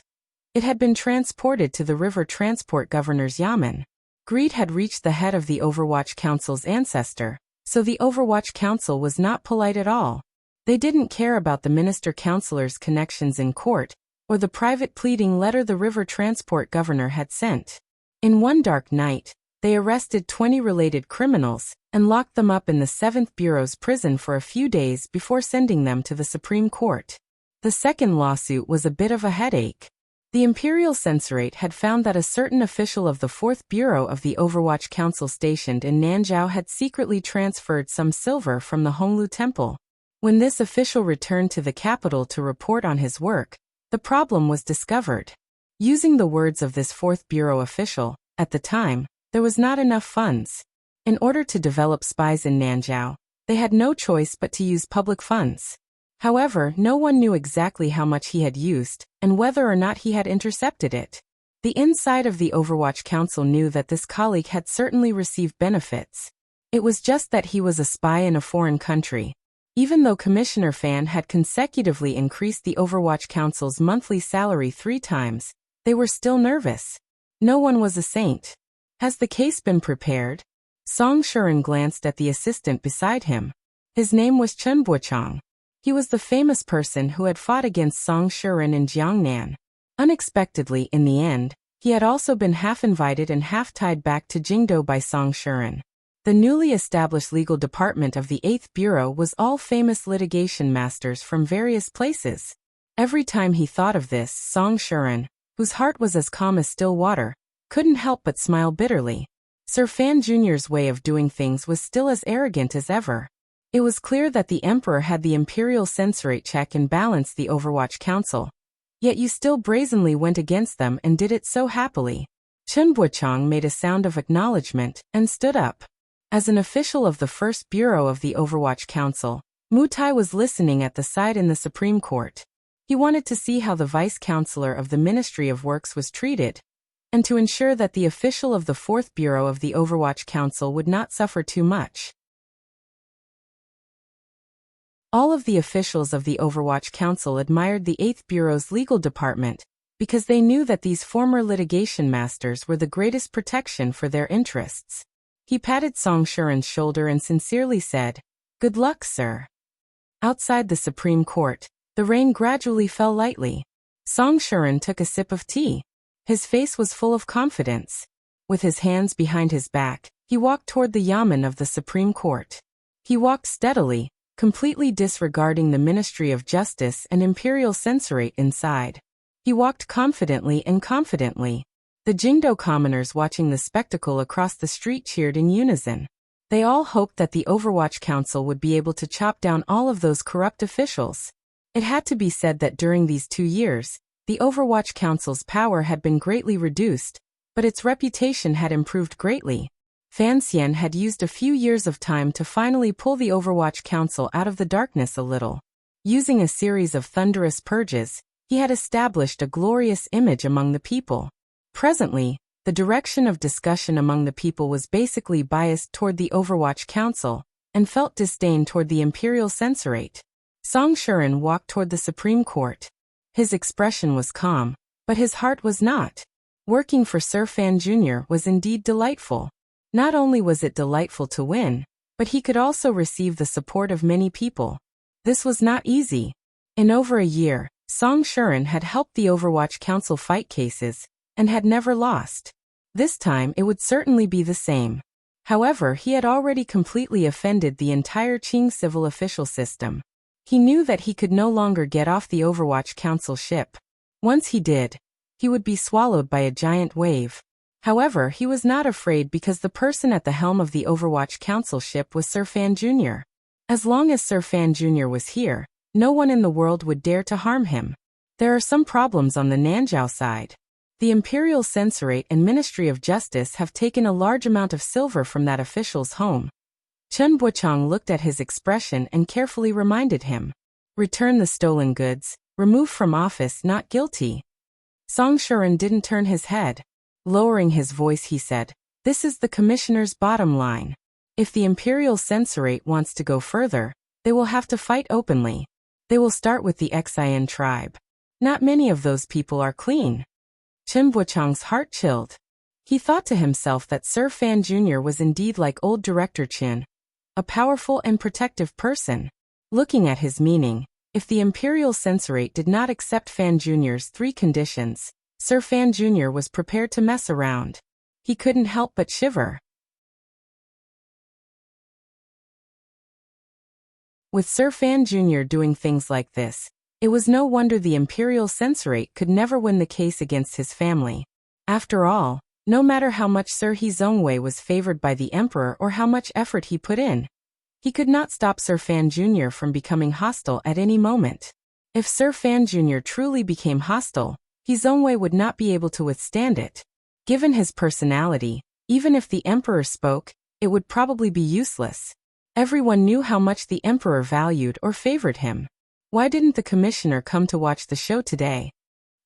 [SPEAKER 1] it had been transported to the River Transport Governor's Yamen. Greed had reached the head of the Overwatch Council's ancestor, so the Overwatch Council was not polite at all. They didn't care about the minister-councilor's connections in court, or the private pleading letter the River Transport Governor had sent. In one dark night, they arrested 20 related criminals and locked them up in the 7th Bureau's prison for a few days before sending them to the Supreme Court. The second lawsuit was a bit of a headache. The Imperial Censorate had found that a certain official of the 4th Bureau of the Overwatch Council stationed in Nanzhou had secretly transferred some silver from the Honglu Temple. When this official returned to the capital to report on his work, the problem was discovered. Using the words of this 4th Bureau official, at the time, there was not enough funds. In order to develop spies in Nanzhou, They had no choice but to use public funds. However, no one knew exactly how much he had used, and whether or not he had intercepted it. The inside of the Overwatch Council knew that this colleague had certainly received benefits. It was just that he was a spy in a foreign country. Even though Commissioner Fan had consecutively increased the Overwatch Council's monthly salary 3 times, they were still nervous. No one was a saint. Has the case been prepared? Song Shuren glanced at the assistant beside him. His name was Chen Buochang. He was the famous person who had fought against Song Shuren in Jiangnan. Unexpectedly, in the end, he had also been half invited and half tied back to Jingdo by Song Shuren. The newly established legal department of the 8th Bureau was all famous litigation masters from various places. Every time he thought of this, Song Shuren, whose heart was as calm as still water, couldn't help but smile bitterly. Sir Fan Jr.'s way of doing things was still as arrogant as ever. It was clear that the Emperor had the Imperial Censorate check and balance the Overwatch Council. Yet you still brazenly went against them and did it so happily. Chen Buochang made a sound of acknowledgement and stood up. As an official of the First Bureau of the Overwatch Council, Mu Tai was listening at the side in the Supreme Court. He wanted to see how the Vice-Chancellor of the Ministry of Works was treated, and to ensure that the official of the Fourth Bureau of the Overwatch Council would not suffer too much. All of the officials of the Overwatch Council admired the 8th Bureau's legal department, because they knew that these former litigation masters were the greatest protection for their interests. He patted Song Shuren's shoulder and sincerely said, "Good luck, sir." Outside the Supreme Court, the rain gradually fell lightly. Song Shuren took a sip of tea. His face was full of confidence. With his hands behind his back, he walked toward the yamen of the Supreme Court. He walked steadily, completely disregarding the Ministry of Justice and Imperial Censorate inside. He walked confidently and confidently. The Jingdo commoners watching the spectacle across the street cheered in unison. They all hoped that the Overwatch Council would be able to chop down all of those corrupt officials. It had to be said that during these 2 years, the Overwatch Council's power had been greatly reduced, but its reputation had improved greatly. Fan Xian had used a few years of time to finally pull the Overwatch Council out of the darkness a little. Using a series of thunderous purges, he had established a glorious image among the people. Presently, the direction of discussion among the people was basically biased toward the Overwatch Council, and felt disdain toward the Imperial Censorate. Song Shuren walked toward the Supreme Court. His expression was calm, but his heart was not. Working for Sir Fan Jr. was indeed delightful. Not only was it delightful to win, but he could also receive the support of many people. This was not easy. In over a year, Song Shuren had helped the Overwatch Council fight cases, and had never lost. This time it would certainly be the same. However, he had already completely offended the entire Qing civil official system. He knew that he could no longer get off the Overwatch Council ship. Once he did, he would be swallowed by a giant wave. However, he was not afraid because the person at the helm of the Overwatch Council ship was Sir Fan Jr. As long as Sir Fan Jr. was here, no one in the world would dare to harm him. There are some problems on the Nanjiao side. The Imperial Censorate and Ministry of Justice have taken a large amount of silver from that official's home. Chen Buochang looked at his expression and carefully reminded him. Return the stolen goods, remove from office, not guilty. Song Shuren didn't turn his head. Lowering his voice, he said, "This is the Commissioner's bottom line. If the Imperial Censorate wants to go further, they will have to fight openly. They will start with the Xian tribe. Not many of those people are clean." Chen Buochang's heart chilled. He thought to himself that Sir Fan Jr. was indeed like old Director Qin, a powerful and protective person. Looking at his meaning, if the Imperial Censorate did not accept Fan Jr.'s 3 conditions, Sir Fan Jr. was prepared to mess around. He couldn't help but shiver. With Sir Fan Jr. doing things like this, it was no wonder the Imperial Censorate could never win the case against his family. After all, no matter how much Sir He Zongwei was favored by the Emperor or how much effort he put in, he could not stop Sir Fan Jr. from becoming hostile at any moment. If Sir Fan Jr. truly became hostile, He Zongwei would not be able to withstand it. Given his personality, even if the Emperor spoke, it would probably be useless. Everyone knew how much the emperor valued or favored him. Why didn't the commissioner come to watch the show today?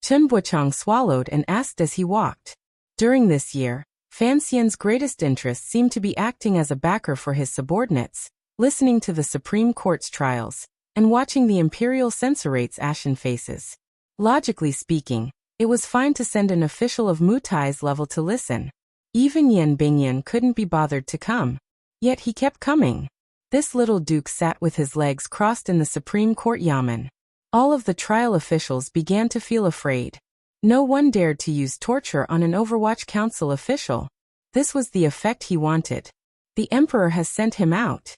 [SPEAKER 1] Chen Buchang swallowed and asked as he walked. During this year, Fan Xian's greatest interest seemed to be acting as a backer for his subordinates, listening to the Supreme Court's trials, and watching the imperial censorate's ashen faces. Logically speaking, it was fine to send an official of Mutai's level to listen. Even Yan Bingyan couldn't be bothered to come. Yet he kept coming. This little duke sat with his legs crossed in the Supreme Court yamen. All of the trial officials began to feel afraid. No one dared to use torture on an Overwatch Council official. This was the effect he wanted. The emperor has sent him out.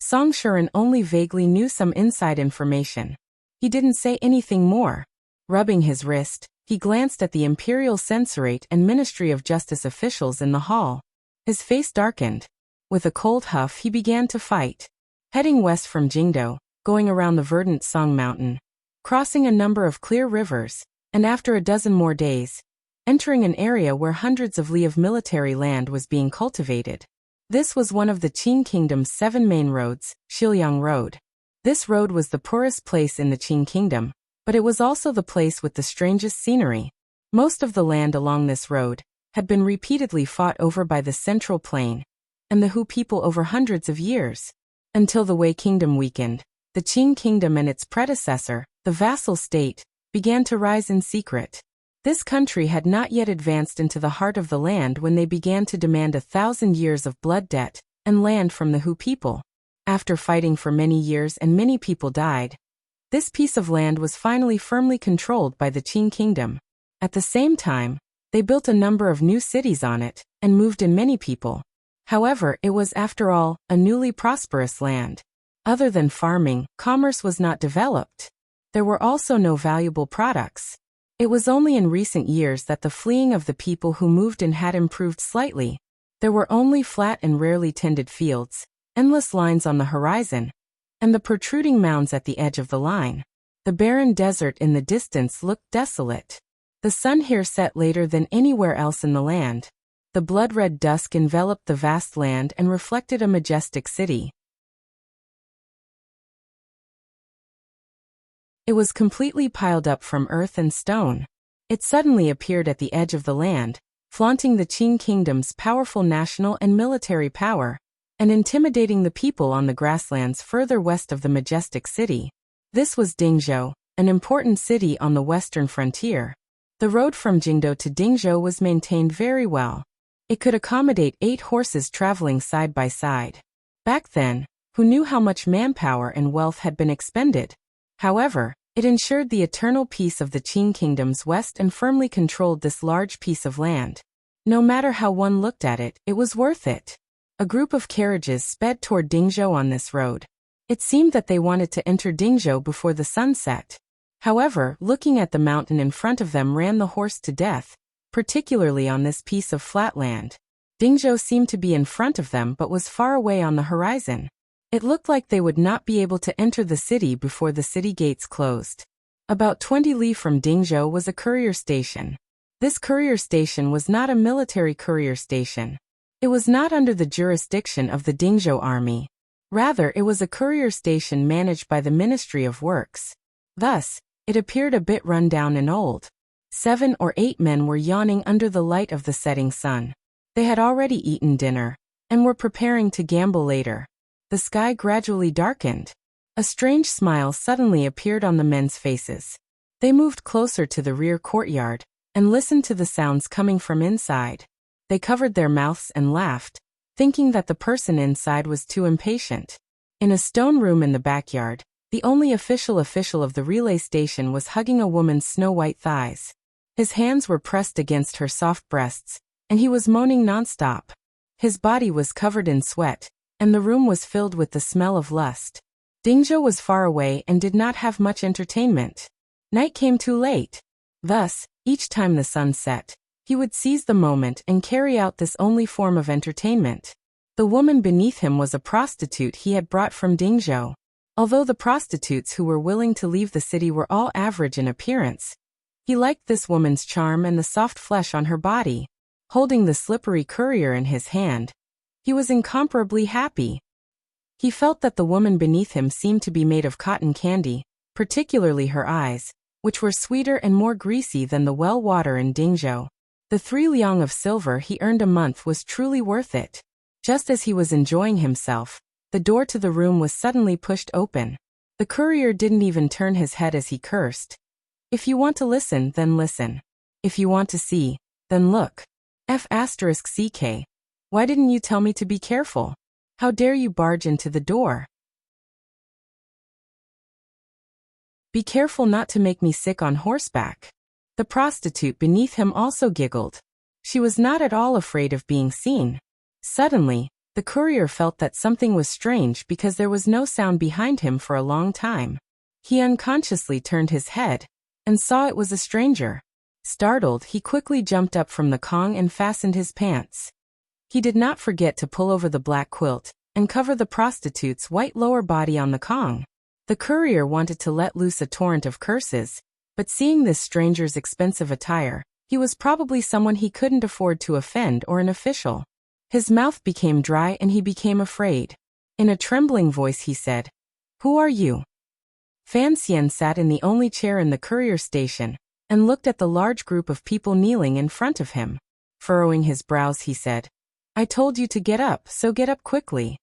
[SPEAKER 1] Song Shuren only vaguely knew some inside information. He didn't say anything more. Rubbing his wrist, he glanced at the imperial censorate and Ministry of Justice officials in the hall. His face darkened. With a cold huff he began to fight. Heading west from Jingdo, going around the verdant Song Mountain, crossing a number of clear rivers, and after a dozen more days, entering an area where hundreds of li of military land was being cultivated. This was one of the Qing Kingdom's 7 main roads, Shiliang Road. This road was the poorest place in the Qing Kingdom, but it was also the place with the strangest scenery. Most of the land along this road had been repeatedly fought over by the Central Plain and the Hu people over hundreds of years. Until the Wei Kingdom weakened, the Qing Kingdom and its predecessor, the vassal state, began to rise in secret. This country had not yet advanced into the heart of the land when they began to demand 1,000 years of blood debt and land from the Hu people. After fighting for many years and many people died, this piece of land was finally firmly controlled by the Qing Kingdom. At the same time, they built a number of new cities on it and moved in many people. However, it was, after all, a newly prosperous land. Other than farming, commerce was not developed. There were also no valuable products. It was only in recent years that the fleeing of the people who moved in had improved slightly. There were only flat and rarely tended fields, endless lines on the horizon, and the protruding mounds at the edge of the line. The barren desert in the distance looked desolate. The sun here set later than anywhere else in the land. The blood-red dusk enveloped the vast land and reflected a majestic city. It was completely piled up from earth and stone. It suddenly appeared at the edge of the land, flaunting the Qing Kingdom's powerful national and military power, and intimidating the people on the grasslands further west of the majestic city. This was Dingzhou, an important city on the western frontier. The road from Jingdo to Dingzhou was maintained very well. It could accommodate 8 horses traveling side by side. Back then, who knew how much manpower and wealth had been expended? However, it ensured the eternal peace of the Qing Kingdom's west and firmly controlled this large piece of land. No matter how one looked at it, it was worth it. A group of carriages sped toward Dingzhou on this road. It seemed that they wanted to enter Dingzhou before the sun set. However, looking at the mountain in front of them ran the horse to death, particularly on this piece of flat land. Dingzhou seemed to be in front of them but was far away on the horizon. It looked like they would not be able to enter the city before the city gates closed. About 20 li from Dingzhou was a courier station. This courier station was not a military courier station. It was not under the jurisdiction of the Dingzhou army. Rather, it was a courier station managed by the Ministry of Works. Thus, it appeared a bit run down and old. 7 or 8 men were yawning under the light of the setting sun. They had already eaten dinner, and were preparing to gamble later. The sky gradually darkened. A strange smile suddenly appeared on the men's faces. They moved closer to the rear courtyard, and listened to the sounds coming from inside. They covered their mouths and laughed, thinking that the person inside was too impatient. In a stone room in the backyard, the only official of the relay station was hugging a woman's snow-white thighs. His hands were pressed against her soft breasts, and he was moaning nonstop. His body was covered in sweat, and the room was filled with the smell of lust. Dingzhou was far away and did not have much entertainment. Night came too late. Thus, each time the sun set, he would seize the moment and carry out this only form of entertainment. The woman beneath him was a prostitute he had brought from Dingzhou. Although the prostitutes who were willing to leave the city were all average in appearance, he liked this woman's charm and the soft flesh on her body. Holding the slippery courier in his hand, he was incomparably happy. He felt that the woman beneath him seemed to be made of cotton candy, particularly her eyes, which were sweeter and more greasy than the well water in Dingzhou. The 3 liang of silver he earned a month was truly worth it. Just as he was enjoying himself, the door to the room was suddenly pushed open. The courier didn't even turn his head as he cursed. If you want to listen, then listen. If you want to see, then look. F***CK. Why didn't you tell me to be careful? How dare you barge into the door? Be careful not to make me sick on horseback. The prostitute beneath him also giggled. She was not at all afraid of being seen. Suddenly, the courier felt that something was strange because there was no sound behind him for a long time. He unconsciously turned his head and saw it was a stranger. Startled, he quickly jumped up from the kong and fastened his pants. He did not forget to pull over the black quilt and cover the prostitute's white lower body on the kong. The courier wanted to let loose a torrent of curses, but seeing this stranger's expensive attire, he was probably someone he couldn't afford to offend or an official. His mouth became dry and he became afraid. In a trembling voice he said, "Who are you?" Fan Xian sat in the only chair in the courier station and looked at the large group of people kneeling in front of him. Furrowing his brows, he said, "I told you to get up, so get up quickly."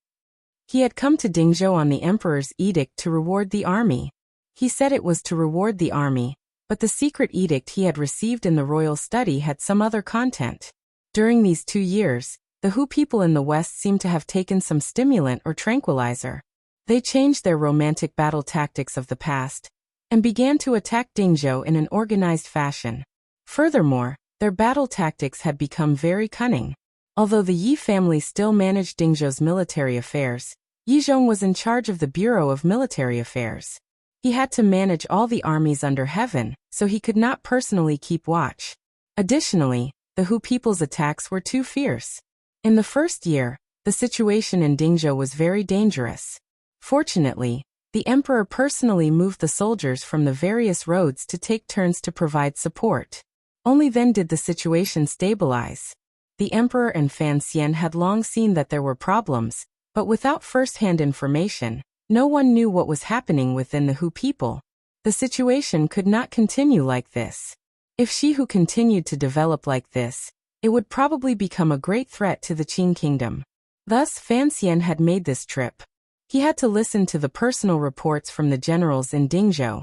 [SPEAKER 1] He had come to Dingzhou on the emperor's edict to reward the army. He said it was to reward the army, but the secret edict he had received in the royal study had some other content. During these 2 years, the Hu people in the West seemed to have taken some stimulant or tranquilizer. They changed their romantic battle tactics of the past and began to attack Dingzhou in an organized fashion. Furthermore, their battle tactics had become very cunning. Although the Yi family still managed Dingzhou's military affairs, Yizhong was in charge of the Bureau of Military Affairs. He had to manage all the armies under heaven, so he could not personally keep watch. Additionally, the Hu people's attacks were too fierce. In the first year, the situation in Dingzhou was very dangerous. Fortunately, the emperor personally moved the soldiers from the various roads to take turns to provide support. Only then did the situation stabilize. The emperor and Fan Xian had long seen that there were problems, but without first-hand information, no one knew what was happening within the Hu people. The situation could not continue like this. If Shihu continued to develop like this, it would probably become a great threat to the Qing kingdom. Thus, Fan Xian had made this trip. He had to listen to the personal reports from the generals in Dingzhou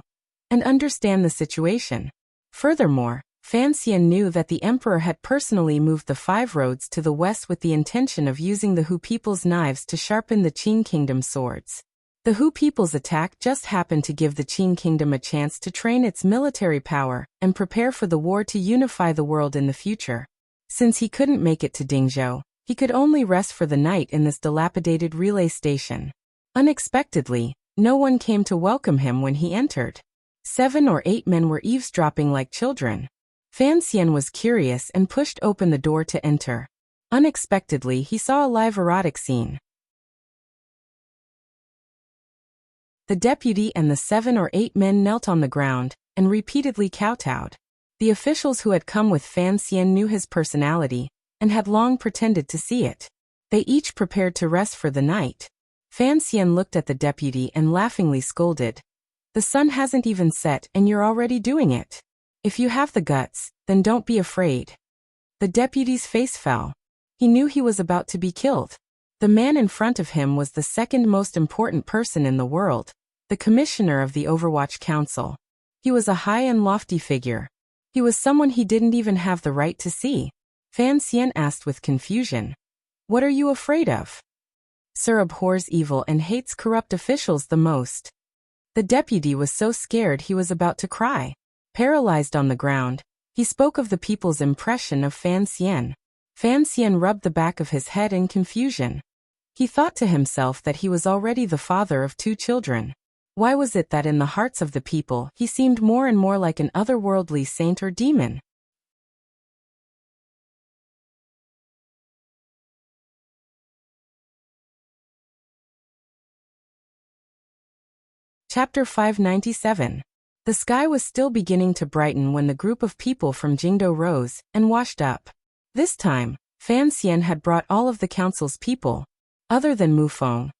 [SPEAKER 1] and understand the situation. Furthermore, Fan Xian knew that the emperor had personally moved the 5 roads to the west with the intention of using the Hu people's knives to sharpen the Qing kingdom's swords. The Hu people's attack just happened to give the Qing kingdom a chance to train its military power and prepare for the war to unify the world in the future. Since he couldn't make it to Dingzhou, he could only rest for the night in this dilapidated relay station. Unexpectedly, no one came to welcome him when he entered. 7 or 8 men were eavesdropping like children. Fan Xian was curious and pushed open the door to enter. Unexpectedly, he saw a live erotic scene. The deputy and the 7 or 8 men knelt on the ground and repeatedly kowtowed. The officials who had come with Fan Xian knew his personality and had long pretended to see it. They each prepared to rest for the night. Fan Xian looked at the deputy and laughingly scolded. "The sun hasn't even set and you're already doing it. If you have the guts, then don't be afraid." The deputy's face fell. He knew he was about to be killed. The man in front of him was the second most important person in the world, the commissioner of the Overwatch Council. He was a high and lofty figure. He was someone he didn't even have the right to see. Fan Xian asked with confusion, "What are you afraid of?" "Sir abhors evil and hates corrupt officials the most." The deputy was so scared he was about to cry. Paralyzed on the ground, he spoke of the people's impression of Fan Xian. Fan Xian rubbed the back of his head in confusion. He thought to himself that he was already the father of 2 children. Why was it that in the hearts of the people he seemed more and more like an otherworldly saint or demon? Chapter 597. The sky was still beginning to brighten when the group of people from Jingdou rose and washed up. This time, Fan Xian had brought all of the council's people. Other than Mufeng,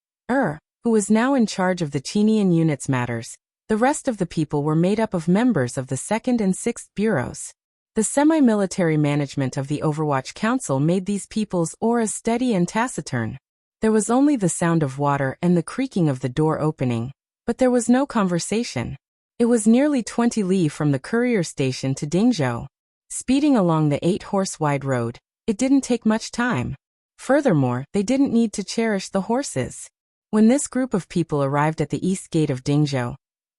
[SPEAKER 1] who was now in charge of the Qinian unit's matters. The rest of the people were made up of members of the 2nd and 6th bureaus. The semi-military management of the Overwatch Council made these people's auras steady and taciturn. There was only the sound of water and the creaking of the door opening, but there was no conversation. It was nearly 20 li from the courier station to Dingzhou. Speeding along the 8-horse-wide road, it didn't take much time. Furthermore, they didn't need to cherish the horses. When this group of people arrived at the east gate of Dingzhou,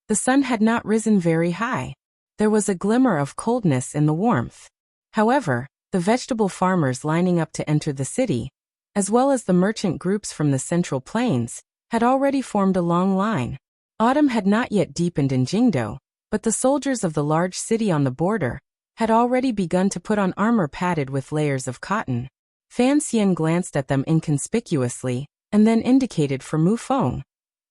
[SPEAKER 1] the sun had not risen very high. There was a glimmer of coldness in the warmth. However, the vegetable farmers lining up to enter the city, as well as the merchant groups from the Central Plains, had already formed a long line. Autumn had not yet deepened in Jingdou, but the soldiers of the large city on the border had already begun to put on armor padded with layers of cotton. Fan Xian glanced at them inconspicuously, and then indicated for Mu Feng,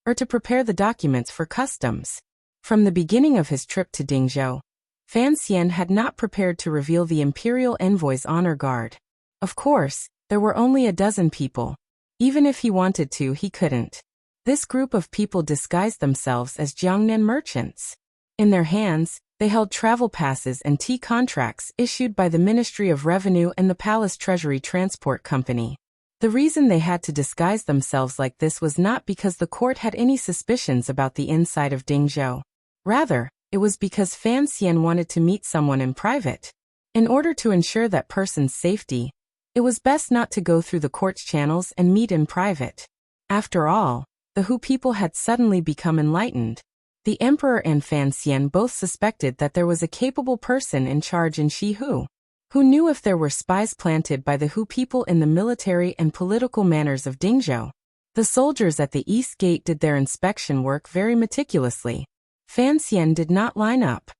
[SPEAKER 1] or to prepare the documents for customs. From the beginning of his trip to Dingzhou, Fan Xian had not prepared to reveal the imperial envoy's honor guard. Of course, there were only a dozen people. Even if he wanted to, he couldn't. This group of people disguised themselves as Jiangnan merchants. In their hands, they held travel passes and tea contracts issued by the Ministry of Revenue and the Palace Treasury Transport Company. The reason they had to disguise themselves like this was not because the court had any suspicions about the inside of Dingzhou. Rather, it was because Fan Xian wanted to meet someone in private. In order to ensure that person's safety, it was best not to go through the court's channels and meet in private. After all, the Hu people had suddenly become enlightened. The emperor and Fan Xian both suspected that there was a capable person in charge in Shihu, who knew if there were spies planted by the Hu people in the military and political manners of Dingzhou. The soldiers at the east gate did their inspection work very meticulously. Fan Xian did not line up.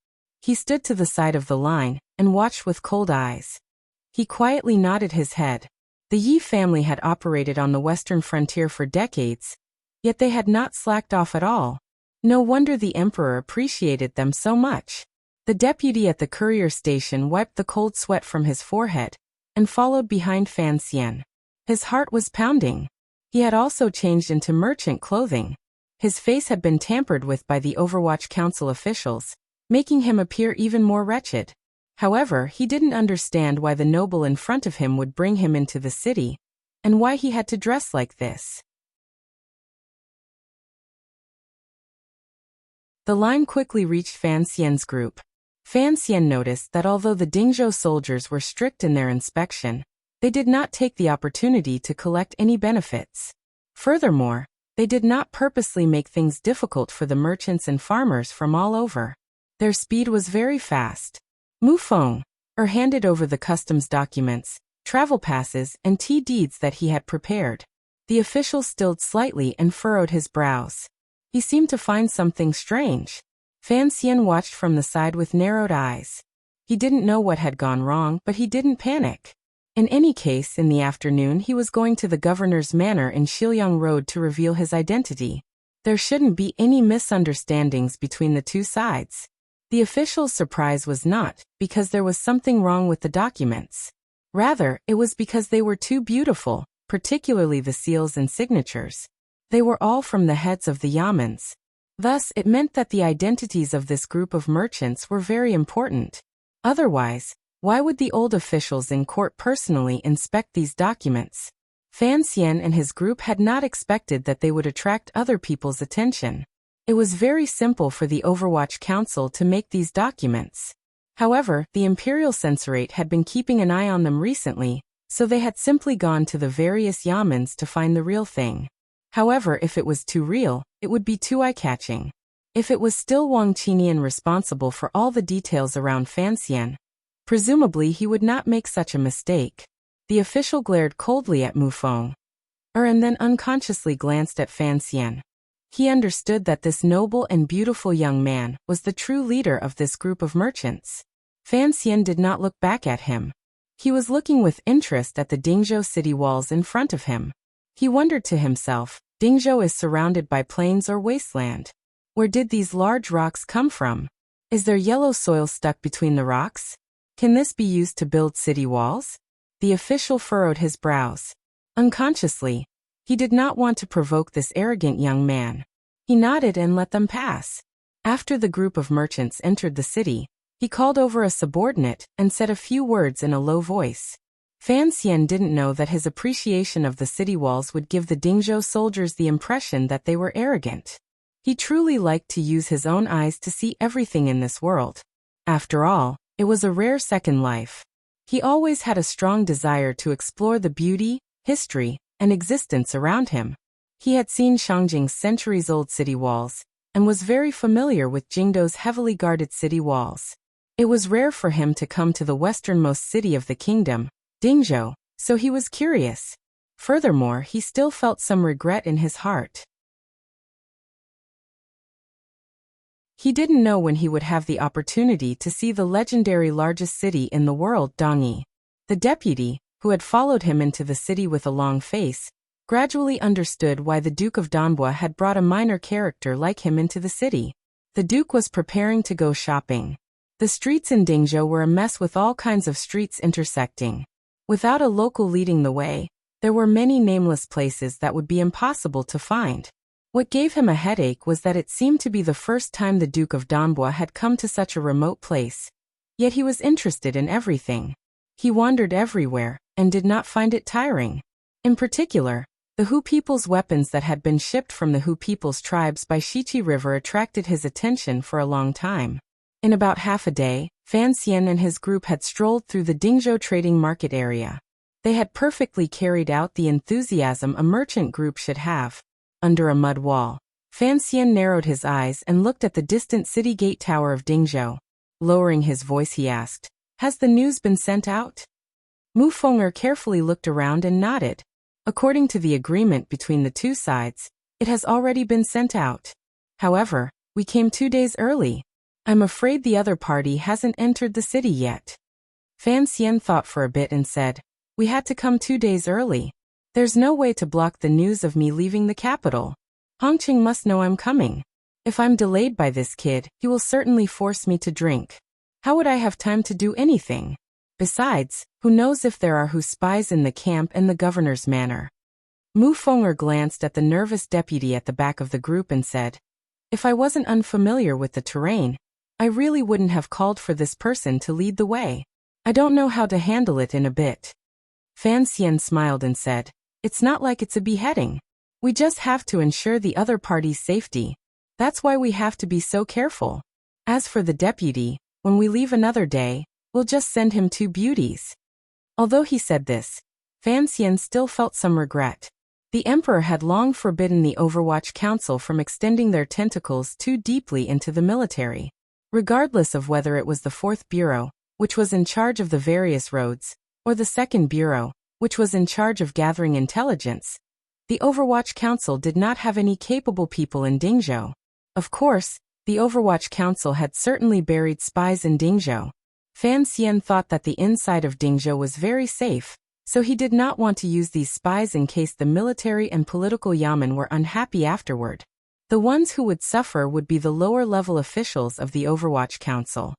[SPEAKER 1] He stood to the side of the line and watched with cold eyes. He quietly nodded his head. The Yi family had operated on the western frontier for decades, yet they had not slacked off at all. No wonder the emperor appreciated them so much. The deputy at the courier station wiped the cold sweat from his forehead and followed behind Fan Xian. His heart was pounding. He had also changed into merchant clothing. His face had been tampered with by the Overwatch Council officials, making him appear even more wretched. However, he didn't understand why the noble in front of him would bring him into the city, and why he had to dress like this. The line quickly reached Fan Xian's group. Fan Xian noticed that although the Dingzhou soldiers were strict in their inspection, they did not take the opportunity to collect any benefits. Furthermore, they did not purposely make things difficult for the merchants and farmers from all over. Their speed was very fast. Mu Feng handed over the customs documents, travel passes, and tea deeds that he had prepared. The official stilled slightly and furrowed his brows. He seemed to find something strange. Fan Xian watched from the side with narrowed eyes. He didn't know what had gone wrong, but he didn't panic. In any case, in the afternoon he was going to the governor's manor in Shilyang Road to reveal his identity. There shouldn't be any misunderstandings between the two sides. The official's surprise was not because there was something wrong with the documents. Rather, it was because they were too beautiful, particularly the seals and signatures. They were all from the heads of the yamens. Thus, it meant that the identities of this group of merchants were very important. Otherwise, why would the old officials in court personally inspect these documents? Fan Xian and his group had not expected that they would attract other people's attention. It was very simple for the Overwatch Council to make these documents. However, the Imperial Censorate had been keeping an eye on them recently, so they had simply gone to the various yamens to find the real thing. However, if it was too real, it would be too eye-catching. If it was still Wang Qinian responsible for all the details around Fan Xian, presumably he would not make such a mistake. The official glared coldly at Mu Feng, and then unconsciously glanced at Fan Xian. He understood that this noble and beautiful young man was the true leader of this group of merchants. Fan Xian did not look back at him. He was looking with interest at the Dingzhou city walls in front of him. He wondered to himself, Dingzhou is surrounded by plains or wasteland. Where did these large rocks come from? Is there yellow soil stuck between the rocks? Can this be used to build city walls? The official furrowed his brows. Unconsciously, He did not want to provoke this arrogant young man. He nodded and let them pass. After the group of merchants entered the city, he called over a subordinate and said a few words in a low voice. Fan Xian didn't know that his appreciation of the city walls would give the Dingzhou soldiers the impression that they were arrogant. He truly liked to use his own eyes to see everything in this world. After all, it was a rare second life. He always had a strong desire to explore the beauty, history, and existence around him. He had seen Shangjing's centuries-old city walls, and was very familiar with Jingdou's heavily guarded city walls. It was rare for him to come to the westernmost city of the kingdom, Dingzhou, so he was curious. Furthermore, he still felt some regret in his heart. He didn't know when he would have the opportunity to see the legendary largest city in the world, Dongyi. The deputy, who had followed him into the city with a long face, gradually understood why the Duke of Danbua had brought a minor character like him into the city. The Duke was preparing to go shopping. The streets in Dingzhou were a mess with all kinds of streets intersecting. Without a local leading the way, there were many nameless places that would be impossible to find. What gave him a headache was that it seemed to be the first time the Duke of Danbua had come to such a remote place. Yet he was interested in everything. He wandered everywhere, and did not find it tiring. In particular, the Hu people's weapons that had been shipped from the Hu people's tribes by Shiqi River attracted his attention for a long time. In about half a day, Fan Xian and his group had strolled through the Dingzhou trading market area. They had perfectly carried out the enthusiasm a merchant group should have. Under a mud wall, Fan Xian narrowed his eyes and looked at the distant city gate tower of Dingzhou. Lowering his voice, he asked, "Has the news been sent out?" Mu Feng'er carefully looked around and nodded. According to the agreement between the two sides, it has already been sent out. However, we came 2 days early. I'm afraid the other party hasn't entered the city yet. Fan Xian thought for a bit and said, "We had to come 2 days early. There's no way to block the news of me leaving the capital. Hongqing must know I'm coming. If I'm delayed by this kid, he will certainly force me to drink. How would I have time to do anything? Besides, who knows if there are Hu spies in the camp and the governor's manor." Mu Feng'er glanced at the nervous deputy at the back of the group and said, "If I wasn't unfamiliar with the terrain, I really wouldn't have called for this person to lead the way. I don't know how to handle it in a bit." Fan Xian smiled and said, "It's not like it's a beheading. We just have to ensure the other party's safety. That's why we have to be so careful. As for the deputy, when we leave another day, we'll just send him 2 beauties." Although he said this, Fan Xian still felt some regret. The emperor had long forbidden the Overwatch Council from extending their tentacles too deeply into the military. Regardless of whether it was the 4th Bureau, which was in charge of the various roads, or the 2nd Bureau, which was in charge of gathering intelligence, the Overwatch Council did not have any capable people in Dingzhou. Of course, the Overwatch Council had certainly buried spies in Dingzhou. Fan Xian thought that the inside of Dingzhou was very safe, so he did not want to use these spies in case the military and political yamen were unhappy afterward. The ones who would suffer would be the lower-level officials of the Overwatch Council.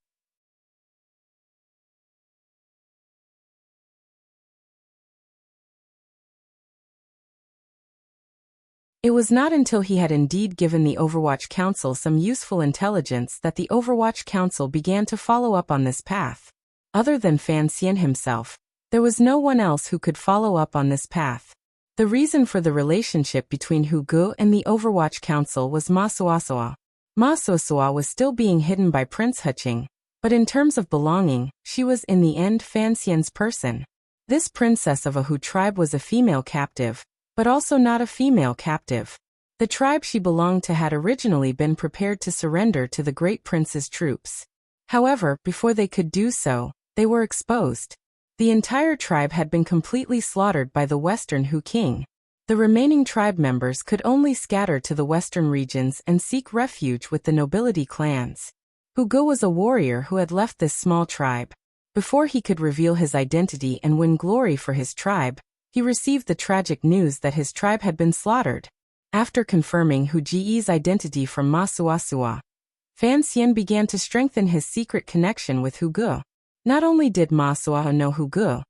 [SPEAKER 1] It was not until he had indeed given the Overwatch Council some useful intelligence that the Overwatch Council began to follow up on this path. Other than Fan Xian himself, there was no one else who could follow up on this path. The reason for the relationship between Hu Gu and the Overwatch Council was Ma Suasua. Ma Suasua was still being hidden by Prince Huqing, but in terms of belonging, she was in the end Fan Xian's person. This princess of a Hu tribe was a female captive, but also not a female captive. The tribe she belonged to had originally been prepared to surrender to the great prince's troops. However, before they could do so, they were exposed. The entire tribe had been completely slaughtered by the Western Hu king. The remaining tribe members could only scatter to the western regions and seek refuge with the nobility clans. Hu Gu was a warrior who had left this small tribe. Before he could reveal his identity and win glory for his tribe, he received the tragic news that his tribe had been slaughtered. After confirming Hu Ji's identity from Ma Suasua, Fan Xian began to strengthen his secret connection with Hu Gu. Not only did Ma Suasua know Hu Gu,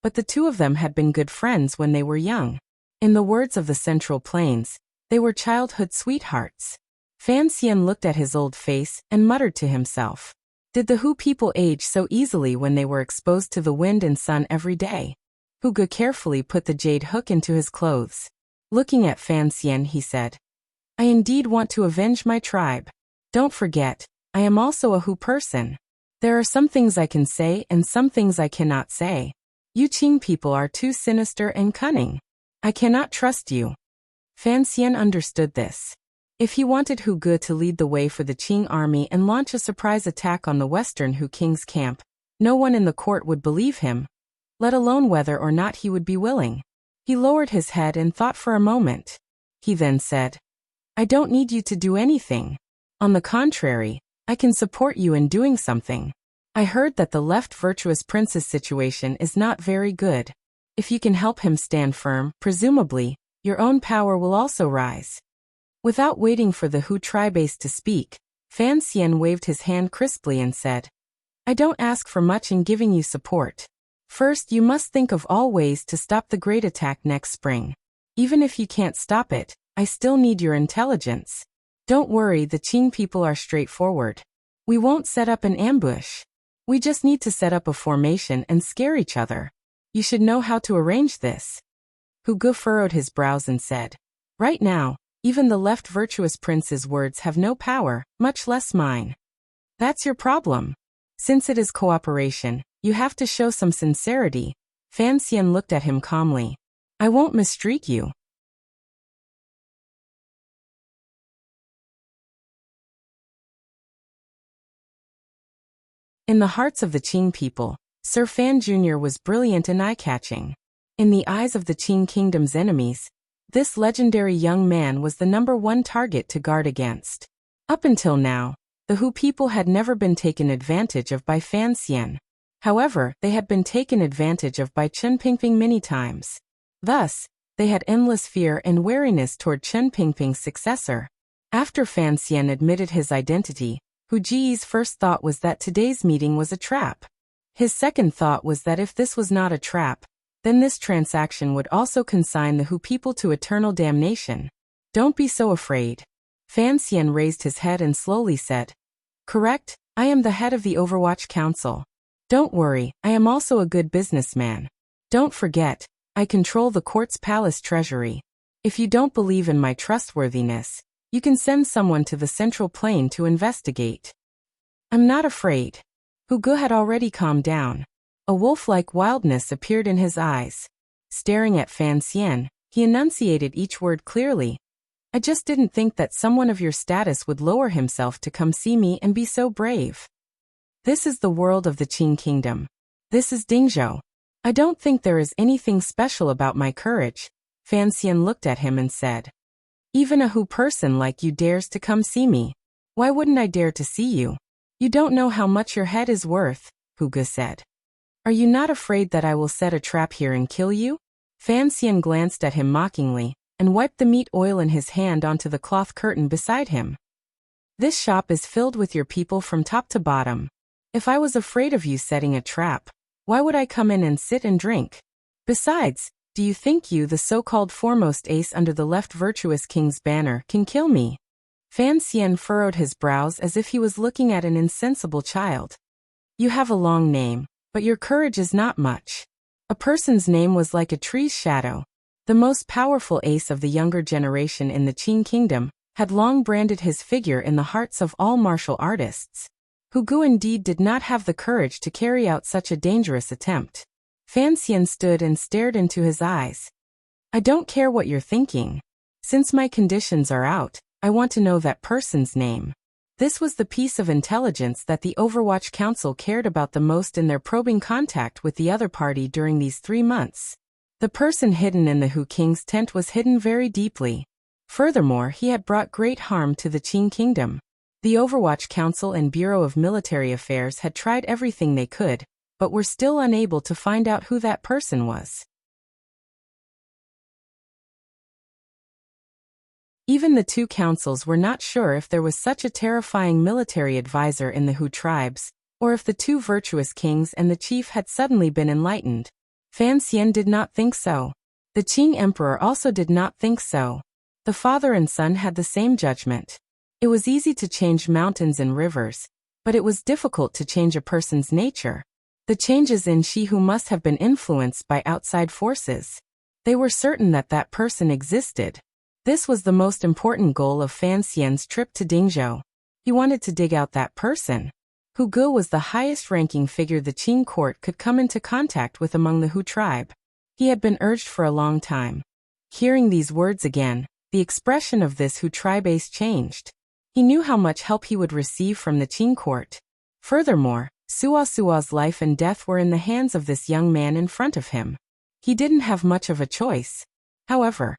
[SPEAKER 1] but the two of them had been good friends when they were young. In the words of the Central Plains, they were childhood sweethearts. Fan Xian looked at his old face and muttered to himself. Did the Hu people age so easily when they were exposed to the wind and sun every day? Hu Ge carefully put the jade hook into his clothes. Looking at Fan Xian, he said, I indeed want to avenge my tribe. Don't forget, I am also a Hu person. There are some things I can say and some things I cannot say. You Qing people are too sinister and cunning. I cannot trust you. Fan Xian understood this. If he wanted Hu Ge to lead the way for the Qing army and launch a surprise attack on the western Hu king's camp, no one in the court would believe him, let alone whether or not he would be willing. He lowered his head and thought for a moment. He then said, I don't need you to do anything. On the contrary, I can support you in doing something. I heard that the left virtuous prince's situation is not very good. If you can help him stand firm, presumably, your own power will also rise. Without waiting for the Hu tribe ace to speak, Fan Xian waved his hand crisply and said, I don't ask for much in giving you support. First, you must think of all ways to stop the great attack next spring. Even if you can't stop it, I still need your intelligence. Don't worry, the Qing people are straightforward. We won't set up an ambush. We just need to set up a formation and scare each other. You should know how to arrange this. Hu Ge furrowed his brows and said, Right now, even the left virtuous prince's words have no power, much less mine. That's your problem. Since it is cooperation, you have to show some sincerity. Fan Xian looked at him calmly. I won't mistreat you. In the hearts of the Qing people, Sir Fan Jr. was brilliant and eye-catching. In the eyes of the Qing kingdom's enemies, this legendary young man was the #1 target to guard against. Up until now, the Hu people had never been taken advantage of by Fan Xian. However, they had been taken advantage of by Chen Pingping many times. Thus, they had endless fear and wariness toward Chen Pingping's successor. After Fan Xian admitted his identity, Hu Ji's first thought was that today's meeting was a trap. His second thought was that if this was not a trap, then this transaction would also consign the Hu people to eternal damnation. Don't be so afraid. Fan Xian raised his head and slowly said, Correct, I am the head of the Overwatch Council. Don't worry, I am also a good businessman. Don't forget, I control the court's palace treasury. If you don't believe in my trustworthiness, you can send someone to the Central Plain to investigate. I'm not afraid. Hu Ge had already calmed down. A wolf-like wildness appeared in his eyes. Staring at Fan Xian, he enunciated each word clearly. I just didn't think that someone of your status would lower himself to come see me and be so brave. This is the world of the Qing kingdom. This is Dingzhou. I don't think there is anything special about my courage. Fan Xian looked at him and said, Even a Hu person like you dares to come see me. Why wouldn't I dare to see you? You don't know how much your head is worth, Hu Ge said. Are you not afraid that I will set a trap here and kill you? Fan Xian glanced at him mockingly, and wiped the meat oil in his hand onto the cloth curtain beside him. This shop is filled with your people from top to bottom. If I was afraid of you setting a trap, why would I come in and sit and drink? Besides, do you think you, the so-called foremost ace under the left virtuous king's banner, can kill me? Fan Xian furrowed his brows as if he was looking at an insensible child. You have a long name, but your courage is not much. A person's name was like a tree's shadow. The most powerful ace of the younger generation in the Qing kingdom had long branded his figure in the hearts of all martial artists. Hu Ge indeed did not have the courage to carry out such a dangerous attempt. Fan Xian stood and stared into his eyes. I don't care what you're thinking. Since my conditions are out, I want to know that person's name. This was the piece of intelligence that the Overwatch Council cared about the most in their probing contact with the other party during these 3 months. The person hidden in the Hu King's tent was hidden very deeply. Furthermore, he had brought great harm to the Qing kingdom. The Overwatch Council and Bureau of Military Affairs had tried everything they could, but were still unable to find out who that person was. Even the two councils were not sure if there was such a terrifying military advisor in the Hu tribes, or if the two virtuous kings and the chief had suddenly been enlightened. Fan Xian did not think so. The Qing emperor also did not think so. The father and son had the same judgment. It was easy to change mountains and rivers, but it was difficult to change a person's nature. The changes in she who must have been influenced by outside forces. They were certain that that person existed. This was the most important goal of Fan Xian's trip to Dingzhou. He wanted to dig out that person. Hu Ge was the highest-ranking figure the Qing court could come into contact with among the Hu tribe. He had been urged for a long time. Hearing these words again, the expression of this Hu tribe ace changed. He knew how much help he would receive from the Qing court. Furthermore, Sua's life and death were in the hands of this young man in front of him. He didn't have much of a choice. However,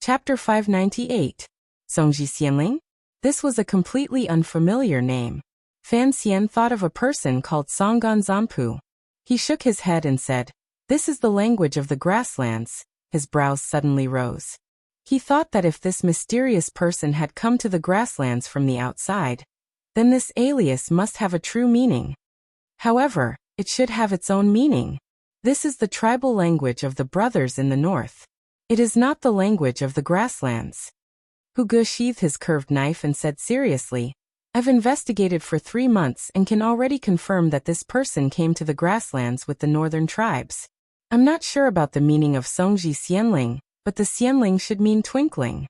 [SPEAKER 1] Chapter 598. Songji Xianling? This was a completely unfamiliar name. Fan Xian thought of a person called Songgan Zanpu. He shook his head and said, "This is the language of the grasslands." His brows suddenly rose. He thought that if this mysterious person had come to the grasslands from the outside, then this alias must have a true meaning. However, it should have its own meaning. This is the tribal language of the brothers in the north. It is not the language of the grasslands. Hu Ge sheathed his curved knife and said seriously, "I've investigated for 3 months and can already confirm that this person came to the grasslands with the northern tribes. I'm not sure about the meaning of Songji Xianling, but the Xianling should mean twinkling."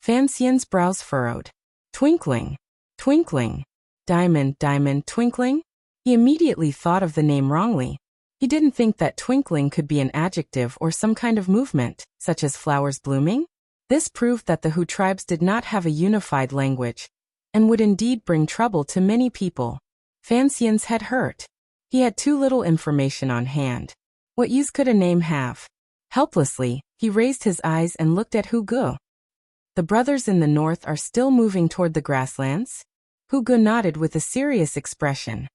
[SPEAKER 1] Fan Xian's brows furrowed. Twinkling. Twinkling. Diamond, twinkling? He immediately thought of the name wrongly. He didn't think that twinkling could be an adjective or some kind of movement, such as flowers blooming. This proved that the Hu tribes did not have a unified language, and would indeed bring trouble to many people. Fan Xian's head hurt. He had too little information on hand. What use could a name have? Helplessly, he raised his eyes and looked at Hu Ge. The brothers in the north are still moving toward the grasslands? Hu Ge nodded with a serious expression.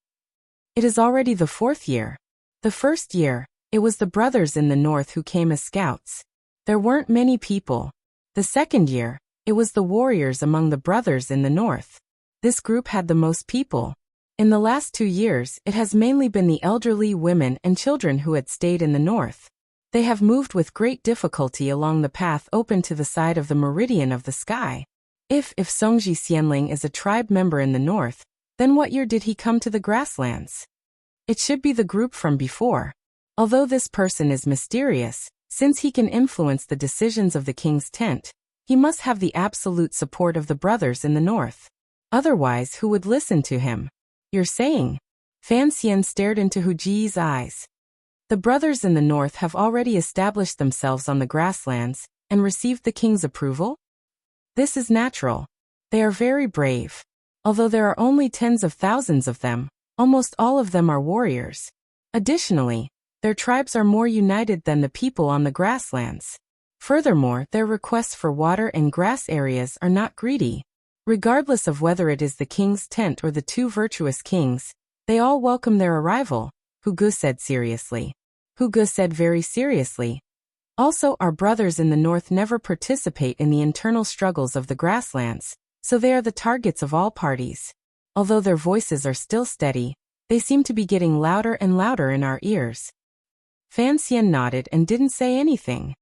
[SPEAKER 1] It is already the 4th year. The first year, it was the brothers in the north who came as scouts. There weren't many people. The second year, it was the warriors among the brothers in the north. This group had the most people. In the last 2 years, it has mainly been the elderly, women, and children who had stayed in the north. They have moved with great difficulty along the path open to the side of the meridian of the sky. If Songji Xianling is a tribe member in the north, then what year did he come to the grasslands? It should be the group from before. Although this person is mysterious, since he can influence the decisions of the king's tent, he must have the absolute support of the brothers in the north. Otherwise, who would listen to him? You're saying? Fan Xian stared into Hu Ji's eyes. The brothers in the north have already established themselves on the grasslands and received the king's approval? This is natural. They are very brave. Although there are only tens of thousands of them, almost all of them are warriors. Additionally, their tribes are more united than the people on the grasslands. Furthermore, their requests for water and grass areas are not greedy. Regardless of whether it is the king's tent or the 2 virtuous kings, they all welcome their arrival, Hu Ge said seriously. Hu Ge said very seriously. Also, our brothers in the north never participate in the internal struggles of the grasslands, so they are the targets of all parties. Although their voices are still steady, they seem to be getting louder and louder in our ears. Fan Xian nodded and didn't say anything.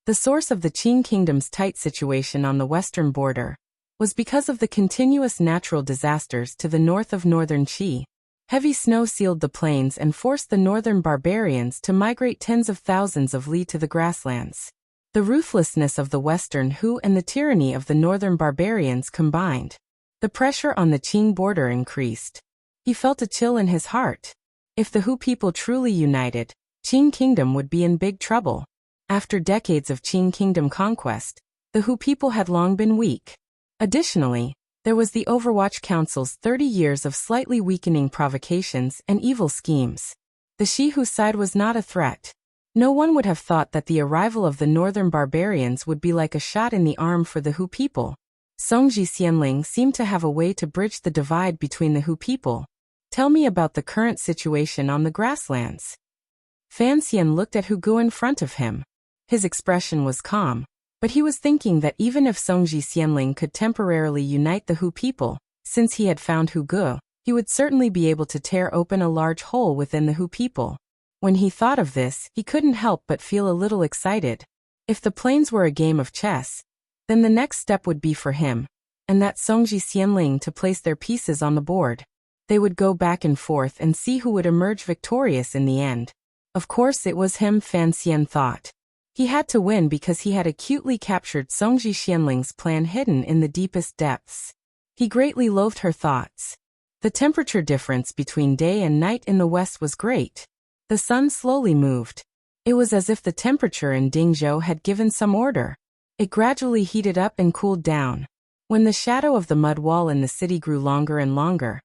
[SPEAKER 1] The source of the Qing kingdom's tight situation on the western border was because of the continuous natural disasters to the north of northern Qi. Heavy snow sealed the plains and forced the northern barbarians to migrate tens of thousands of li to the grasslands. The ruthlessness of the western Hu and the tyranny of the northern barbarians combined. The pressure on the Qing border increased. He felt a chill in his heart. If the Hu people truly united, Qing kingdom would be in big trouble. After decades of Qing kingdom conquest, the Hu people had long been weak. Additionally, there was the Overwatch Council's 30 years of slightly weakening provocations and evil schemes. The Shihu side was not a threat. No one would have thought that the arrival of the northern barbarians would be like a shot in the arm for the Hu people. Songji Xianling seemed to have a way to bridge the divide between the Hu people. Tell me about the current situation on the grasslands. Fan Xian looked at Hu Ge in front of him. His expression was calm. But he was thinking that even if Songji Xianling could temporarily unite the Hu people, since he had found Hu Ge, he would certainly be able to tear open a large hole within the Hu people. When he thought of this, he couldn't help but feel a little excited. If the plains were a game of chess, then the next step would be for him, and that Songji Xianling to place their pieces on the board. They would go back and forth and see who would emerge victorious in the end. Of course it was him, Fan Xian thought. He had to win because he had acutely captured Songji Xianling's plan hidden in the deepest depths. He greatly loathed her thoughts. The temperature difference between day and night in the west was great. The sun slowly moved. It was as if the temperature in Dingzhou had given some order. It gradually heated up and cooled down. When the shadow of the mud wall in the city grew longer and longer,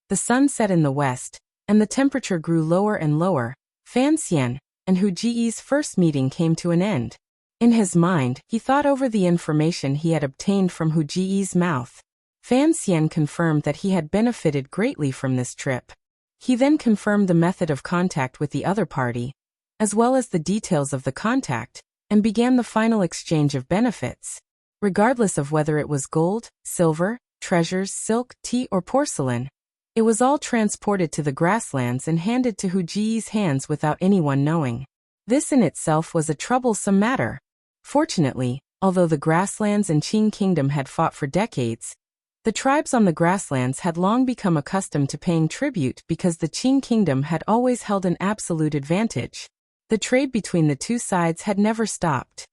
[SPEAKER 1] the sun set in the west, and the temperature grew lower and lower, Fan Xian and Hu Ji's first meeting came to an end. In his mind, he thought over the information he had obtained from Hu Ji's mouth. Fan Xian confirmed that he had benefited greatly from this trip. He then confirmed the method of contact with the other party, as well as the details of the contact, and began the final exchange of benefits. Regardless of whether it was gold, silver, treasures, silk, tea, or porcelain, it was all transported to the grasslands and handed to Hu Ji's hands without anyone knowing. This in itself was a troublesome matter. Fortunately, although the grasslands and Qing Kingdom had fought for decades, the tribes on the grasslands had long become accustomed to paying tribute because the Qing Kingdom had always held an absolute advantage. The trade between the two sides had never stopped.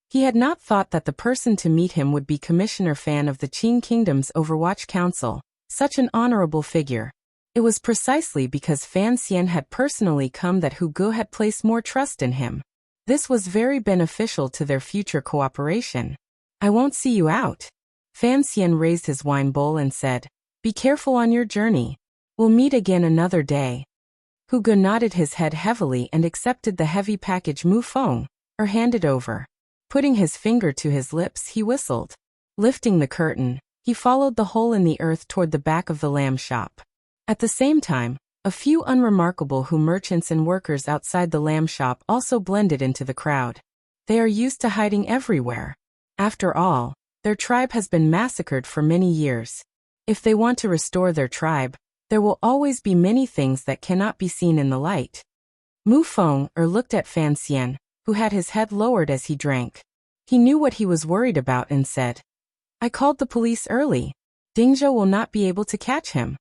[SPEAKER 1] He had not thought that the person to meet him would be Commissioner Fan of the Qing Kingdom's Overwatch Council, such an honorable figure. It was precisely because Fan Xian had personally come that Hu Ge had placed more trust in him. This was very beneficial to their future cooperation. I won't see you out. Fan Xian raised his wine bowl and said, "Be careful on your journey. We'll meet again another day." Hu Ge nodded his head heavily and accepted the heavy package Mu Feng, or handed over. Putting his finger to his lips, he whistled. Lifting the curtain, he followed the hole in the earth toward the back of the lamb shop. At the same time, a few unremarkable Hu merchants and workers outside the lamb shop also blended into the crowd. They are used to hiding everywhere. After all, their tribe has been massacred for many years. If they want to restore their tribe, there will always be many things that cannot be seen in the light. Mu Feng looked at Fan Xian, who had his head lowered as he drank. He knew what he was worried about and said, "I called the police early. Dingzhou will not be able to catch him."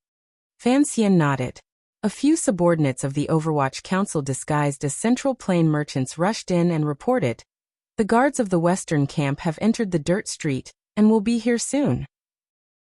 [SPEAKER 1] Fan Xian nodded. A few subordinates of the Overwatch Council disguised as Central Plain merchants rushed in and reported, "The guards of the western camp have entered the dirt street, and will be here soon."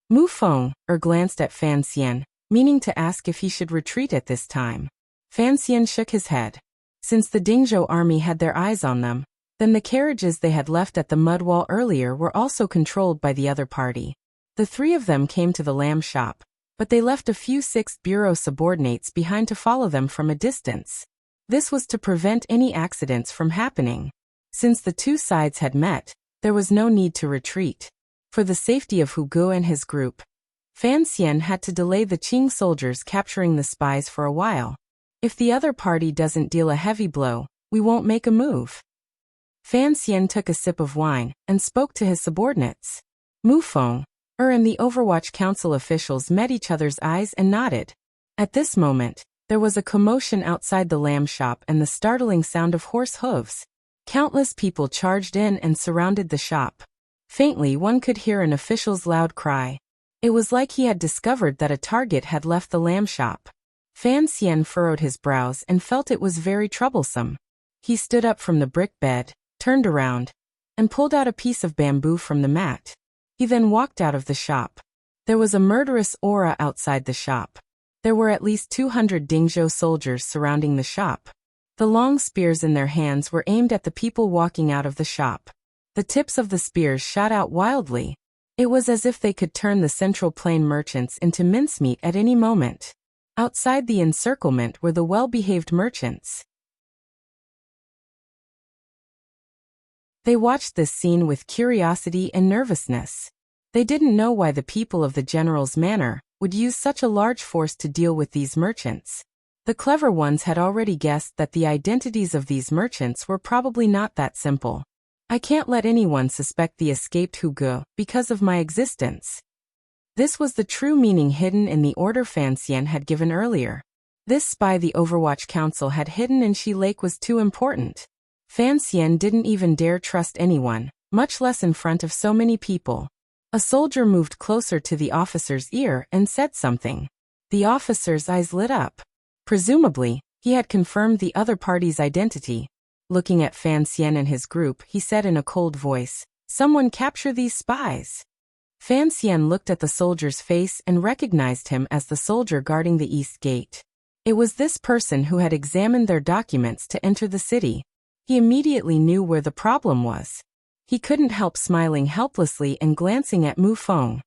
[SPEAKER 1] Mu Feng glanced at Fan Xian, meaning to ask if he should retreat at this time. Fan Xian shook his head. Since the Dingzhou army had their eyes on them, then the carriages they had left at the mud wall earlier were also controlled by the other party. The three of them came to the lamb shop, but they left a few 6th Bureau subordinates behind to follow them from a distance. This was to prevent any accidents from happening. Since the two sides had met, there was no need to retreat. For the safety of Hu Ge and his group, Fan Xian had to delay the Qing soldiers capturing the spies for a while. If the other party doesn't deal a heavy blow, we won't make a move. Fan Xian took a sip of wine and spoke to his subordinates. Mu Feng and the Overwatch Council officials met each other's eyes and nodded. At this moment, there was a commotion outside the lamb shop and the startling sound of horse hooves. Countless people charged in and surrounded the shop. Faintly, one could hear an official's loud cry. It was like he had discovered that a target had left the lamb shop. Fan Xian furrowed his brows and felt it was very troublesome. He stood up from the brick bed, turned around, and pulled out a piece of bamboo from the mat. He then walked out of the shop. There was a murderous aura outside the shop. There were at least 200 Dingzhou soldiers surrounding the shop. The long spears in their hands were aimed at the people walking out of the shop. The tips of the spears shot out wildly. It was as if they could turn the Central Plain merchants into mincemeat at any moment. Outside the encirclement were the well-behaved merchants. They watched this scene with curiosity and nervousness. They didn't know why the people of the general's manor would use such a large force to deal with these merchants. The clever ones had already guessed that the identities of these merchants were probably not that simple. I can't let anyone suspect the escaped Hugo because of my existence. This was the true meaning hidden in the order Fan Xian had given earlier. This spy the Overwatch Council had hidden in Shi Lake was too important. Fan Xian didn't even dare trust anyone, much less in front of so many people. A soldier moved closer to the officer's ear and said something. The officer's eyes lit up. Presumably, he had confirmed the other party's identity. Looking at Fan Xian and his group, he said in a cold voice, "Someone capture these spies." Fan Xian looked at the soldier's face and recognized him as the soldier guarding the east gate. It was this person who had examined their documents to enter the city. He immediately knew where the problem was. He couldn't help smiling helplessly and glancing at Mu Feng,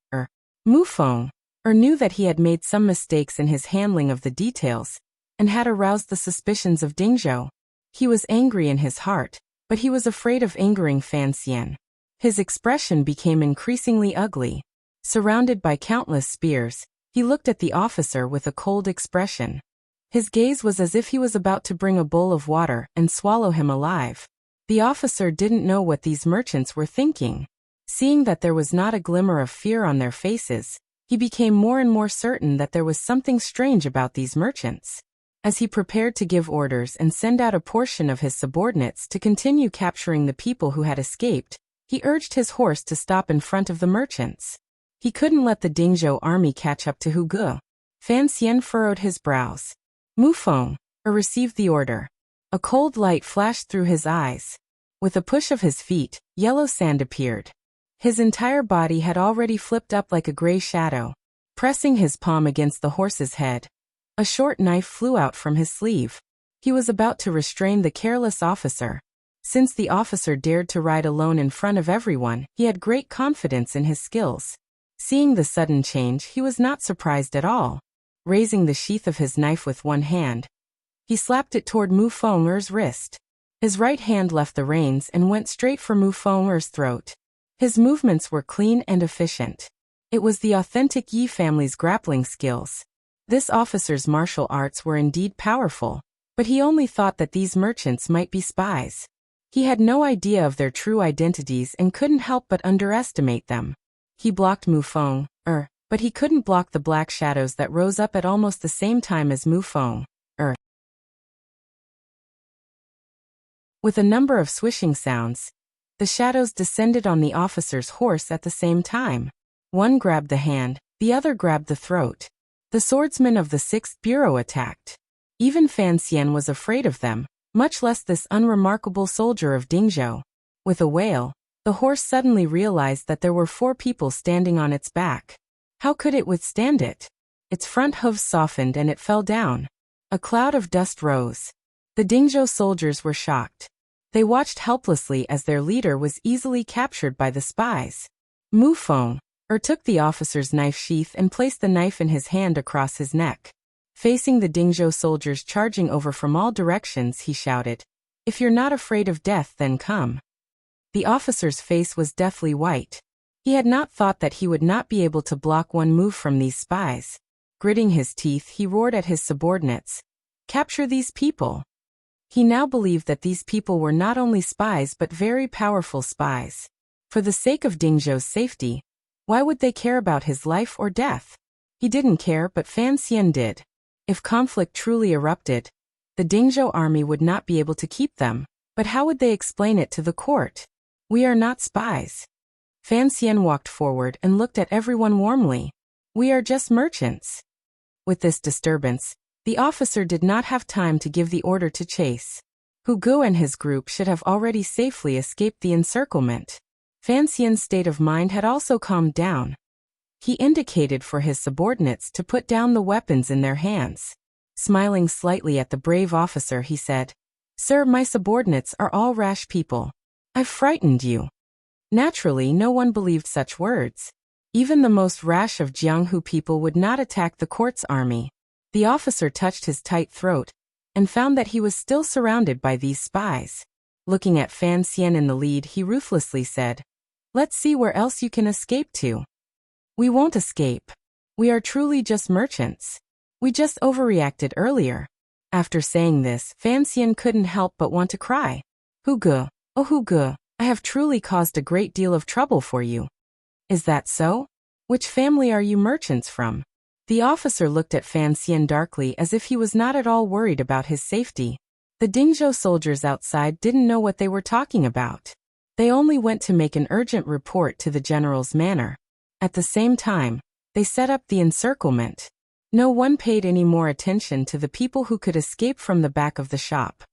[SPEAKER 1] knew that he had made some mistakes in his handling of the details, and had aroused the suspicions of Dingzhou. He was angry in his heart, but he was afraid of angering Fan Xian. His expression became increasingly ugly. Surrounded by countless spears, he looked at the officer with a cold expression. His gaze was as if he was about to bring a bowl of water and swallow him alive. The officer didn't know what these merchants were thinking. Seeing that there was not a glimmer of fear on their faces, he became more and more certain that there was something strange about these merchants. As he prepared to give orders and send out a portion of his subordinates to continue capturing the people who had escaped, he urged his horse to stop in front of the merchants. He couldn't let the Dingzhou army catch up to Hugo. Fan Xian furrowed his brows. Mu Feng received the order. A cold light flashed through his eyes. With a push of his feet, yellow sand appeared. His entire body had already flipped up like a gray shadow. Pressing his palm against the horse's head, a short knife flew out from his sleeve. He was about to restrain the careless officer. Since the officer dared to ride alone in front of everyone, he had great confidence in his skills. Seeing the sudden change, he was not surprised at all. Raising the sheath of his knife with one hand, he slapped it toward Mu Feng's wrist. His right hand left the reins and went straight for Mu Feng's throat. His movements were clean and efficient. It was the authentic Yi family's grappling skills. This officer's martial arts were indeed powerful, but he only thought that these merchants might be spies. He had no idea of their true identities and couldn't help but underestimate them. He blocked Mu Feng, but he couldn't block the black shadows that rose up at almost the same time as Mu Feng, With a number of swishing sounds, the shadows descended on the officer's horse at the same time. One grabbed the hand, the other grabbed the throat. The swordsmen of the 6th Bureau attacked. Even Fan Xian was afraid of them, much less this unremarkable soldier of Dingzhou. With a wail, the horse suddenly realized that there were 4 people standing on its back. How could it withstand it? Its front hooves softened and it fell down. A cloud of dust rose. The Dingzhou soldiers were shocked. They watched helplessly as their leader was easily captured by the spies. Mu Feng took the officer's knife sheath and placed the knife in his hand across his neck. Facing the Dingzhou soldiers charging over from all directions, he shouted, "If you're not afraid of death, then come." The officer's face was deathly white. He had not thought that he would not be able to block one move from these spies. Gritting his teeth, he roared at his subordinates, "Capture these people." He now believed that these people were not only spies but very powerful spies. For the sake of Dingzhou's safety, why would they care about his life or death? He didn't care, but Fan Xian did. If conflict truly erupted, the Dingzhou army would not be able to keep them. But how would they explain it to the court? "We are not spies." Fan Xian walked forward and looked at everyone warmly. "We are just merchants." With this disturbance, the officer did not have time to give the order to chase. Hugo and his group should have already safely escaped the encirclement. Fan Xian's state of mind had also calmed down. He indicated for his subordinates to put down the weapons in their hands. Smiling slightly at the brave officer, he said, "Sir, my subordinates are all rash people. I've frightened you." Naturally, no one believed such words. Even the most rash of Jianghu people would not attack the court's army. The officer touched his tight throat and found that he was still surrounded by these spies. Looking at Fan Xian in the lead, he ruthlessly said, "Let's see where else you can escape to." "We won't escape." We are truly just merchants. We just overreacted earlier. After saying this, Fan Xian couldn't help but want to cry. Huge, oh Huge, I have truly caused a great deal of trouble for you. Is that so? Which family are you merchants from? The officer looked at Fan Xian darkly as if he was not at all worried about his safety. The Dingzhou soldiers outside didn't know what they were talking about. They only went to make an urgent report to the general's manor. At the same time, they set up the encirclement. No one paid any more attention to the people who could escape from the back of the shop.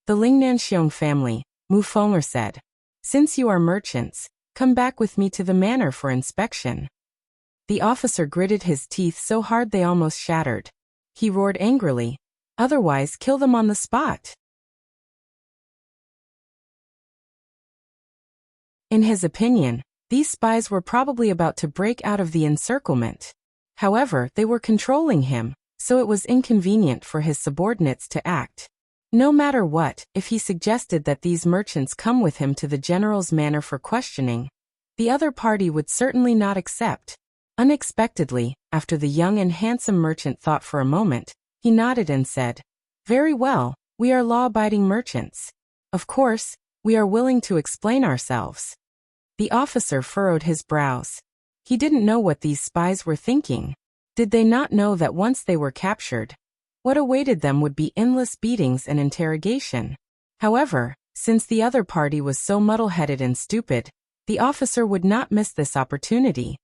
[SPEAKER 1] The Lingnanxiong family, Mu Feng'er said. Since you are merchants, come back with me to the manor for inspection. The officer gritted his teeth so hard they almost shattered. He roared angrily, otherwise kill them on the spot. In his opinion, these spies were probably about to break out of the encirclement. However, they were controlling him, so it was inconvenient for his subordinates to act. No matter what, if he suggested that these merchants come with him to the general's manor for questioning, the other party would certainly not accept. Unexpectedly, after the young and handsome merchant thought for a moment, he nodded and said, "Very well, we are law-abiding merchants. Of course, we are willing to explain ourselves." The officer furrowed his brows. He didn't know what these spies were thinking. Did they not know that once they were captured, what awaited them would be endless beatings and interrogation? However, since the other party was so muddle-headed and stupid, the officer would not miss this opportunity.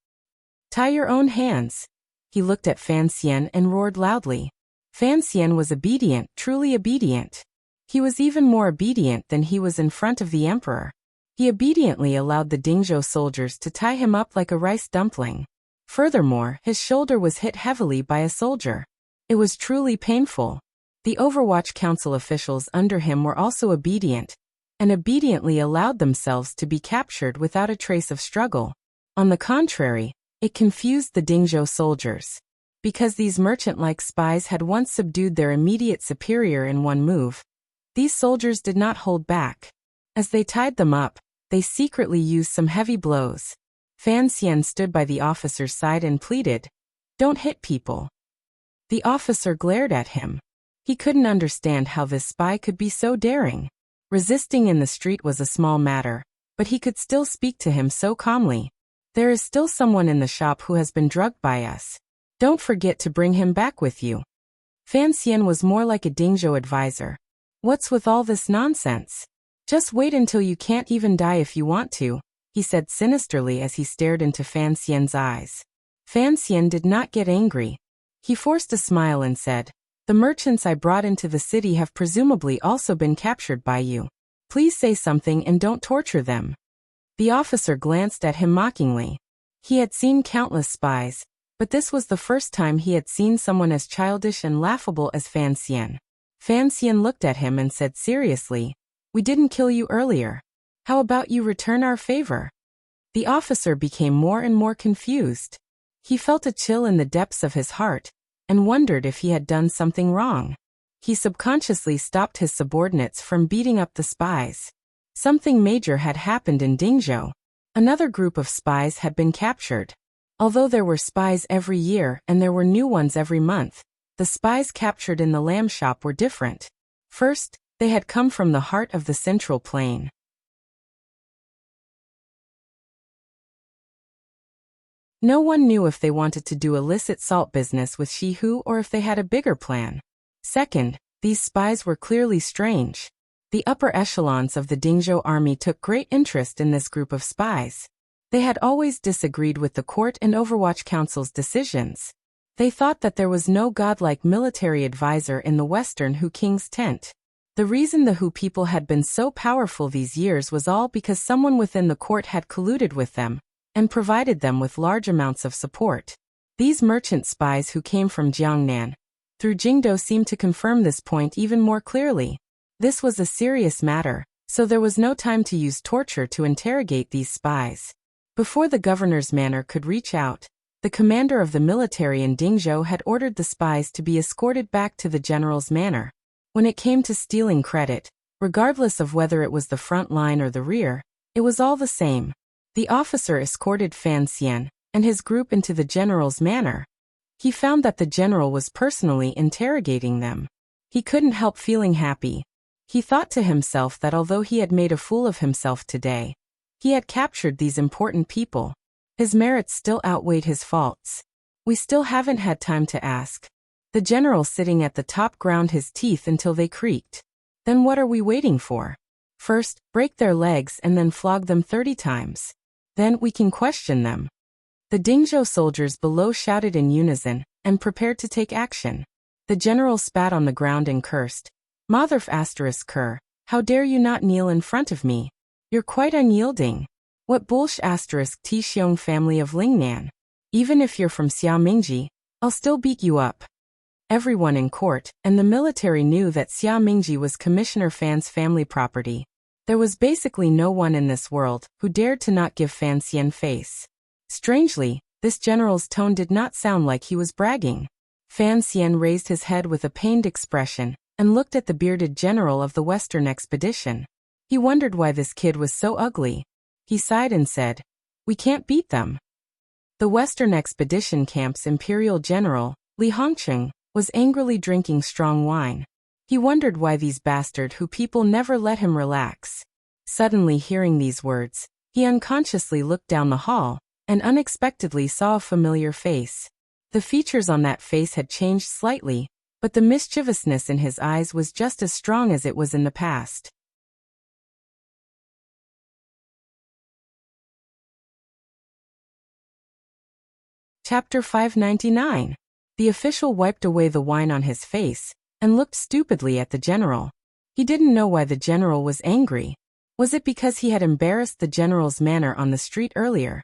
[SPEAKER 1] "Tie your own hands." He looked at Fan Xian and roared loudly. Fan Xian was obedient, truly obedient. He was even more obedient than he was in front of the emperor. He obediently allowed the Dingzhou soldiers to tie him up like a rice dumpling. Furthermore, his shoulder was hit heavily by a soldier. It was truly painful. The Overwatch Council officials under him were also obedient, and obediently allowed themselves to be captured without a trace of struggle. On the contrary, it confused the Dingzhou soldiers. Because these merchant-like spies had once subdued their immediate superior in one move, these soldiers did not hold back. As they tied them up, they secretly used some heavy blows. Fan Xian stood by the officer's side and pleaded, "Don't hit people." The officer glared at him. He couldn't understand how this spy could be so daring. Resisting in the street was a small matter, but he could still speak to him so calmly. "There is still someone in the shop who has been drugged by us. Don't forget to bring him back with you." Fan Xian was more like a Dingzhou advisor. "What's with all this nonsense? Just wait until you can't even die if you want to," he said sinisterly as he stared into Fan Xian's eyes. Fan Xian did not get angry. He forced a smile and said, "The merchants I brought into the city have presumably also been captured by you. Please say something and don't torture them." The officer glanced at him mockingly. He had seen countless spies, but this was the first time he had seen someone as childish and laughable as Fan Xian. Fan Xian looked at him and said seriously, "We didn't kill you earlier. How about you return our favor?" The officer became more and more confused. He felt a chill in the depths of his heart, and wondered if he had done something wrong. He subconsciously stopped his subordinates from beating up the spies. Something major had happened in Dingzhou. Another group of spies had been captured. Although there were spies every year and there were new ones every month, the spies captured in the lamb shop were different. First, they had come from the heart of the Central Plain. No one knew if they wanted to do illicit salt business with Shihu or if they had a bigger plan. Second, these spies were clearly strange. The upper echelons of the Dingzhou army took great interest in this group of spies. They had always disagreed with the court and Overwatch Council's decisions. They thought that there was no godlike military advisor in the Western Hu King's tent. The reason the Hu people had been so powerful these years was all because someone within the court had colluded with them, and provided them with large amounts of support. These merchant spies who came from Jiangnan, through Jingdo seemed to confirm this point even more clearly. This was a serious matter, so there was no time to use torture to interrogate these spies. Before the governor's manor could reach out, the commander of the military in Dingzhou had ordered the spies to be escorted back to the general's manor. When it came to stealing credit, regardless of whether it was the front line or the rear, it was all the same. The officer escorted Fan Xian and his group into the general's manor. He found that the general was personally interrogating them. He couldn't help feeling happy. He thought to himself that although he had made a fool of himself today, he had captured these important people. His merits still outweighed his faults. We still haven't had time to ask. The general sitting at the top ground his teeth until they creaked. Then what are we waiting for? First, break their legs and then flog them 30 times. Then we can question them. The Dingzhou soldiers below shouted in unison and prepared to take action. The general spat on the ground and cursed. Motherf asterisk cur, how dare you not kneel in front of me? You're quite unyielding. What bullsh asterisk Tixiong family of Lingnan? Even if you're from Xiaomingji, I'll still beat you up. Everyone in court and the military knew that Xiaomingji was Commissioner Fan's family property. There was basically no one in this world who dared to not give Fan Xian face. Strangely, this general's tone did not sound like he was bragging. Fan Xian raised his head with a pained expression and looked at the bearded general of the Western expedition. He wondered why this kid was so ugly. He sighed and said, "We can't beat them." The Western expedition camp's imperial general, Li Hongqing, was angrily drinking strong wine. He wondered why these bastard who people never let him relax. Suddenly hearing these words, he unconsciously looked down the hall and unexpectedly saw a familiar face. The features on that face had changed slightly, but the mischievousness in his eyes was just as strong as it was in the past. Chapter 599. The official wiped away the wine on his face and looked stupidly at the general. He didn't know why the general was angry. Was it because he had embarrassed the general's manner on the street earlier?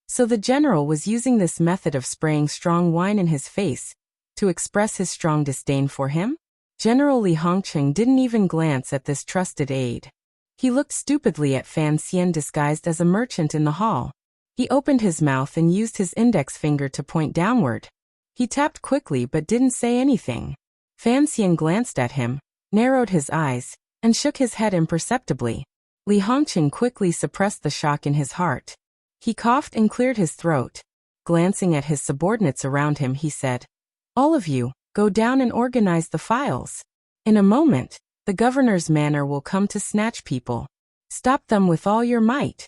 [SPEAKER 1] So the general was using this method of spraying strong wine in his face to express his strong disdain for him? General Li Hongqing didn't even glance at this trusted aide. He looked stupidly at Fan Xian disguised as a merchant in the hall. He opened his mouth and used his index finger to point downward. He tapped quickly but didn't say anything. Fan Xian glanced at him, narrowed his eyes, and shook his head imperceptibly. Li Hongqing quickly suppressed the shock in his heart. He coughed and cleared his throat. Glancing at his subordinates around him, he said, "All of you, go down and organize the files. In a moment, the governor's manor will come to snatch people. Stop them with all your might."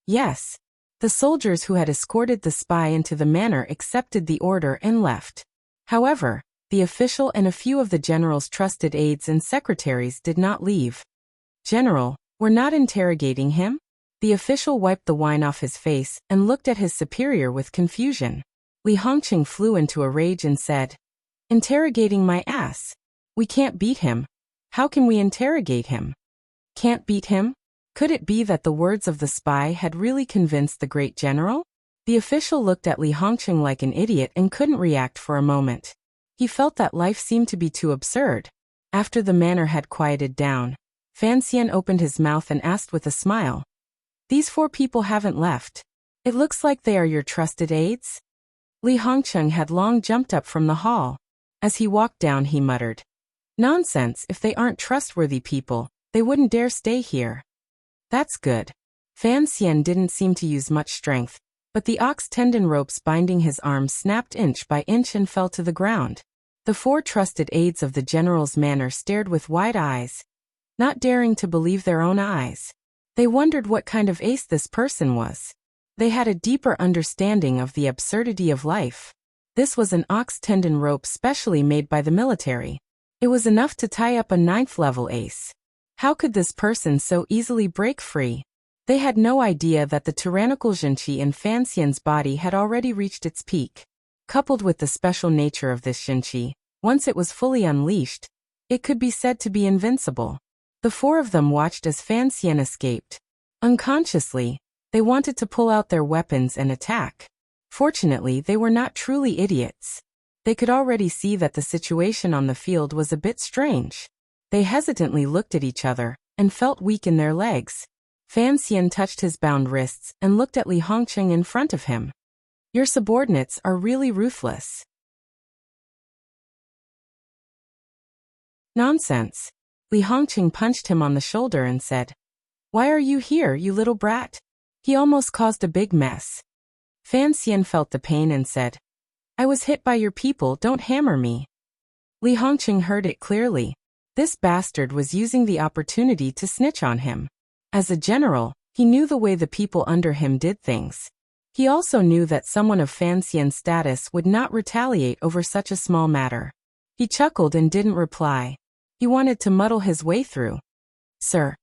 [SPEAKER 1] Yes. The soldiers who had escorted the spy into the manor accepted the order and left. However, the official and a few of the general's trusted aides and secretaries did not leave. "General, we're not interrogating him?" The official wiped the wine off his face and looked at his superior with confusion. Li Hongqing flew into a rage and said, "Interrogating my ass. We can't beat him. How can we interrogate him?" Can't beat him? Could it be that the words of the spy had really convinced the great general? The official looked at Li Hongqing like an idiot and couldn't react for a moment. He felt that life seemed to be too absurd. After the manner had quieted down, Fan Xian opened his mouth and asked with a smile, "These 4 people haven't left. It looks like they are your trusted aides?" Li Hongqing had long jumped up from the hall. As he walked down, he muttered, "Nonsense, if they aren't trustworthy people, they wouldn't dare stay here." That's good. Fan Xian didn't seem to use much strength, but the ox tendon ropes binding his arms snapped inch by inch and fell to the ground. The 4 trusted aides of the general's manor stared with wide eyes, not daring to believe their own eyes. They wondered what kind of ace this person was. They had a deeper understanding of the absurdity of life. This was an ox tendon rope specially made by the military. It was enough to tie up a 9th-level ace. How could this person so easily break free? They had no idea that the tyrannical Zhenqi in Fan Xian's body had already reached its peak. Coupled with the special nature of this Zhenqi, once it was fully unleashed, it could be said to be invincible. The 4 of them watched as Fan Xian escaped. Unconsciously, they wanted to pull out their weapons and attack. Fortunately, they were not truly idiots. They could already see that the situation on the field was a bit strange. They hesitantly looked at each other and felt weak in their legs. Fan Xian touched his bound wrists and looked at Li Hongqing in front of him. "Your subordinates are really ruthless." "Nonsense." Li Hongqing punched him on the shoulder and said, "Why are you here, you little brat? He almost caused a big mess." Fan Xian felt the pain and said, I was hit by your people, don't hammer me. Li Hongqing heard it clearly. This bastard was using the opportunity to snitch on him. As a general, he knew the way the people under him did things. He also knew that someone of Fan Xian's status would not retaliate over such a small matter. He chuckled and didn't reply. He wanted to muddle his way through. Sir.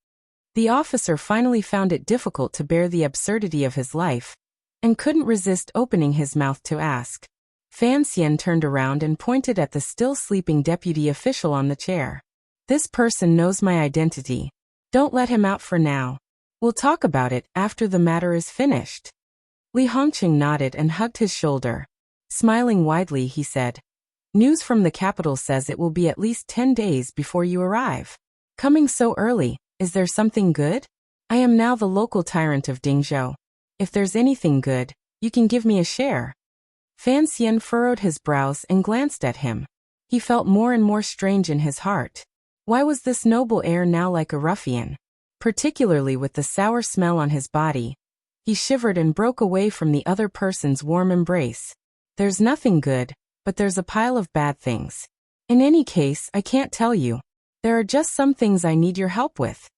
[SPEAKER 1] The officer finally found it difficult to bear the absurdity of his life, and couldn't resist opening his mouth to ask. Fan Xian turned around and pointed at the still sleeping deputy official on the chair. This person knows my identity. Don't let him out for now. We'll talk about it after the matter is finished. Li Hongqing nodded and hugged his shoulder. Smiling widely, he said, News from the capital says it will be at least 10 days before you arrive. Coming so early, is there something good? I am now the local tyrant of Dingzhou. If there's anything good, you can give me a share. Fan Xian furrowed his brows and glanced at him. He felt more and more strange in his heart. Why was this noble heir now like a ruffian? Particularly with the sour smell on his body. He shivered and broke away from the other person's warm embrace. There's nothing good, but there's a pile of bad things. In any case, I can't tell you. There are just some things I need your help with.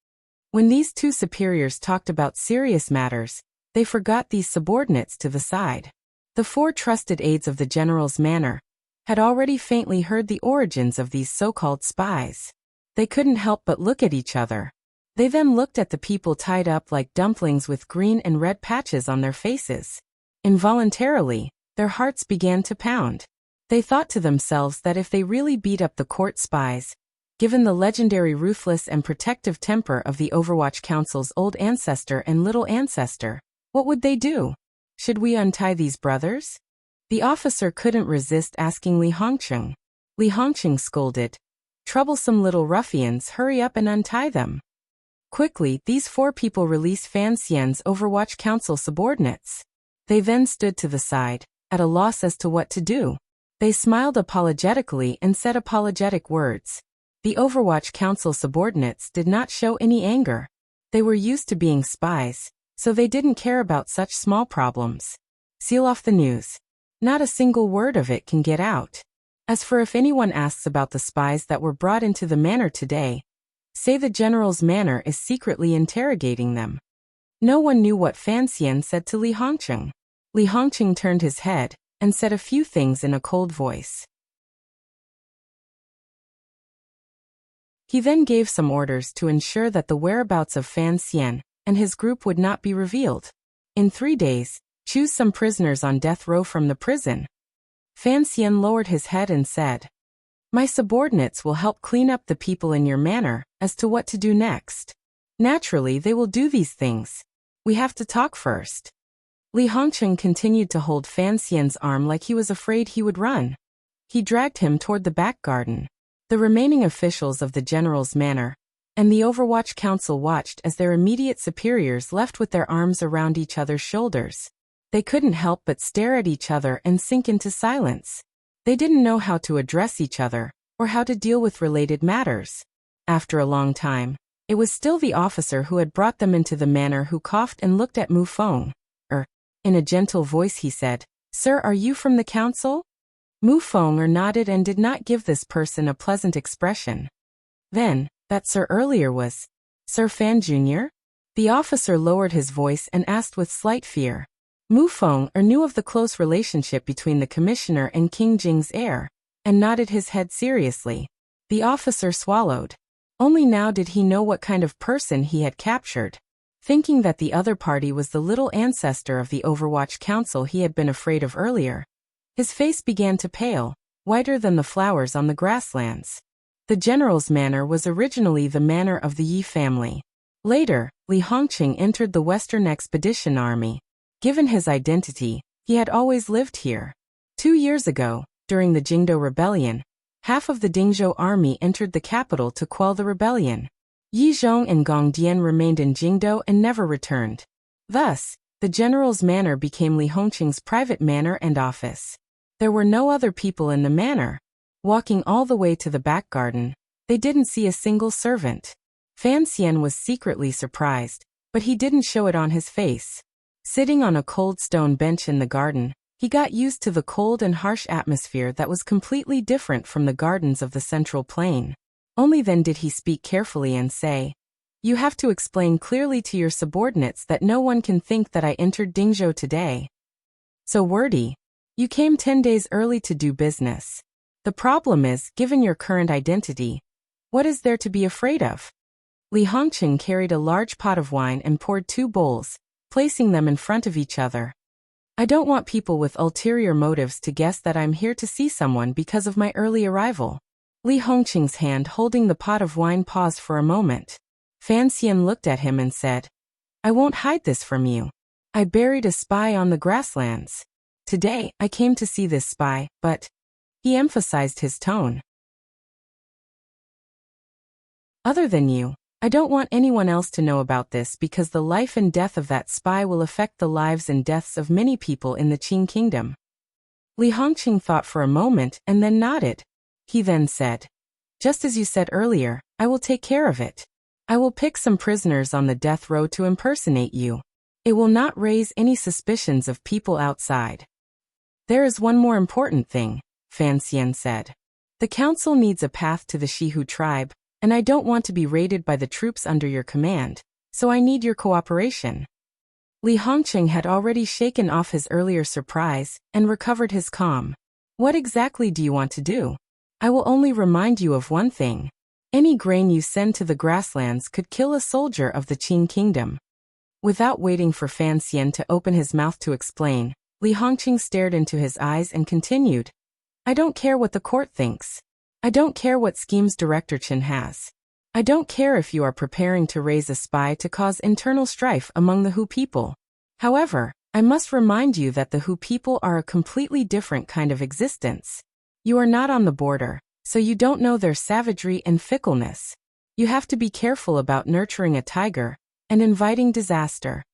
[SPEAKER 1] When these two superiors talked about serious matters, they forgot these subordinates to the side. The 4 trusted aides of the general's manor had already faintly heard the origins of these so-called spies. They couldn't help but look at each other. They then looked at the people tied up like dumplings with green and red patches on their faces. Involuntarily, their hearts began to pound. They thought to themselves that if they really beat up the court spies, given the legendary ruthless and protective temper of the Overwatch Council's old ancestor and little ancestor, what would they do? Should we untie these brothers? The officer couldn't resist asking Li Hongqing. Li Hongqing scolded. Troublesome little ruffians, hurry up and untie them. Quickly, these 4 people released Fan Xian's Overwatch Council subordinates. They then stood to the side, at a loss as to what to do. They smiled apologetically and said apologetic words. The Overwatch Council subordinates did not show any anger. They were used to being spies, so they didn't care about such small problems. Seal off the news. Not a single word of it can get out. As for if anyone asks about the spies that were brought into the manor today, say the general's manor is secretly interrogating them. No one knew what Fan Xian said to Li Hongqing. Li Hongqing turned his head and said a few things in a cold voice. He then gave some orders to ensure that the whereabouts of Fan Xian and his group would not be revealed. In 3 days, choose some prisoners on death row from the prison. Fan Xian lowered his head and said, My subordinates will help clean up the people in your manor as to what to do next. Naturally, they will do these things. We have to talk first. Li Hongqing continued to hold Fan Xian's arm like he was afraid he would run. He dragged him toward the back garden. The remaining officials of the general's manor and the Overwatch Council watched as their immediate superiors left with their arms around each other's shoulders. They couldn't help but stare at each other and sink into silence. They didn't know how to address each other or how to deal with related matters. After a long time, it was still the officer who had brought them into the manor who coughed and looked at Mu Feng. In a gentle voice he said, Sir, are you from the council? Mu Feng nodded and did not give this person a pleasant expression. Then, that sir earlier was Sir Fan Jr.? The officer lowered his voice and asked with slight fear. Mu Feng knew of the close relationship between the commissioner and King Jing's heir, and nodded his head seriously. The officer swallowed. Only now did he know what kind of person he had captured. Thinking that the other party was the little ancestor of the Overwatch Council he had been afraid of earlier, his face began to pale, whiter than the flowers on the grasslands. The general's manor was originally the manor of the Yi family. Later, Li Hongqing entered the Western Expedition Army. Given his identity, he had always lived here. 2 years ago, during the Jingdou Rebellion, half of the Dingzhou army entered the capital to quell the rebellion. Yi Zhong and Gong Dian remained in Jingdou and never returned. Thus, the general's manor became Li Hongqing's private manor and office. There were no other people in the manor. Walking all the way to the back garden, they didn't see a single servant. Fan Xian was secretly surprised, but he didn't show it on his face. Sitting on a cold stone bench in the garden, He got used to the cold and harsh atmosphere that was completely different from the gardens of the central plain. Only then did he speak carefully and say, "You have to explain clearly to your subordinates that no one can think that I entered Dingzhou today. So wordy. You came 10 days early to do business. The problem is, given your current identity, what is there to be afraid of?" Li Hongqing carried a large pot of wine and poured 2 bowls, placing them in front of each other. "I don't want people with ulterior motives to guess that I'm here to see someone because of my early arrival." Li Hongqing's hand holding the pot of wine paused for a moment. Fan Xian looked at him and said, "I won't hide this from you. I buried a spy on the grasslands. Today, I came to see this spy, but..." He emphasized his tone. "Other than you, I don't want anyone else to know about this because the life and death of that spy will affect the lives and deaths of many people in the Qing kingdom." Li Hongqing thought for a moment and then nodded. He then said, "Just as you said earlier, I will take care of it. I will pick some prisoners on the death row to impersonate you. It will not raise any suspicions of people outside." "There is one more important thing," Fan Xian said. "The council needs a path to the Shihu tribe, and I don't want to be raided by the troops under your command, so I need your cooperation." Li Hongqing had already shaken off his earlier surprise and recovered his calm. "What exactly do you want to do? I will only remind you of one thing. Any grain you send to the grasslands could kill a soldier of the Qing kingdom." Without waiting for Fan Xian to open his mouth to explain, Li Hongqing stared into his eyes and continued, "I don't care what the court thinks. I don't care what schemes Director Chen has. I don't care if you are preparing to raise a spy to cause internal strife among the Hu people. However, I must remind you that the Hu people are a completely different kind of existence. You are not on the border, so you don't know their savagery and fickleness. You have to be careful about nurturing a tiger and inviting disaster."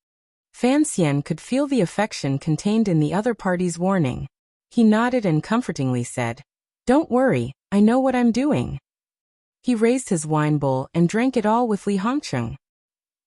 [SPEAKER 1] Fan Xian could feel the affection contained in the other party's warning. He nodded and comfortingly said, "Don't worry, I know what I'm doing." He raised his wine bowl and drank it all with Li Hongqing.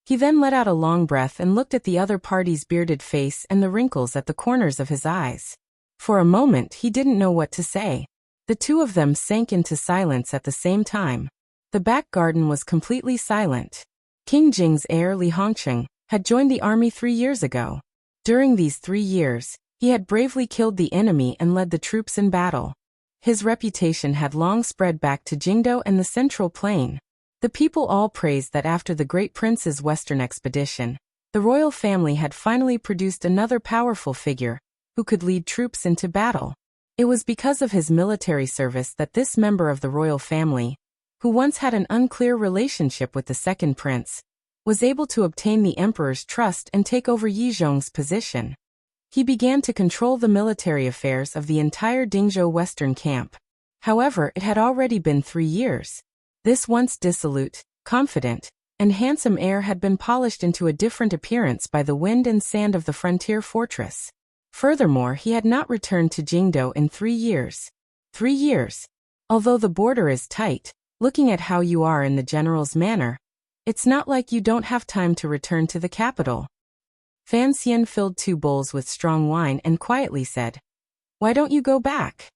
[SPEAKER 1] He then let out a long breath and looked at the other party's bearded face and the wrinkles at the corners of his eyes. For a moment he didn't know what to say. The two of them sank into silence at the same time. The back garden was completely silent. King Jing's heir Li Hongqing had joined the army 3 years ago. During these 3 years, he had bravely killed the enemy and led the troops in battle. His reputation had long spread back to Jingdou and the Central Plain. The people all praised that after the great prince's western expedition, the royal family had finally produced another powerful figure who could lead troops into battle. It was because of his military service that this member of the royal family, who once had an unclear relationship with the second prince, was able to obtain the emperor's trust and take over Yizhong's position. He began to control the military affairs of the entire Dingzhou Western camp. However, it had already been 3 years. This once dissolute, confident, and handsome heir had been polished into a different appearance by the wind and sand of the frontier fortress. Furthermore, he had not returned to Jingdou in 3 years. 3 years. Although the border is tight, looking at how you are in the general's manner, it's not like you don't have time to return to the capital. Fan Xian filled 2 bowls with strong wine and quietly said, "Why don't you go back?"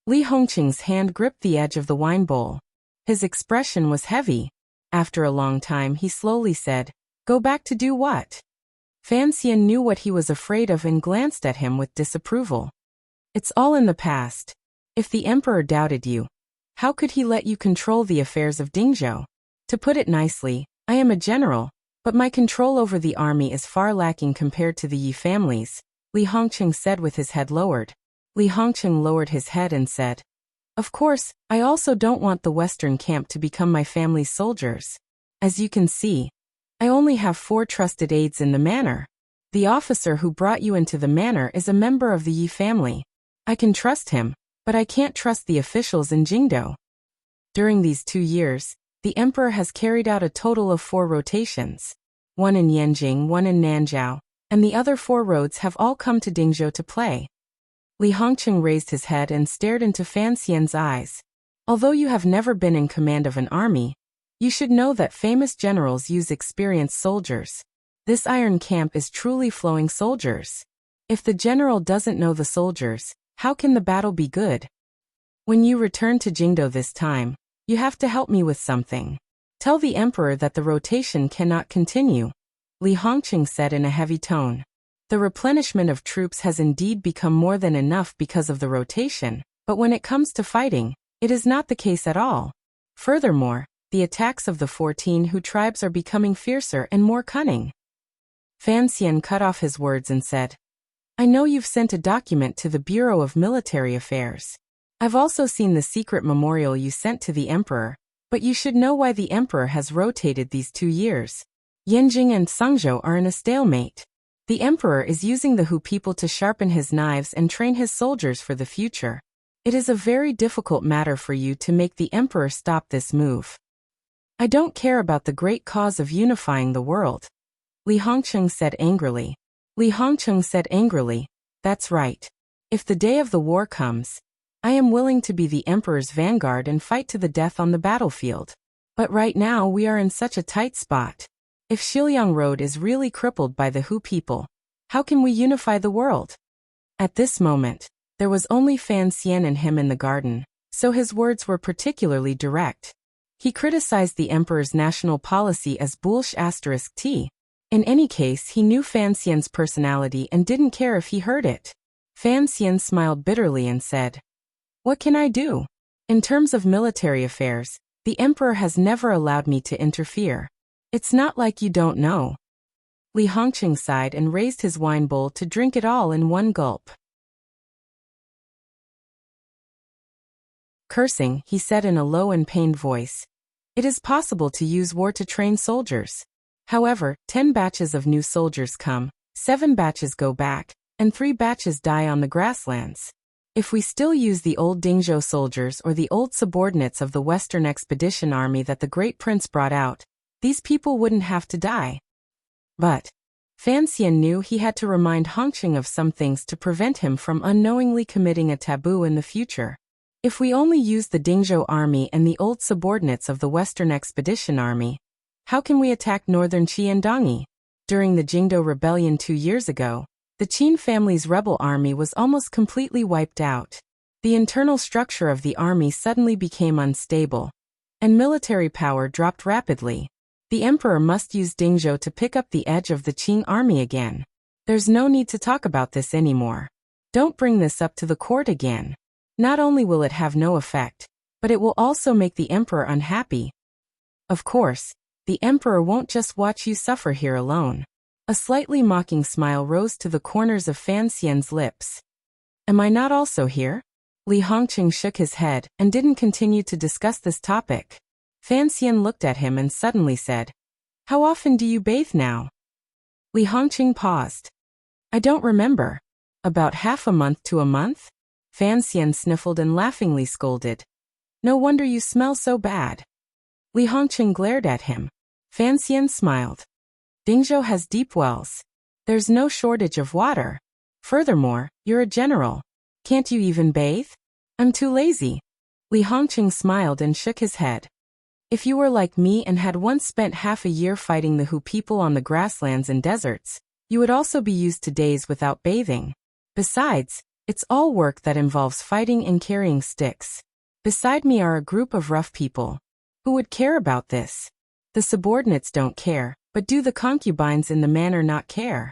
[SPEAKER 1] Li Hongqing's hand gripped the edge of the wine bowl. His expression was heavy. After a long time he slowly said, "Go back to do what?" Fan Xian knew what he was afraid of and glanced at him with disapproval. "It's all in the past. If the emperor doubted you, how could he let you control the affairs of Dingzhou? To put it nicely, I am a general, but my control over the army is far lacking compared to the Yi families," Li Hongqing said with his head lowered. Li Hongqing lowered his head and said, "Of course, I also don't want the Western camp to become my family's soldiers. As you can see, I only have 4 trusted aides in the manor. The officer who brought you into the manor is a member of the Yi family. I can trust him, but I can't trust the officials in Jingdou." During these 2 years, the emperor has carried out a total of 4 rotations. 1 in Yanjing, 1 in Nanzhao, and the other 4 roads have all come to Dingzhou to play. Li Hongqing raised his head and stared into Fan Xian's eyes. "Although you have never been in command of an army, you should know that famous generals use experienced soldiers. This iron camp is truly flowing soldiers. If the general doesn't know the soldiers, how can the battle be good? When you return to Jingdo this time, you have to help me with something. Tell the emperor that the rotation cannot continue, Li Hongqing said in a heavy tone. The replenishment of troops has indeed become more than enough because of the rotation, but when it comes to fighting, it is not the case at all. Furthermore, the attacks of the 14 Hu tribes are becoming fiercer and more cunning. Fan Xian cut off his words and said, I know you've sent a document to the Bureau of Military Affairs. I've also seen the secret memorial you sent to the emperor, but you should know why the emperor has rotated these 2 years. Yanjing and Sangzhou are in a stalemate. The emperor is using the Hu people to sharpen his knives and train his soldiers for the future. It is a very difficult matter for you to make the emperor stop this move. I don't care about the great cause of unifying the world, Li Hongqing said angrily. Li Hongqing said angrily, that's right. If the day of the war comes, I am willing to be the emperor's vanguard and fight to the death on the battlefield. But right now we are in such a tight spot. If Xiliang Road is really crippled by the Hu people, how can we unify the world? At this moment, there was only Fan Xian and him in the garden, so his words were particularly direct. He criticized the emperor's national policy as bullsh*t. In any case, he knew Fan Xian's personality and didn't care if he heard it. Fan Xian smiled bitterly and said, What can I do? In terms of military affairs, the emperor has never allowed me to interfere. It's not like you don't know. Li Hongqing sighed and raised his wine bowl to drink it all in one gulp. Cursing, he said in a low and pained voice, It is possible to use war to train soldiers. However, 10 batches of new soldiers come, 7 batches go back, and 3 batches die on the grasslands. If we still use the old Dingzhou soldiers or the old subordinates of the Western Expedition Army that the Great Prince brought out, these people wouldn't have to die. But Fan Xian knew he had to remind Hongqing of some things to prevent him from unknowingly committing a taboo in the future. If we only use the Dingzhou army and the old subordinates of the Western Expedition Army, how can we attack northern Qiandongyi? During the Jingdo Rebellion 2 years ago, the Qin family's rebel army was almost completely wiped out. The internal structure of the army suddenly became unstable, and military power dropped rapidly. The emperor must use Dingzhou to pick up the edge of the Qing army again. There's no need to talk about this anymore. Don't bring this up to the court again. Not only will it have no effect, but it will also make the emperor unhappy. Of course, the emperor won't just watch you suffer here alone. A slightly mocking smile rose to the corners of Fan Xian's lips. Am I not also here? Li Hongqing shook his head and didn't continue to discuss this topic. Fan Xian looked at him and suddenly said, How often do you bathe now? Li Hongqing paused. I don't remember. About half a month to a month? Fan Xian sniffled and laughingly scolded. No wonder you smell so bad. Li Hongqing glared at him. Fan Xian smiled. Dingzhou has deep wells. There's no shortage of water. Furthermore, you're a general. Can't you even bathe? I'm too lazy. Li Hongqing smiled and shook his head. If you were like me and had once spent half a year fighting the Hu people on the grasslands and deserts, you would also be used to days without bathing. Besides, it's all work that involves fighting and carrying sticks. Beside me are a group of rough people. Who would care about this? The subordinates don't care, but do the concubines in the manor not care?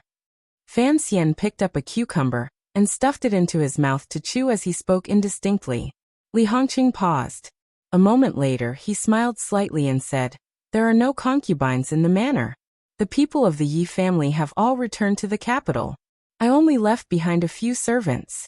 [SPEAKER 1] Fan Xian picked up a cucumber and stuffed it into his mouth to chew as he spoke indistinctly. Li Hongqing paused. A moment later he smiled slightly and said, There are no concubines in the manor. The people of the Yi family have all returned to the capital. I only left behind a few servants.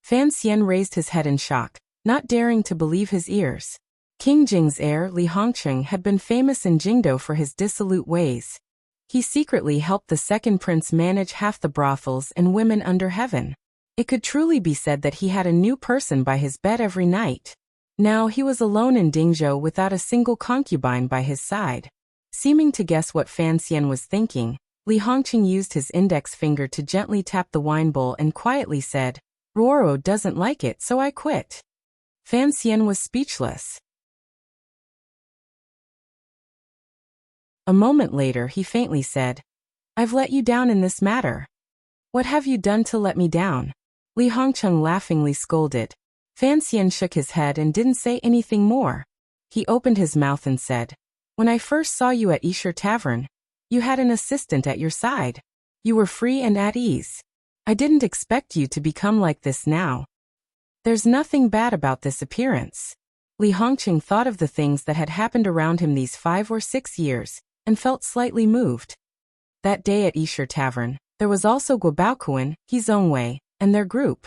[SPEAKER 1] Fan Xian raised his head in shock, not daring to believe his ears. King Jing's heir Li Hongqing had been famous in Jingdo for his dissolute ways. He secretly helped the second prince manage half the brothels and women under heaven. It could truly be said that he had a new person by his bed every night. Now he was alone in Dingzhou without a single concubine by his side. Seeming to guess what Fan Xian was thinking, Li Hongqing used his index finger to gently tap the wine bowl and quietly said, Ruoro doesn't like it, so I quit. Fan Xian was speechless. A moment later he faintly said, I've let you down in this matter. What have you done to let me down? Li Hongcheng laughingly scolded. Fan Xian shook his head and didn't say anything more. He opened his mouth and said, when I first saw you at Yisher Tavern, you had an assistant at your side. You were free and at ease. I didn't expect you to become like this now. There's nothing bad about this appearance. Li Hongqing thought of the things that had happened around him these 5 or 6 years, and felt slightly moved. That day at Yisher Tavern, there was also Guo Baokuan, He Zongwei, and their group.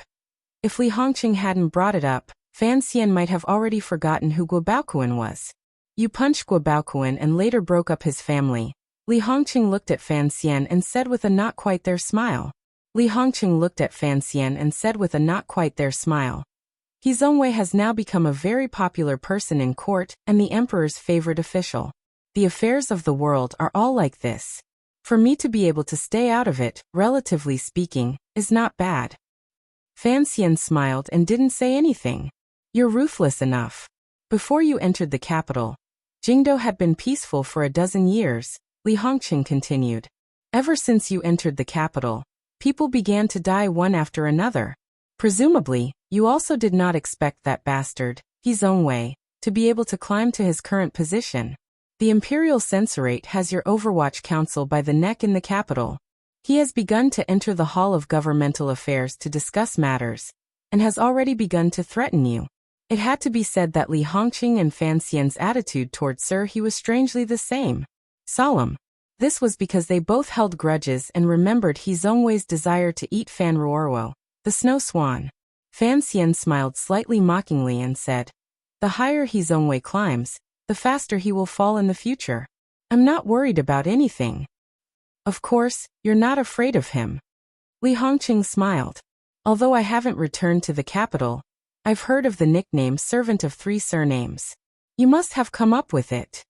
[SPEAKER 1] If Li Hongqing hadn't brought it up, Fan Xian might have already forgotten who Guo Baokuan was. You punched Guo Baokuan and later broke up his family. Li Hongqing looked at Fan Xian and said with a not quite there smile. Li Hongqing looked at Fan Xian and said with a not quite there smile. He Zongwei has now become a very popular person in court and the emperor's favorite official. The affairs of the world are all like this. For me to be able to stay out of it, relatively speaking, is not bad. Fan Xian smiled and didn't say anything. You're ruthless enough. Before you entered the capital, Jingdo had been peaceful for a dozen years, Li Hongqing continued. Ever since you entered the capital, people began to die one after another. Presumably, you also did not expect that bastard, He Zongwei, to be able to climb to his current position. The Imperial Censorate has your Overwatch Council by the neck in the capital. He has begun to enter the Hall of Governmental Affairs to discuss matters, and has already begun to threaten you. It had to be said that Li Hongqing and Fan Xian's attitude toward Sir He was strangely the same. Solemn. This was because they both held grudges and remembered He Zongwei's desire to eat Fan Ruorwo, the snow swan. Fan Xian smiled slightly mockingly and said, the higher He Zongwei climbs, the faster he will fall in the future. I'm not worried about anything. Of course, you're not afraid of him. Li Hongqing smiled. Although I haven't returned to the capital, I've heard of the nickname Servant of Three Surnames. You must have come up with it.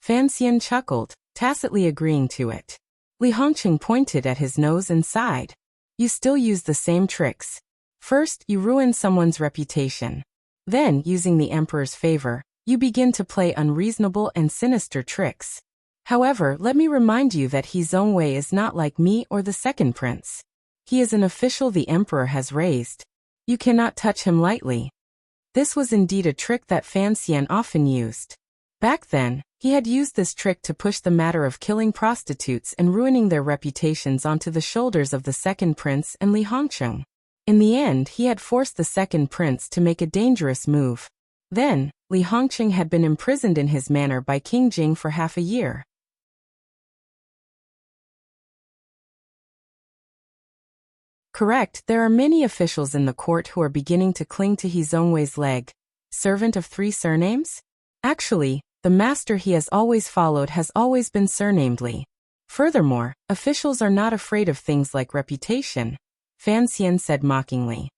[SPEAKER 1] Fan Xian chuckled, tacitly agreeing to it. Li Hongqing pointed at his nose and sighed. You still use the same tricks. First, you ruin someone's reputation. Then, using the emperor's favor, you begin to play unreasonable and sinister tricks. However, let me remind you that He Zongwei is not like me or the second prince. He is an official the emperor has raised. You cannot touch him lightly. This was indeed a trick that Fan Xian often used. Back then, he had used this trick to push the matter of killing prostitutes and ruining their reputations onto the shoulders of the second prince and Li Hongqing. In the end, he had forced the second prince to make a dangerous move. Then, Li Hongqing had been imprisoned in his manor by King Jing for half a year. Correct, there are many officials in the court who are beginning to cling to He Zongwei's leg. Servant of Three Surnames? Actually, the master he has always followed has always been surnamed Li. Furthermore, officials are not afraid of things like reputation, Fan Xian said mockingly.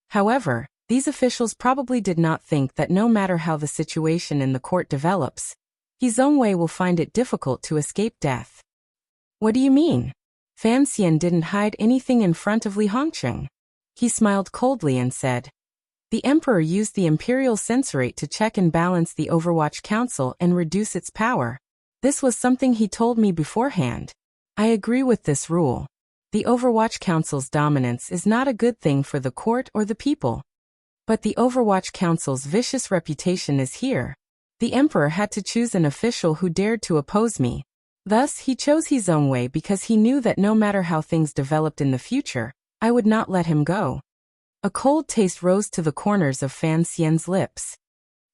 [SPEAKER 1] However, these officials probably did not think that no matter how the situation in the court develops, He Zongwei will find it difficult to escape death. What do you mean? Fan Xian didn't hide anything in front of Li Hongqing. He smiled coldly and said, the emperor used the Imperial Censorate to check and balance the Overwatch Council and reduce its power. This was something he told me beforehand. I agree with this rule. The Overwatch Council's dominance is not a good thing for the court or the people. But the Overwatch Council's vicious reputation is here. The emperor had to choose an official who dared to oppose me. Thus, he chose He Zongwei because he knew that no matter how things developed in the future, I would not let him go. A cold taste rose to the corners of Fan Xian's lips.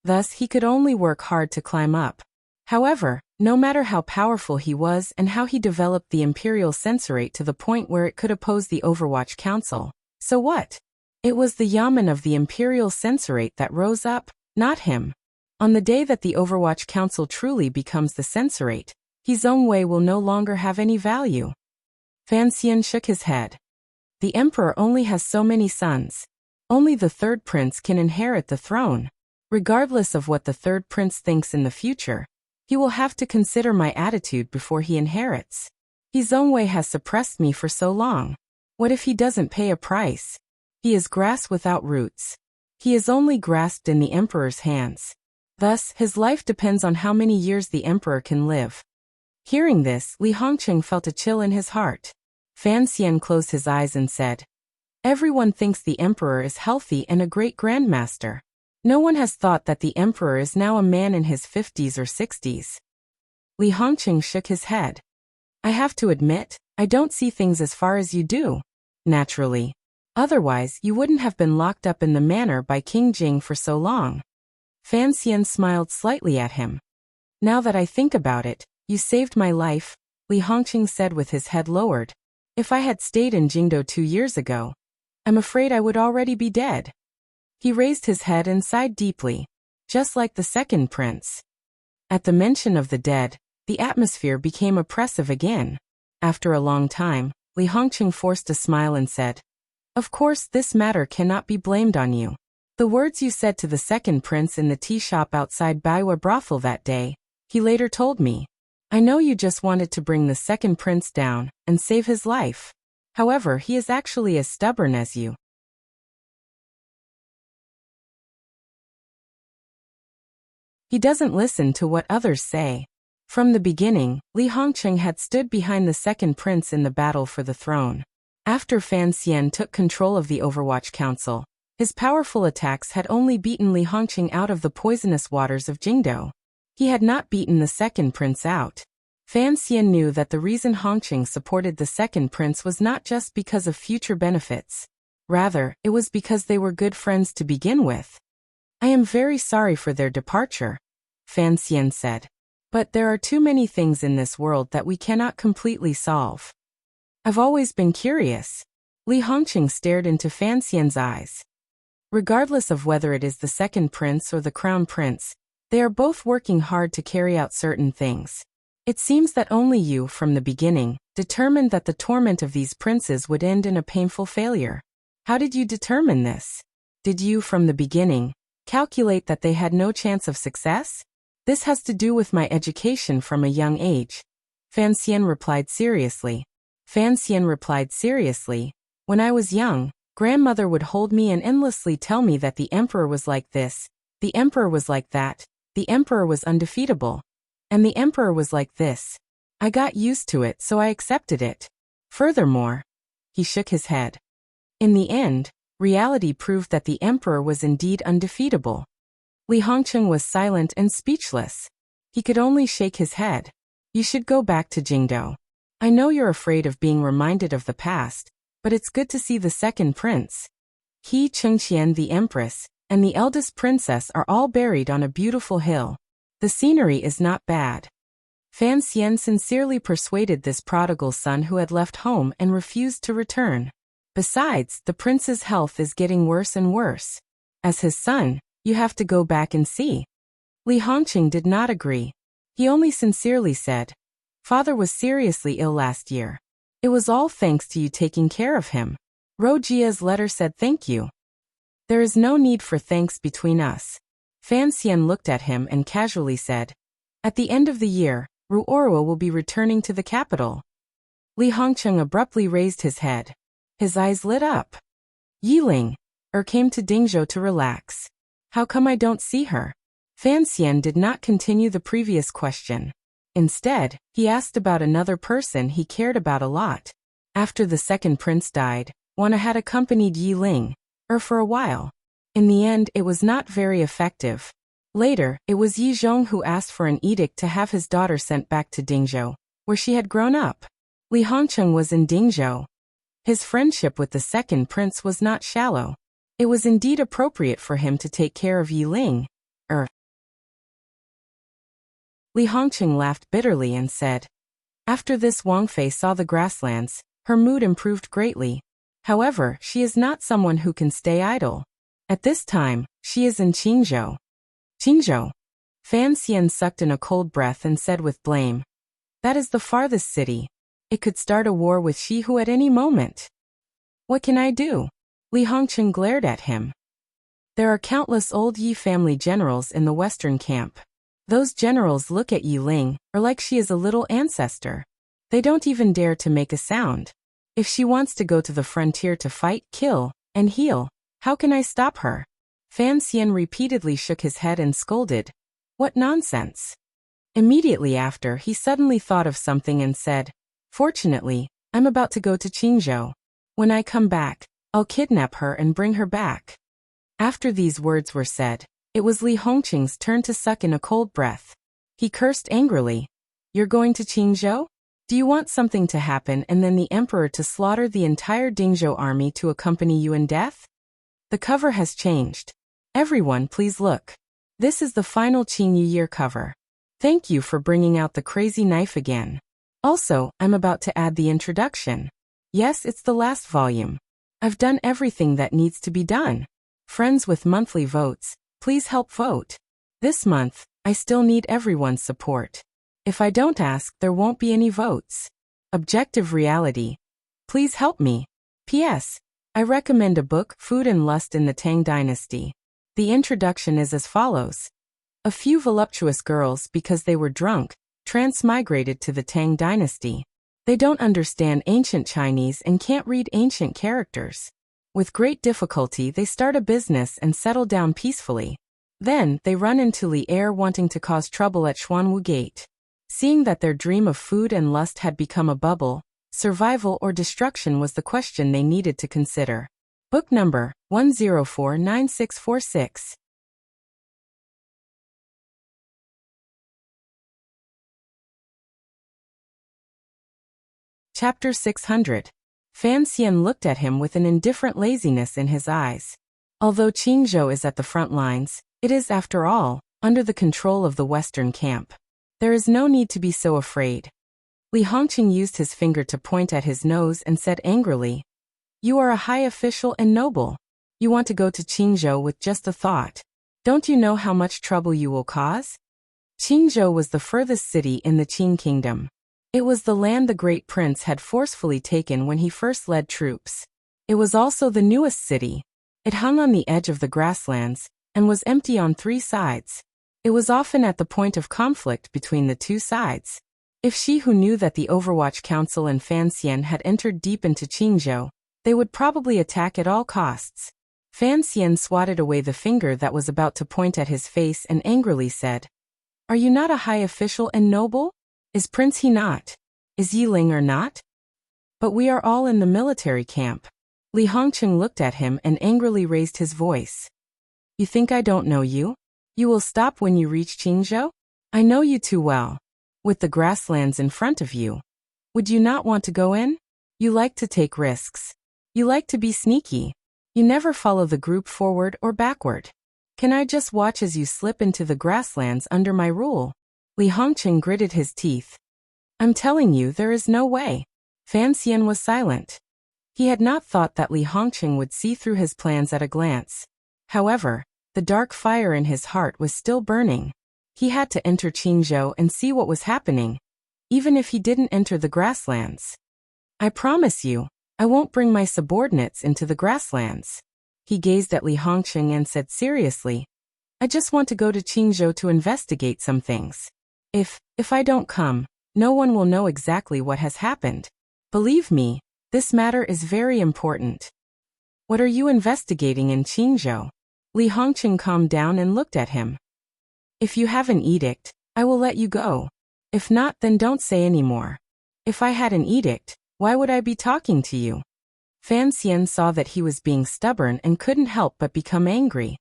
[SPEAKER 1] Thus, he could only work hard to climb up. However, no matter how powerful he was and how he developed the Imperial Censorate to the point where it could oppose the Overwatch Council, so what? It was the Yamen of the Imperial Censorate that rose up, not him. On the day that the Overwatch Council truly becomes the Censorate, He Zongwei will no longer have any value. Fan Xian shook his head. The emperor only has so many sons. Only the third prince can inherit the throne. Regardless of what the third prince thinks in the future, he will have to consider my attitude before he inherits. He Zongwei has suppressed me for so long. What if he doesn't pay a price? He is grass without roots. He is only grasped in the emperor's hands. Thus, his life depends on how many years the emperor can live. Hearing this, Li Hongqing felt a chill in his heart. Fan Xian closed his eyes and said, "Everyone thinks the emperor is healthy and a great grandmaster. No one has thought that the emperor is now a man in his 50s or 60s. Li Hongqing shook his head. "I have to admit, I don't see things as far as you do. Naturally. Otherwise, you wouldn't have been locked up in the manor by King Jing for so long." Fan Xian smiled slightly at him. "Now that I think about it, you saved my life," Li Hongqing said with his head lowered. "If I had stayed in Jingdo 2 years ago, I'm afraid I would already be dead." He raised his head and sighed deeply, just like the second prince. At the mention of the dead, the atmosphere became oppressive again. After a long time, Li Hongqing forced a smile and said, "Of course this matter cannot be blamed on you. The words you said to the second prince in the tea shop outside Baiwa brothel that day, he later told me. I know you just wanted to bring the second prince down and save his life. However, he is actually as stubborn as you. He doesn't listen to what others say." From the beginning, Li Hongqing had stood behind the second prince in the battle for the throne. After Fan Xian took control of the Overwatch Council, his powerful attacks had only beaten Li Hongqing out of the poisonous waters of Jingdo. He had not beaten the second prince out. Fan Xian knew that the reason Hongqing supported the second prince was not just because of future benefits. Rather, it was because they were good friends to begin with. "I am very sorry for their departure," Fan Xian said. "But there are too many things in this world that we cannot completely solve. I've always been curious." Li Hongqing stared into Fan Xian's eyes. Regardless of whether it is the second prince or the crown prince, they are both working hard to carry out certain things. It seems that only you, from the beginning, determined that the torment of these princes would end in a painful failure. How did you determine this? Did you, from the beginning, calculate that they had no chance of success? "This has to do with my education from a young age," Fan Xian replied seriously. "When I was young, grandmother would hold me and endlessly tell me that the emperor was like this, the emperor was like that, the emperor was undefeatable, and the emperor was like this. I got used to it, so I accepted it. Furthermore," he shook his head. "In the end, reality proved that the emperor was indeed undefeatable." Li Hongqing was silent and speechless. He could only shake his head. "You should go back to Jingdo. I know you're afraid of being reminded of the past, but it's good to see the second prince. He, Chengqian the empress, and the eldest princess are all buried on a beautiful hill. The scenery is not bad." Fan Xian sincerely persuaded this prodigal son who had left home and refused to return. Besides, the prince's health is getting worse and worse. As his son, you have to go back and see. Li Hongqing did not agree. He only sincerely said, "Father was seriously ill last year. It was all thanks to you taking care of him. Rojia's letter said thank you. There is no need for thanks between us." Fan Xian looked at him and casually said, "At the end of the year, Ruorua will be returning to the capital." Li Hongqing abruptly raised his head. His eyes lit up. "Yiling came to Dingzhou to relax. How come I don't see her?" Fan Xian did not continue the previous question. Instead, he asked about another person he cared about a lot. After the second prince died, Wana had accompanied Yiling, for a while. In the end, it was not very effective. Later, it was Yi Zhong who asked for an edict to have his daughter sent back to Dingzhou, where she had grown up. Li Hongqing was in Dingzhou. His friendship with the second prince was not shallow. It was indeed appropriate for him to take care of Yiling. Li Hongqing laughed bitterly and said, "After this Wang Fei saw the grasslands, her mood improved greatly. However, she is not someone who can stay idle. At this time, she is in Qingzhou." "Qingzhou?" Fan Xian sucked in a cold breath and said with blame, "That is the farthest city. It could start a war with Shihu at any moment. What can I do?" Li Hongqing glared at him. "There are countless old Yi family generals in the western camp. Those generals look at Yiling, like she is a little ancestor. They don't even dare to make a sound. If she wants to go to the frontier to fight, kill, and heal, how can I stop her?" Fan Xian repeatedly shook his head and scolded, "What nonsense! Immediately after, he suddenly thought of something and said, "Fortunately, I'm about to go to Qingzhou. When I come back, I'll kidnap her and bring her back." After these words were said, it was Li Hongqing's turn to suck in a cold breath. He cursed angrily. "You're going to Qingzhou? Do you want something to happen and then the emperor to slaughter the entire Dingzhou army to accompany you in death?" The cover has changed. Everyone, please look. This is the final Qing Yu Year cover. Thank you for bringing out the crazy knife again. Also, I'm about to add the introduction. Yes, it's the last volume. I've done everything that needs to be done. Friends with monthly votes, please help vote. This month, I still need everyone's support. If I don't ask, there won't be any votes. Objective reality. Please help me. P.S. I recommend a book, Food and Lust in the Tang Dynasty. The introduction is as follows. A few voluptuous girls, because they were drunk, transmigrated to the Tang Dynasty. They don't understand ancient Chinese and can't read ancient characters. With great difficulty, they start a business and settle down peacefully. Then, they run into Li Er wanting to cause trouble at Xuanwu Gate. Seeing that their dream of food and lust had become a bubble, survival or destruction was the question they needed to consider. Book number 1049646. Chapter 600. Fan Xian looked at him with an indifferent laziness in his eyes. Although Qingzhou is at the front lines, it is, after all, under the control of the Western camp. There is no need to be so afraid. Li Hongqing used his finger to point at his nose and said angrily, "You are a high official and noble. You want to go to Qingzhou with just a thought. Don't you know how much trouble you will cause?" Qingzhou was the furthest city in the Qing kingdom. It was the land the great prince had forcefully taken when he first led troops. It was also the newest city. It hung on the edge of the grasslands, and was empty on three sides. It was often at the point of conflict between the two sides. If she who knew that the Overwatch Council and Fan Xian had entered deep into Qingzhou, they would probably attack at all costs. Fan Xian swatted away the finger that was about to point at his face and angrily said, "Are you not a high official and noble? Is Prince he not? Is Yi Ling or not? But we are all in the military camp." Li Hongqing looked at him and angrily raised his voice. "You think I don't know you? You will stop when you reach Qingzhou? I know you too well. With the grasslands in front of you. Would you not want to go in? You like to take risks. You like to be sneaky. You never follow the group forward or backward. Can I just watch as you slip into the grasslands under my rule?" Li Hongqing gritted his teeth. "I'm telling you, there is no way." Fan Xian was silent. He had not thought that Li Hongqing would see through his plans at a glance. However, the dark fire in his heart was still burning. He had to enter Qingzhou and see what was happening, even if he didn't enter the grasslands. "I promise you, I won't bring my subordinates into the grasslands." He gazed at Li Hongqing and said seriously, "I just want to go to Qingzhou to investigate some things. If I don't come, no one will know exactly what has happened. Believe me, this matter is very important." "What are you investigating in Qingzhou?" Li Hongqing calmed down and looked at him. "If you have an edict, I will let you go. If not, then don't say any more. If I had an edict, why would I be talking to you?" Fan Xian saw that he was being stubborn and couldn't help but become angry.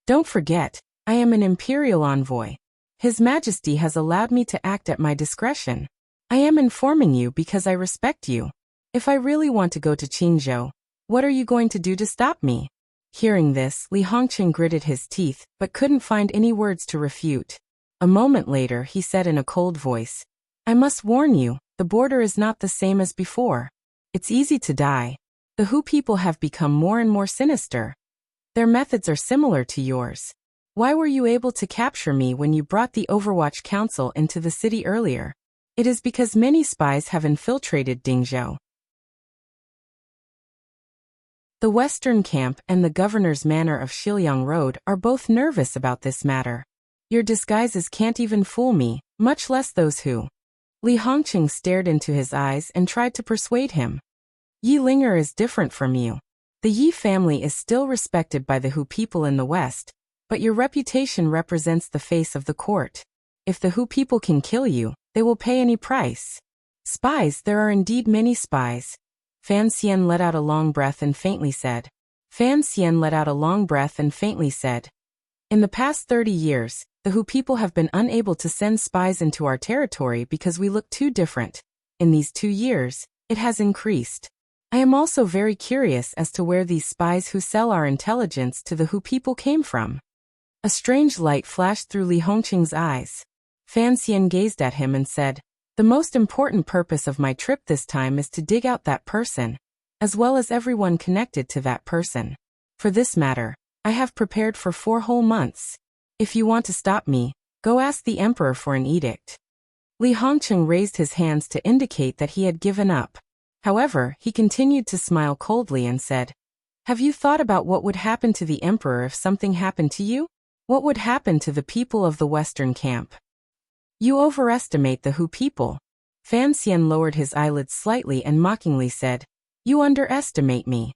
[SPEAKER 1] "Don't forget, I am an imperial envoy. His Majesty has allowed me to act at my discretion. I am informing you because I respect you. If I really want to go to Qingzhou, what are you going to do to stop me?" Hearing this, Li Hongqing gritted his teeth but couldn't find any words to refute. A moment later, he said in a cold voice, "I must warn you, the border is not the same as before. It's easy to die. The Hu people have become more and more sinister. Their methods are similar to yours. Why were you able to capture me when you brought the Overwatch Council into the city earlier? It is because many spies have infiltrated Dingzhou. The Western Camp and the Governor's Manor of Shiliang Road are both nervous about this matter. Your disguises can't even fool me, much less those who." Li Hongqing stared into his eyes and tried to persuade him. "Yi Linger is different from you. The Yi family is still respected by the Hu people in the West, but your reputation represents the face of the court. If the Hu people can kill you, they will pay any price. Spies, there are indeed many spies. Fan Xian let out a long breath and faintly said. In the past 30 years, the Hu people have been unable to send spies into our territory because we look too different. In these 2 years, it has increased. I am also very curious as to where these spies who sell our intelligence to the Hu people came from. A strange light flashed through Li Hongqing's eyes. Fan Xian gazed at him and said, "The most important purpose of my trip this time is to dig out that person, as well as everyone connected to that person. For this matter, I have prepared for 4 whole months. If you want to stop me, go ask the emperor for an edict." Li Hongqing raised his hands to indicate that he had given up. However, he continued to smile coldly and said, "Have you thought about what would happen to the emperor if something happened to you? What would happen to the people of the western camp?" "You overestimate the Hu people." Fan Xian lowered his eyelids slightly and mockingly said, "You underestimate me."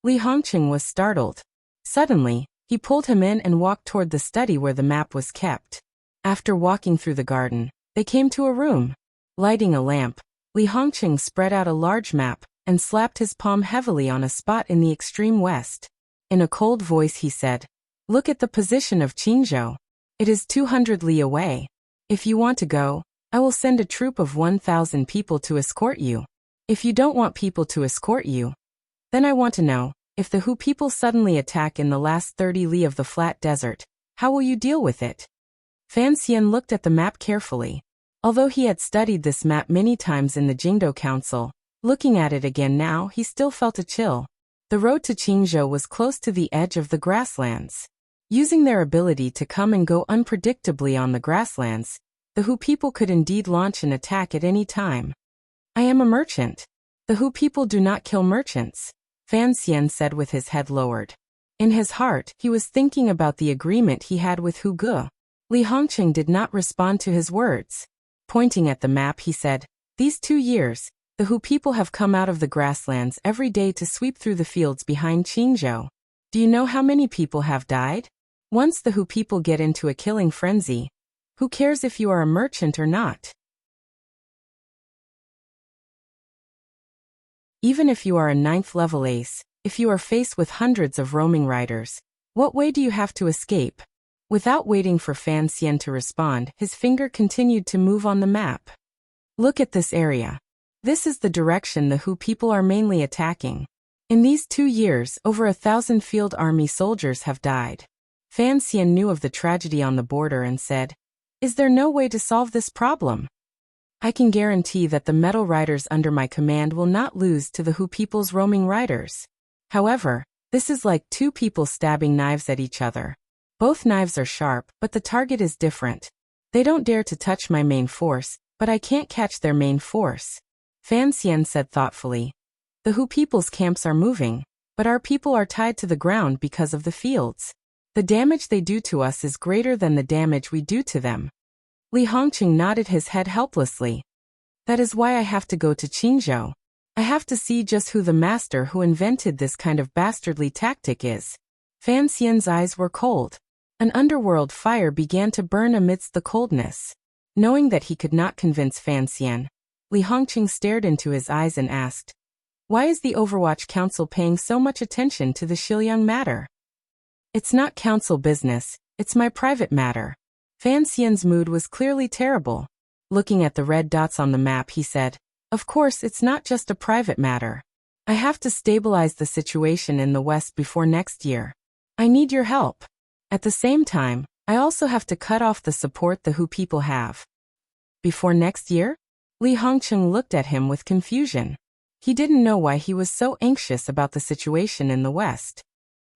[SPEAKER 1] Li Hongqing was startled. Suddenly, he pulled him in and walked toward the study where the map was kept. After walking through the garden, they came to a room. Lighting a lamp, Li Hongqing spread out a large map and slapped his palm heavily on a spot in the extreme west. In a cold voice he said, "Look at the position of Qingzhou. It is 200 li away. If you want to go, I will send a troop of 1,000 people to escort you. If you don't want people to escort you, then I want to know, if the Hu people suddenly attack in the last 30 li of the flat desert, how will you deal with it?" Fan Xian looked at the map carefully. Although he had studied this map many times in the Jingdo Council, looking at it again now he still felt a chill. The road to Qingzhou was close to the edge of the grasslands. Using their ability to come and go unpredictably on the grasslands, the Hu people could indeed launch an attack at any time. "I am a merchant. The Hu people do not kill merchants," Fan Xian said with his head lowered. In his heart, he was thinking about the agreement he had with Hu Ge. Li Hongqing did not respond to his words. Pointing at the map he said, "These 2 years, the Hu people have come out of the grasslands every day to sweep through the fields behind Qingzhou. Do you know how many people have died? Once the Hu people get into a killing frenzy, who cares if you are a merchant or not? Even if you are a 9th level ace, if you are faced with hundreds of roaming riders, what way do you have to escape?" Without waiting for Fan Xian to respond, his finger continued to move on the map. "Look at this area. This is the direction the Hu people are mainly attacking. In these 2 years, over 1,000 field army soldiers have died." Fan Xian knew of the tragedy on the border and said, "Is there no way to solve this problem? I can guarantee that the metal riders under my command will not lose to the Hu people's roaming riders. However, this is like 2 people stabbing knives at each other. Both knives are sharp, but the target is different. They don't dare to touch my main force, but I can't catch their main force." Fan Xian said thoughtfully, "The Hu people's camps are moving, but our people are tied to the ground because of the fields. The damage they do to us is greater than the damage we do to them." Li Hongqing nodded his head helplessly. "That is why I have to go to Qingzhou. I have to see just who the master who invented this kind of bastardly tactic is." Fan Xian's eyes were cold. An underworld fire began to burn amidst the coldness. Knowing that he could not convince Fan Xian, Li Hongqing stared into his eyes and asked, "Why is the Overwatch Council paying so much attention to the Xilyang matter?" "It's not council business, it's my private matter." Fan Xian's mood was clearly terrible. Looking at the red dots on the map he said, "Of course it's not just a private matter. I have to stabilize the situation in the West before next year. I need your help. At the same time, I also have to cut off the support the Hu people have." "Before next year?" Li Hongqing looked at him with confusion. He didn't know why he was so anxious about the situation in the West.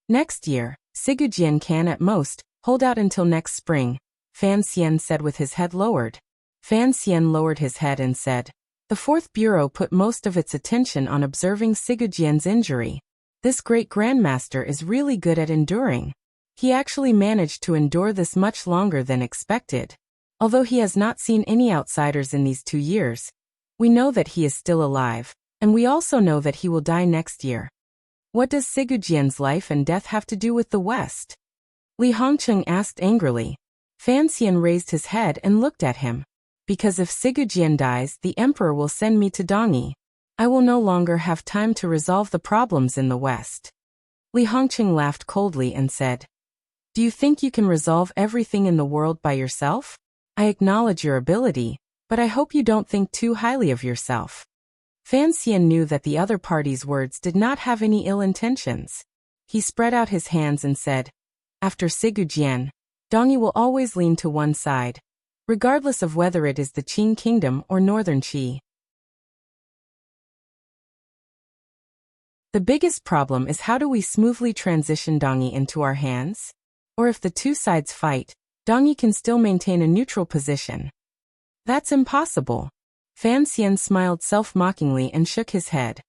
[SPEAKER 1] "Next year, Sigujian can at most hold out until next spring," Fan Xian said with his head lowered. Fan Xian lowered his head and said, "The 4th Bureau put most of its attention on observing Sigujian's injury. This great grandmaster is really good at enduring. He actually managed to endure this much longer than expected. Although he has not seen any outsiders in these 2 years, we know that he is still alive, and we also know that he will die next year. What does Sigujian's life and death have to do with the West?" Li Hongqing asked angrily. Fan Xian raised his head and looked at him. Because if Sigujian dies, the emperor will send me to Dongyi. I will no longer have time to resolve the problems in the West. Li Hongqing laughed coldly and said, Do you think you can resolve everything in the world by yourself? I acknowledge your ability, but I hope you don't think too highly of yourself. Fan Xian knew that the other party's words did not have any ill intentions. He spread out his hands and said, After Sigujian, Dongyi will always lean to one side, regardless of whether it is the Qing kingdom or northern Qi. The biggest problem is how do we smoothly transition Dongyi into our hands? Or if the two sides fight, Dongyi can still maintain a neutral position. That's impossible. Fan Xian smiled self-mockingly and shook his head.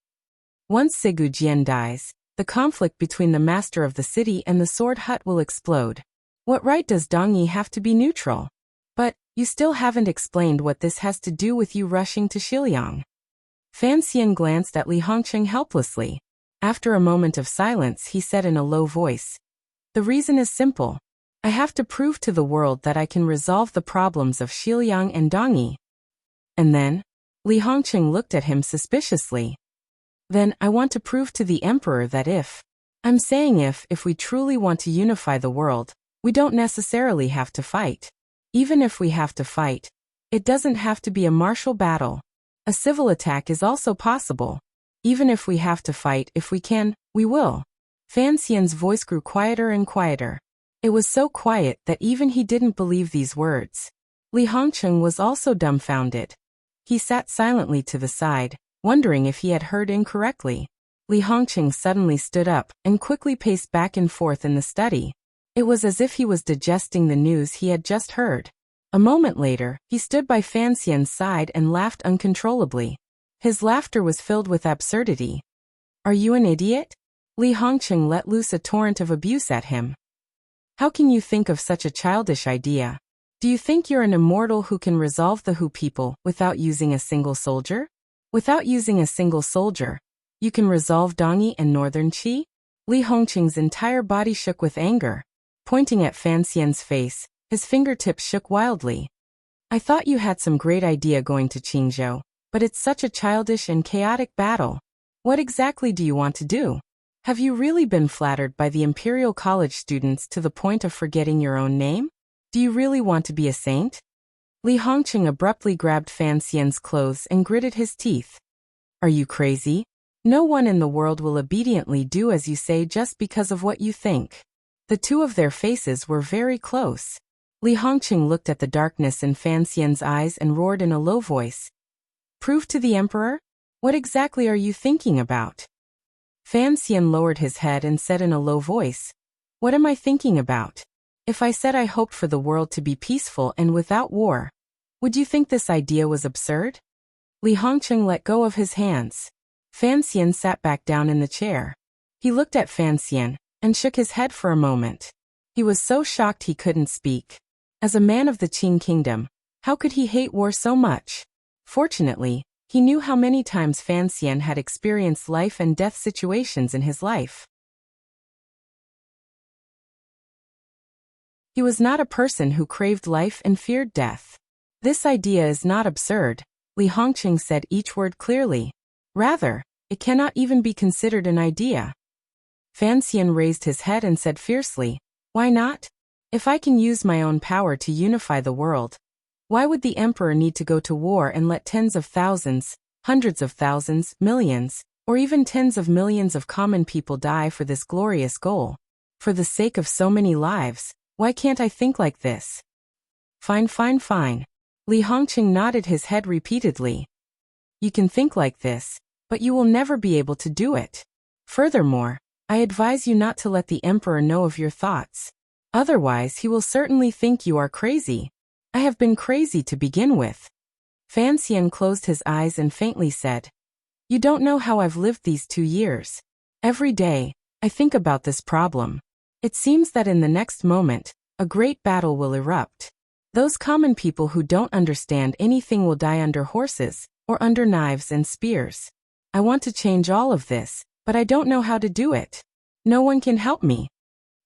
[SPEAKER 1] Once Sigujian dies, the conflict between the master of the city and the sword hut will explode. What right does Dongyi have to be neutral? But, you still haven't explained what this has to do with you rushing to Xiliang. Fan Xian glanced at Li Hongqing helplessly. After a moment of silence, he said in a low voice, The reason is simple. I have to prove to the world that I can resolve the problems of Xiliang and Dongyi. And then? Li Hongqing looked at him suspiciously. Then, I want to prove to the emperor that if we truly want to unify the world, we don't necessarily have to fight. Even if we have to fight, it doesn't have to be a martial battle. A civil attack is also possible. Even if we have to fight, if we can, we will. Fan Xian's voice grew quieter and quieter. It was so quiet that even he didn't believe these words. Li Hongqing was also dumbfounded. He sat silently to the side, wondering if he had heard incorrectly. Li Hongqing suddenly stood up and quickly paced back and forth in the study. It was as if he was digesting the news he had just heard. A moment later, he stood by Fan Xian's side and laughed uncontrollably. His laughter was filled with absurdity. Are you an idiot? Li Hongqing let loose a torrent of abuse at him. How can you think of such a childish idea? Do you think you're an immortal who can resolve the Hu people without using a single soldier? Without using a single soldier, you can resolve Dongyi and northern Qi? Li Hongqing's entire body shook with anger. Pointing at Fan Xian's face, his fingertips shook wildly. I thought you had some great idea going to Qingzhou, but it's such a childish and chaotic battle. What exactly do you want to do? Have you really been flattered by the Imperial College students to the point of forgetting your own name? Do you really want to be a saint? Li Hongqing abruptly grabbed Fan Xian's clothes and gritted his teeth. Are you crazy? No one in the world will obediently do as you say just because of what you think. The two of their faces were very close. Li Hongqing looked at the darkness in Fan Xian's eyes and roared in a low voice. Prove to the emperor? What exactly are you thinking about? Fan Xian lowered his head and said in a low voice, What am I thinking about? If I said I hoped for the world to be peaceful and without war, would you think this idea was absurd? Li Hongqing let go of his hands. Fan Xian sat back down in the chair. He looked at Fan Xian and shook his head for a moment. He was so shocked he couldn't speak. As a man of the Qing kingdom, how could he hate war so much? Fortunately, he knew how many times Fan Xian had experienced life and death situations in his life. He was not a person who craved life and feared death. This idea is not absurd, Li Hongqing said each word clearly. Rather, it cannot even be considered an idea. Fan Xian raised his head and said fiercely, Why not? If I can use my own power to unify the world, why would the emperor need to go to war and let tens of thousands, hundreds of thousands, millions, or even tens of millions of common people die for this glorious goal? For the sake of so many lives, why can't I think like this? Fine. Li Hongqing nodded his head repeatedly. You can think like this, but you will never be able to do it. Furthermore, I advise you not to let the emperor know of your thoughts. Otherwise he will certainly think you are crazy. I have been crazy to begin with. Fan Xian closed his eyes and faintly said, You don't know how I've lived these 2 years. Every day, I think about this problem. It seems that in the next moment, a great battle will erupt. Those common people who don't understand anything will die under horses, or under knives and spears. I want to change all of this, but I don't know how to do it. No one can help me.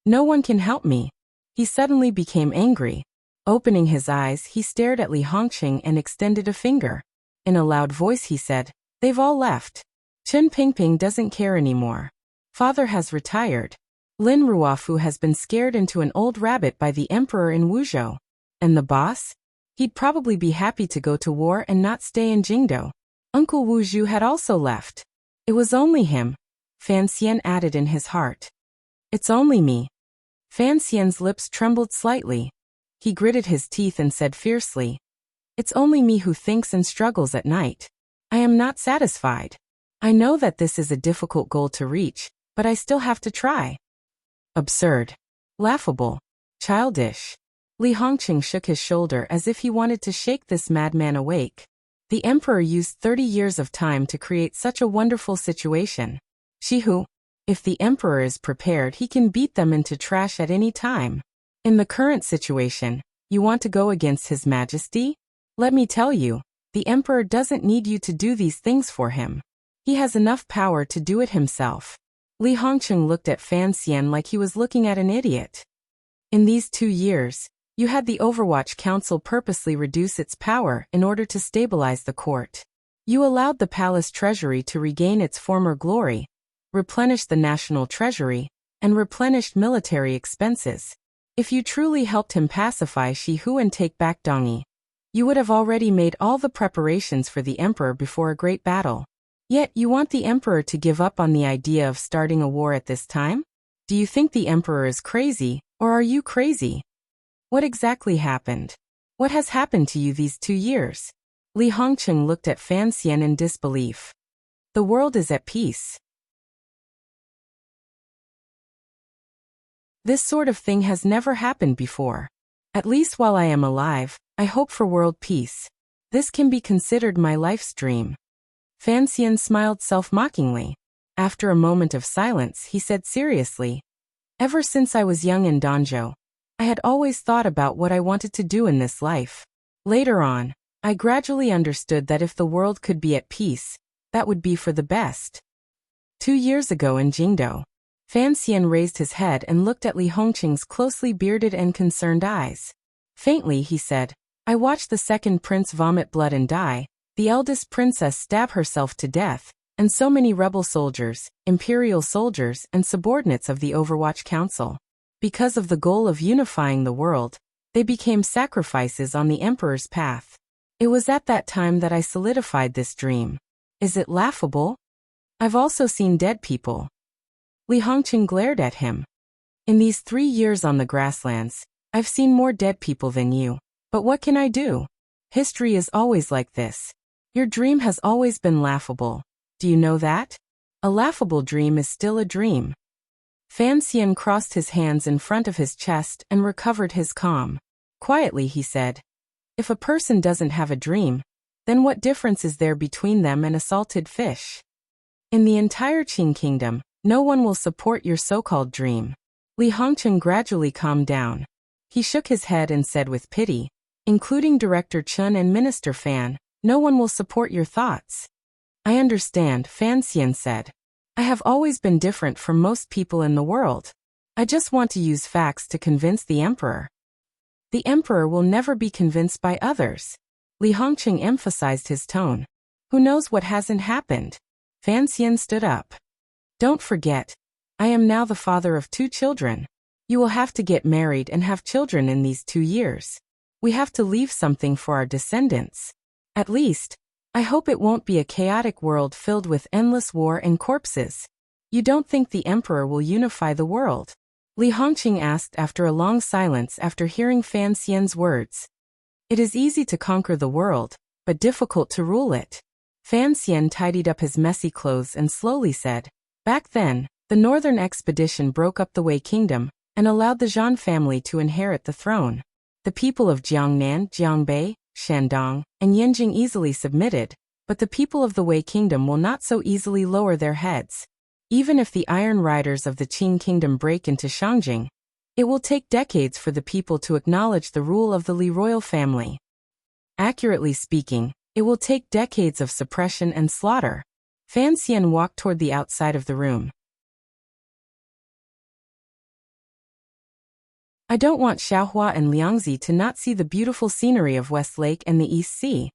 [SPEAKER 1] No one can help me. He suddenly became angry. Opening his eyes, he stared at Li Hongqing and extended a finger. In a loud voice he said, "They've all left. Chen Pingping doesn't care anymore. Father has retired. Lin Ruofu has been scared into an old rabbit by the emperor in Wuzhou. And the boss? He'd probably be happy to go to war and not stay in Jingdou. Uncle Wu Zhu had also left. It was only him," Fan Xian added in his heart. "It's only me." Fan Xian's lips trembled slightly. He gritted his teeth and said fiercely, "It's only me who thinks and struggles at night. I am not satisfied. I know that this is a difficult goal to reach, but I still have to try." Absurd. Laughable. Childish. Li Hongqing shook his shoulder as if he wanted to shake this madman awake. The emperor used 30 years of time to create such a wonderful situation. Shihu. If the emperor is prepared, he can beat them into trash at any time. In the current situation, you want to go against His Majesty? Let me tell you, the emperor doesn't need you to do these things for him. He has enough power to do it himself. Li Hongqing looked at Fan Xian like he was looking at an idiot. In these 2 years, you had the Overwatch Council purposely reduce its power in order to stabilize the court. You allowed the palace treasury to regain its former glory, replenished the national treasury, and replenished military expenses. If you truly helped him pacify Shihu and take back Dongyi, you would have already made all the preparations for the emperor before a great battle. Yet you want the emperor to give up on the idea of starting a war at this time? Do you think the emperor is crazy, or are you crazy? What exactly happened? What has happened to you these 2 years? Li Hongqing looked at Fan Xian in disbelief. The world is at peace. This sort of thing has never happened before. At least while I am alive, I hope for world peace. This can be considered my life's dream. Fan Xian smiled self-mockingly. After a moment of silence, he said seriously, "Ever since I was young in Danzhou, I had always thought about what I wanted to do in this life. Later on, I gradually understood that if the world could be at peace, that would be for the best." 2 years ago in Jingdou, Fan Xian raised his head and looked at Li Hongqing's closely bearded and concerned eyes. Faintly he said, "I watched the second prince vomit blood and die, the eldest princess stab herself to death, and so many rebel soldiers, imperial soldiers, and subordinates of the Overwatch Council. Because of the goal of unifying the world, they became sacrifices on the emperor's path. It was at that time that I solidified this dream. Is it laughable? I've also seen dead people." Li Hongqing glared at him. "In these 3 years on the grasslands, I've seen more dead people than you. But what can I do? History is always like this. Your dream has always been laughable. Do you know that? A laughable dream is still a dream." Fan Xian crossed his hands in front of his chest and recovered his calm. Quietly he said, "If a person doesn't have a dream, then what difference is there between them and a salted fish? In the entire Qing kingdom, no one will support your so-called dream." Li Hongqing gradually calmed down. He shook his head and said with pity, "Including Director Chun and Minister Fan, no one will support your thoughts." "I understand," Fan Xian said. "I have always been different from most people in the world. I just want to use facts to convince the emperor." "The emperor will never be convinced by others." Li Hongqing emphasized his tone. "Who knows what hasn't happened?" Fan Xian stood up. "Don't forget, I am now the father of 2 children. You will have to get married and have children in these 2 years. We have to leave something for our descendants. At least, I hope it won't be a chaotic world filled with endless war and corpses. You don't think the emperor will unify the world?" Li Hongqing asked after a long silence after hearing Fan Xian's words. "It is easy to conquer the world, but difficult to rule it." Fan Xian tidied up his messy clothes and slowly said, "Back then, the northern expedition broke up the Wei kingdom and allowed the Zhan family to inherit the throne. The people of Jiangnan, Jiangbei, Shandong, and Yanjing easily submitted, but the people of the Wei kingdom will not so easily lower their heads. Even if the Iron Riders of the Qing kingdom break into Shangjing, it will take decades for the people to acknowledge the rule of the Li royal family. Accurately speaking, it will take decades of suppression and slaughter." Fan Xian walked toward the outside of the room. I don't want Xiaohua and Liangzi to not see the beautiful scenery of West Lake and the East Sea,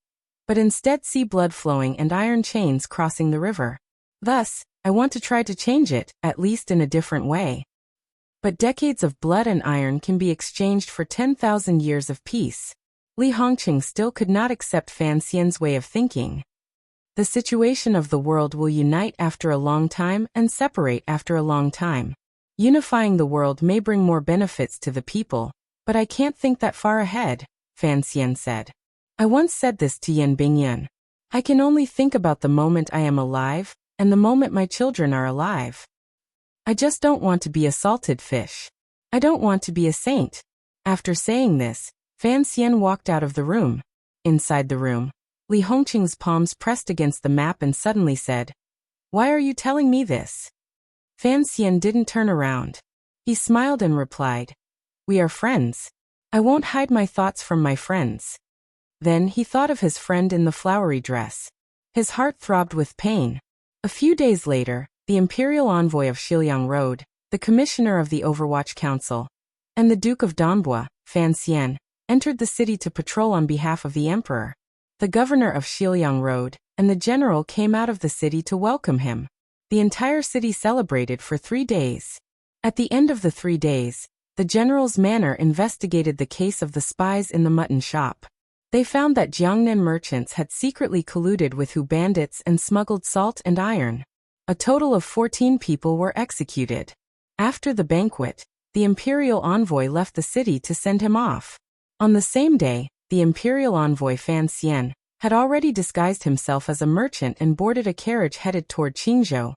[SPEAKER 1] but instead see blood flowing and iron chains crossing the river. Thus, I want to try to change it, at least in a different way. But decades of blood and iron can be exchanged for 10,000 years of peace. Li Hongqing still could not accept Fan Xian's way of thinking. The situation of the world will unite after a long time and separate after a long time. Unifying the world may bring more benefits to the people, but I can't think that far ahead, Fan Xian said. I once said this to Yan Bingyan. I can only think about the moment I am alive, and the moment my children are alive. I just don't want to be a salted fish. I don't want to be a saint. After saying this, Fan Xian walked out of the room. Inside the room, Li Hongqing's palms pressed against the map and suddenly said, "Why are you telling me this?" Fan Xian didn't turn around. He smiled and replied, "We are friends. I won't hide my thoughts from my friends." Then he thought of his friend in the flowery dress. His heart throbbed with pain. A few days later, the imperial envoy of Xiliang Road, the commissioner of the Overwatch Council, and the Duke of Donbua, Fan Xian, entered the city to patrol on behalf of the emperor. The governor of Xiliang Road and the general came out of the city to welcome him. The entire city celebrated for 3 days. At the end of the 3 days, the general's manor investigated the case of the spies in the mutton shop. They found that Jiangnan merchants had secretly colluded with Hu bandits and smuggled salt and iron. A total of 14 people were executed. After the banquet, the imperial envoy left the city to send him off. On the same day, the imperial envoy Fan Xian had already disguised himself as a merchant and boarded a carriage headed toward Qingzhou,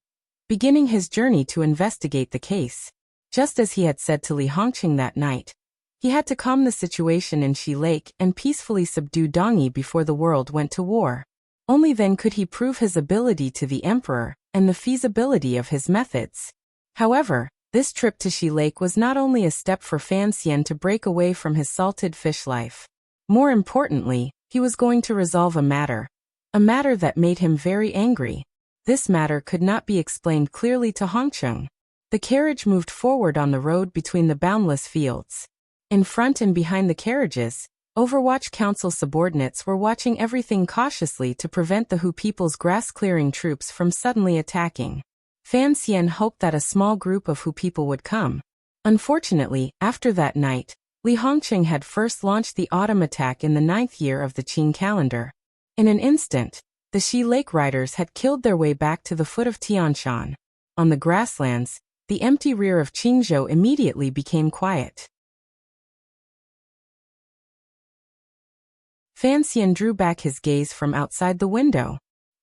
[SPEAKER 1] beginning his journey to investigate the case. Just as he had said to Li Hongqing that night, he had to calm the situation in Xi Lake and peacefully subdue Dongyi before the world went to war. Only then could he prove his ability to the emperor and the feasibility of his methods. However, this trip to Xi Lake was not only a step for Fan Xian to break away from his salted fish life. More importantly, he was going to resolve a matter that made him very angry. This matter could not be explained clearly to Hongqing. The carriage moved forward on the road between the boundless fields. In front and behind the carriages, Overwatch Council subordinates were watching everything cautiously to prevent the Hu people's grass-clearing troops from suddenly attacking. Fan Xian hoped that a small group of Hu people would come. Unfortunately, after that night, Li Hongqing had first launched the autumn attack in the 9th year of the Qing calendar. In an instant, the Xi Lake riders had killed their way back to the foot of Tianshan. On the grasslands, the empty rear of Qingzhou immediately became quiet. Fan Xian drew back his gaze from outside the window.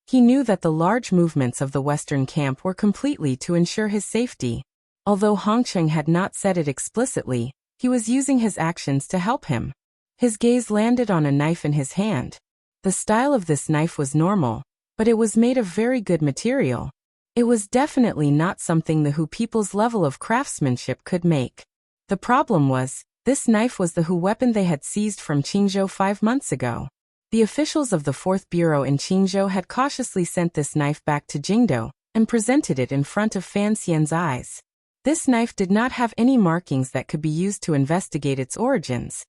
[SPEAKER 1] He knew that the large movements of the western camp were completely to ensure his safety. Although Hongqing had not said it explicitly, he was using his actions to help him. His gaze landed on a knife in his hand. The style of this knife was normal, but it was made of very good material. It was definitely not something the Hu people's level of craftsmanship could make. The problem was, this knife was the Hu weapon they had seized from Qingzhou 5 months ago. The officials of the 4th Bureau in Qingzhou had cautiously sent this knife back to Jingdou and presented it in front of Fan Xian's eyes. This knife did not have any markings that could be used to investigate its origins.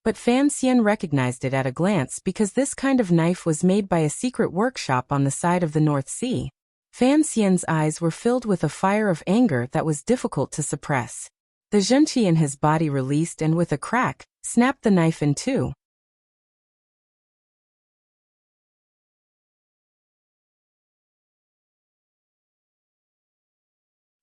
[SPEAKER 1] But Fan Xian recognized it at a glance because this kind of knife was made by a secret workshop on the side of the North Sea. Fan Xian's eyes were filled with a fire of anger that was difficult to suppress. The zhenqi in his body released and with a crack, snapped the knife in two.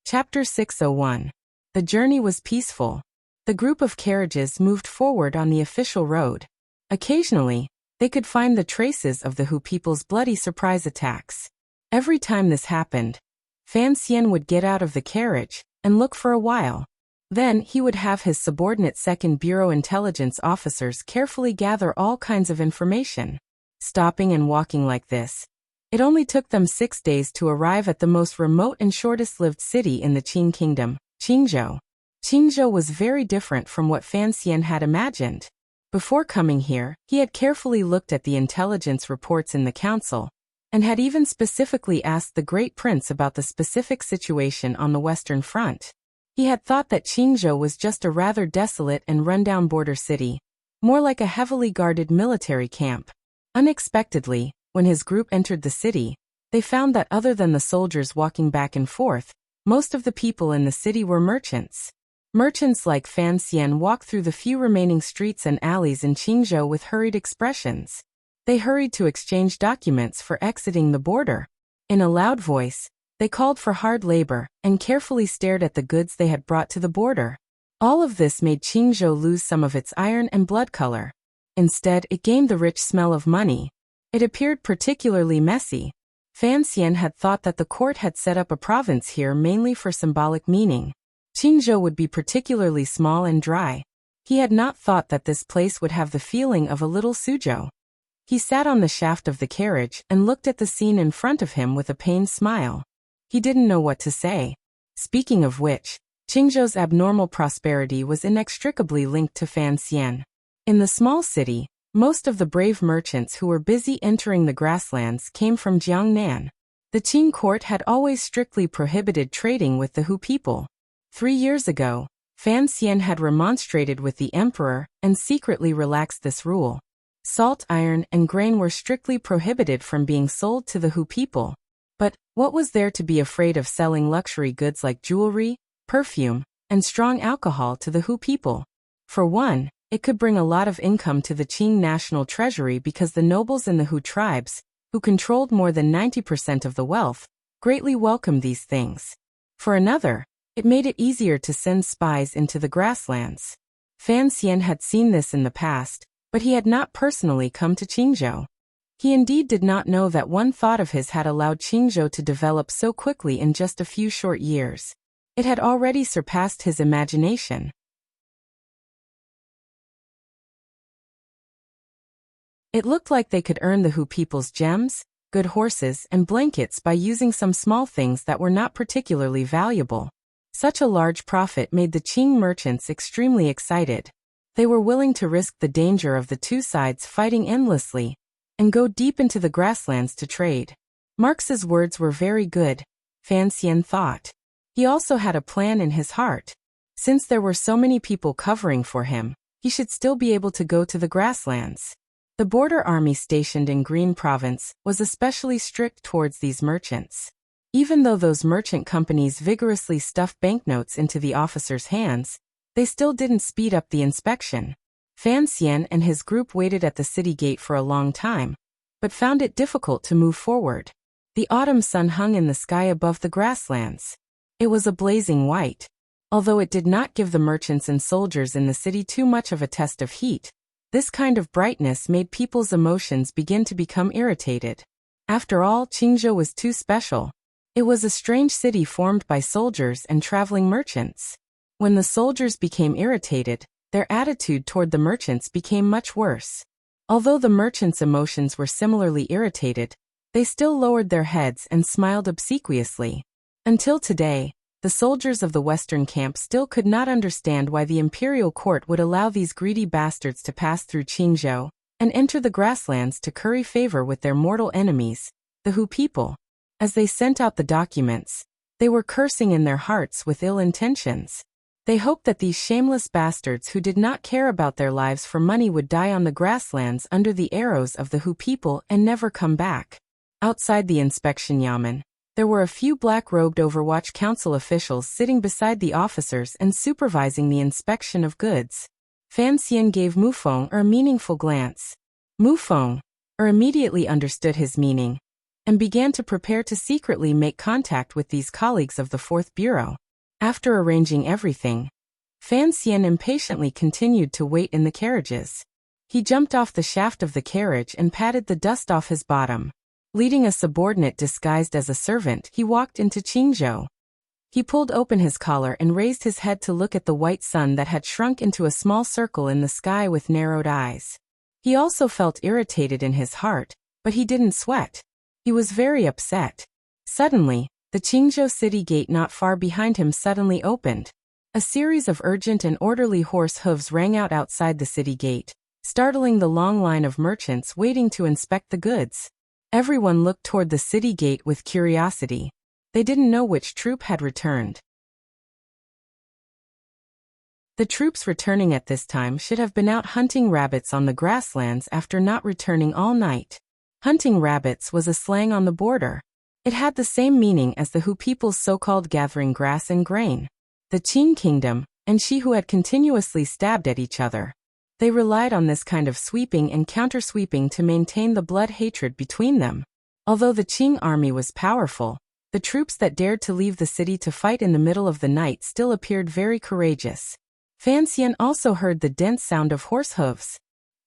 [SPEAKER 1] Chapter 601. The journey was peaceful. The group of carriages moved forward on the official road. Occasionally, they could find the traces of the Hu people's bloody surprise attacks. Every time this happened, Fan Xian would get out of the carriage and look for a while. Then he would have his subordinate 2nd Bureau intelligence officers carefully gather all kinds of information. Stopping and walking like this, it only took them 6 days to arrive at the most remote and shortest-lived city in the Qing kingdom, Qingzhou. Qingzhou was very different from what Fan Xian had imagined. Before coming here, he had carefully looked at the intelligence reports in the council, and had even specifically asked the Great Prince about the specific situation on the Western Front. He had thought that Qingzhou was just a rather desolate and rundown border city, more like a heavily guarded military camp. Unexpectedly, when his group entered the city, they found that other than the soldiers walking back and forth, most of the people in the city were merchants. Merchants like Fan Xian walked through the few remaining streets and alleys in Qingzhou with hurried expressions. They hurried to exchange documents for exiting the border. In a loud voice, they called for hard labor and carefully stared at the goods they had brought to the border. All of this made Qingzhou lose some of its iron and blood color. Instead, it gained the rich smell of money. It appeared particularly messy. Fan Xian had thought that the court had set up a province here mainly for symbolic meaning. Qingzhou would be particularly small and dry. He had not thought that this place would have the feeling of a little Suzhou. He sat on the shaft of the carriage and looked at the scene in front of him with a pained smile. He didn't know what to say. Speaking of which, Qingzhou's abnormal prosperity was inextricably linked to Fan Xian. In the small city, most of the brave merchants who were busy entering the grasslands came from Jiangnan. The Qing court had always strictly prohibited trading with the Hu people. 3 years ago, Fan Xian had remonstrated with the emperor and secretly relaxed this rule. Salt, iron, and grain were strictly prohibited from being sold to the Hu people. But what was there to be afraid of selling luxury goods like jewelry, perfume, and strong alcohol to the Hu people? For one, it could bring a lot of income to the Qing national treasury because the nobles in the Hu tribes, who controlled more than 90% of the wealth, greatly welcomed these things. For another, it made it easier to send spies into the grasslands. Fan Xian had seen this in the past, but he had not personally come to Qingzhou. He indeed did not know that one thought of his had allowed Qingzhou to develop so quickly in just a few short years. It had already surpassed his imagination. It looked like they could earn the Hu people's gems, good horses, and blankets by using some small things that were not particularly valuable. Such a large profit made the Qing merchants extremely excited. They were willing to risk the danger of the two sides fighting endlessly and go deep into the grasslands to trade. Marx's words were very good, Fan Xian thought. He also had a plan in his heart. Since there were so many people covering for him, he should still be able to go to the grasslands. The border army stationed in Green Province was especially strict towards these merchants. Even though those merchant companies vigorously stuffed banknotes into the officers' hands, they still didn't speed up the inspection. Fan Xian and his group waited at the city gate for a long time, but found it difficult to move forward. The autumn sun hung in the sky above the grasslands. It was a blazing white. Although it did not give the merchants and soldiers in the city too much of a test of heat, this kind of brightness made people's emotions begin to become irritated. After all, Qingzhou was too special. It was a strange city formed by soldiers and traveling merchants. When the soldiers became irritated, their attitude toward the merchants became much worse. Although the merchants' emotions were similarly irritated, they still lowered their heads and smiled obsequiously. Until today, the soldiers of the Western camp still could not understand why the imperial court would allow these greedy bastards to pass through Qingzhou and enter the grasslands to curry favor with their mortal enemies, the Hu people. As they sent out the documents, they were cursing in their hearts with ill intentions. They hoped that these shameless bastards who did not care about their lives for money would die on the grasslands under the arrows of the Hu people and never come back. Outside the inspection yamen, there were a few black-robed Overwatch Council officials sitting beside the officers and supervising the inspection of goods. Fan Xian gave Mufeng a meaningful glance. Mufeng immediately understood his meaning and began to prepare to secretly make contact with these colleagues of the 4th Bureau. After arranging everything, Fan Xian impatiently continued to wait in the carriages. He jumped off the shaft of the carriage and patted the dust off his bottom. Leading a subordinate disguised as a servant, he walked into Qingzhou. He pulled open his collar and raised his head to look at the white sun that had shrunk into a small circle in the sky with narrowed eyes. He also felt irritated in his heart, but he didn't sweat. He was very upset. Suddenly, the Qingzhou city gate not far behind him suddenly opened. A series of urgent and orderly horse hooves rang out outside the city gate, startling the long line of merchants waiting to inspect the goods. Everyone looked toward the city gate with curiosity. They didn't know which troop had returned. The troops returning at this time should have been out hunting rabbits on the grasslands after not returning all night. Hunting rabbits was a slang on the border. It had the same meaning as the Hu people's so-called gathering grass and grain. The Qing kingdom, and she who had continuously stabbed at each other. They relied on this kind of sweeping and counter-sweeping to maintain the blood hatred between them. Although the Qing army was powerful, the troops that dared to leave the city to fight in the middle of the night still appeared very courageous. Fan Xian also heard the dense sound of horse hooves.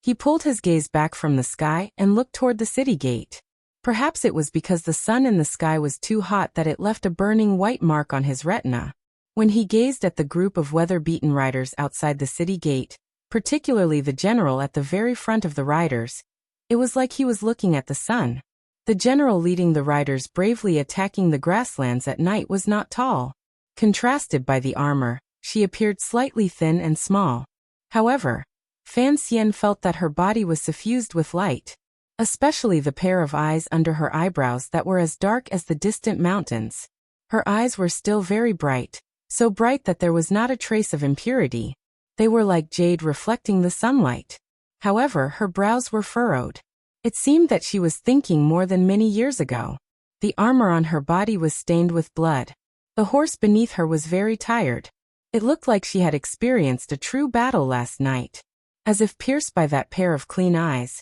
[SPEAKER 1] He pulled his gaze back from the sky and looked toward the city gate. Perhaps it was because the sun in the sky was too hot that it left a burning white mark on his retina. When he gazed at the group of weather-beaten riders outside the city gate, particularly the general at the very front of the riders, it was like he was looking at the sun. The general leading the riders bravely attacking the grasslands at night was not tall. Contrasted by the armor, she appeared slightly thin and small. However, Fan Xian felt that her body was suffused with light, especially the pair of eyes under her eyebrows that were as dark as the distant mountains. Her eyes were still very bright, so bright that there was not a trace of impurity. They were like jade reflecting the sunlight. However, her brows were furrowed. It seemed that she was thinking more than many years ago. The armor on her body was stained with blood. The horse beneath her was very tired. It looked like she had experienced a true battle last night. As if pierced by that pair of clean eyes,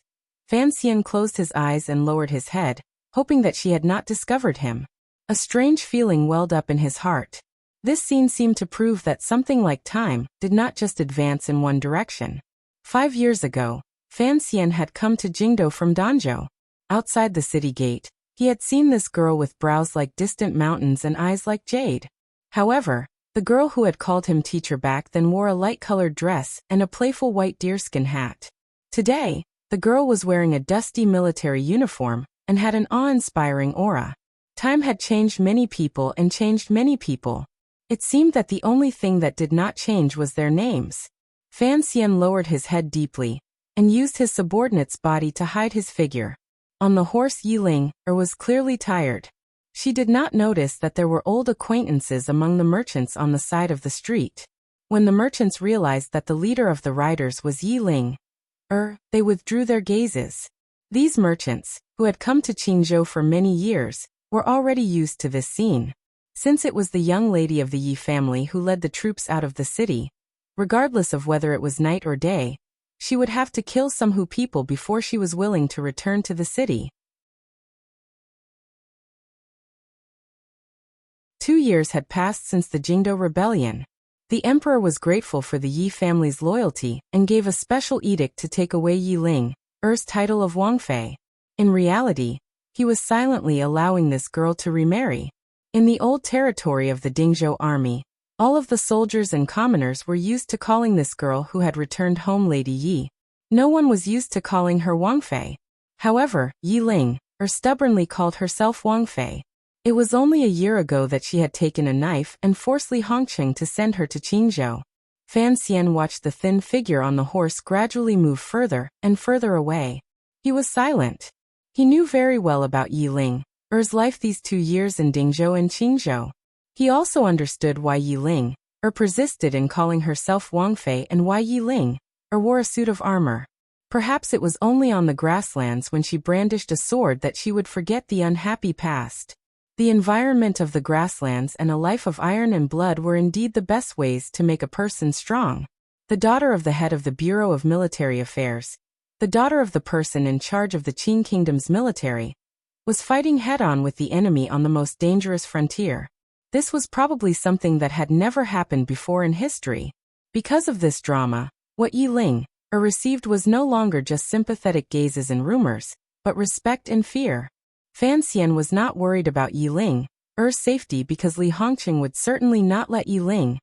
[SPEAKER 1] Fan Xian closed his eyes and lowered his head, hoping that she had not discovered him. A strange feeling welled up in his heart. This scene seemed to prove that something like time did not just advance in one direction. 5 years ago, Fan Xian had come to Jingdou from Danzhou. Outside the city gate, he had seen this girl with brows like distant mountains and eyes like jade. However, the girl who had called him teacher back then wore a light-colored dress and a playful white deerskin hat. Today, the girl was wearing a dusty military uniform and had an awe-inspiring aura. Time had changed many people and changed many people. It seemed that the only thing that did not change was their names. Fan Xian lowered his head deeply and used his subordinate's body to hide his figure. On the horse Yiling was clearly tired. She did not notice that there were old acquaintances among the merchants on the side of the street. When the merchants realized that the leader of the riders was Yiling, they withdrew their gazes. These merchants, who had come to Qingzhou for many years, were already used to this scene. Since it was the young lady of the Yi family who led the troops out of the city, regardless of whether it was night or day, she would have to kill some Hu people before she was willing to return to the city. 2 years had passed since the Jingdou rebellion. The emperor was grateful for the Yi family's loyalty and gave a special edict to take away Yiling, title of Wangfei. In reality, he was silently allowing this girl to remarry. In the old territory of the Dingzhou army, all of the soldiers and commoners were used to calling this girl who had returned home Lady Yi. No one was used to calling her Wangfei. However, Yiling, stubbornly called herself Wangfei. It was only a year ago that she had taken a knife and forced Li Hongqing to send her to Qingzhou. Fan Xian watched the thin figure on the horse gradually move further and further away. He was silent. He knew very well about Yiling, life these 2 years in Dingzhou and Qingzhou. He also understood why Yiling, persisted in calling herself Wangfei and why Yiling, wore a suit of armor. Perhaps it was only on the grasslands when she brandished a sword that she would forget the unhappy past. The environment of the grasslands and a life of iron and blood were indeed the best ways to make a person strong. The daughter of the head of the Bureau of Military Affairs, the daughter of the person in charge of the Qing Kingdom's military, was fighting head-on with the enemy on the most dangerous frontier. This was probably something that had never happened before in history. Because of this drama, what Yiling, received was no longer just sympathetic gazes and rumors, but respect and fear. Fan Xian was not worried about Yiling, safety because Li Hongqing would certainly not let Yiling,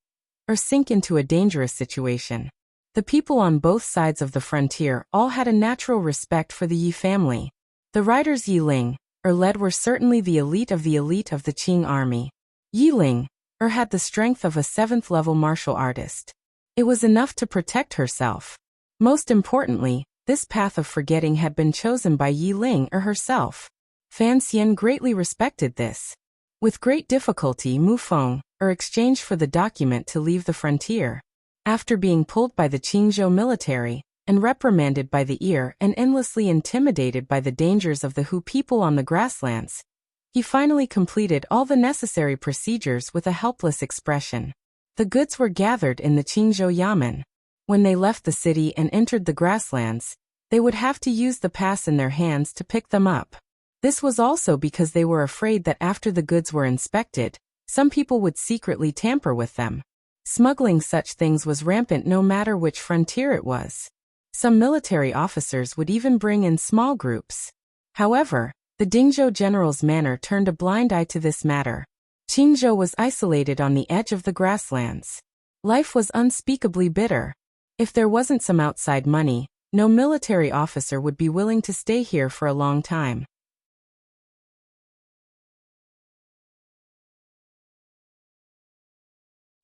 [SPEAKER 1] sink into a dangerous situation. The people on both sides of the frontier all had a natural respect for the Yi family. The riders Yiling, led were certainly the elite of the Qing army. Yiling, had the strength of a 7th-level martial artist. It was enough to protect herself. Most importantly, this path of forgetting had been chosen by Yiling herself. Fan Xian greatly respected this. With great difficulty Mu Feng, exchanged for the document to leave the frontier. After being pulled by the Qingzhou military, and reprimanded by the ear and endlessly intimidated by the dangers of the Hu people on the grasslands, he finally completed all the necessary procedures with a helpless expression. The goods were gathered in the Qingzhou Yamen. When they left the city and entered the grasslands, they would have to use the pass in their hands to pick them up. This was also because they were afraid that after the goods were inspected, some people would secretly tamper with them. Smuggling such things was rampant no matter which frontier it was. Some military officers would even bring in small groups. However, the Dingzhou general's manner turned a blind eye to this matter. Qingzhou was isolated on the edge of the grasslands. Life was unspeakably bitter. If there wasn't some outside money, no military officer would be willing to stay here for a long time.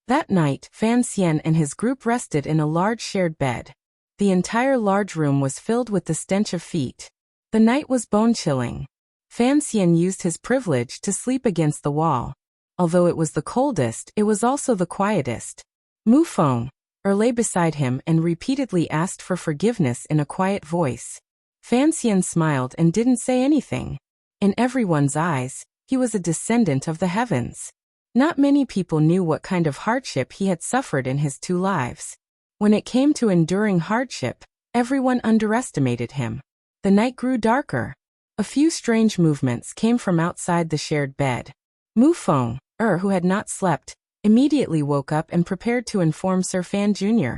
[SPEAKER 1] That night, Fan Xian and his group rested in a large shared bed. The entire large room was filled with the stench of feet. The night was bone-chilling. Fan Xian used his privilege to sleep against the wall. Although it was the coldest, it was also the quietest. Mu Feng lay beside him and repeatedly asked for forgiveness in a quiet voice. Fan Xian smiled and didn't say anything. In everyone's eyes, he was a descendant of the heavens. Not many people knew what kind of hardship he had suffered in his 2 lives. When it came to enduring hardship, everyone underestimated him. The night grew darker. A few strange movements came from outside the shared bed. Mu Feng, who had not slept, immediately woke up and prepared to inform Sir Fan Jr.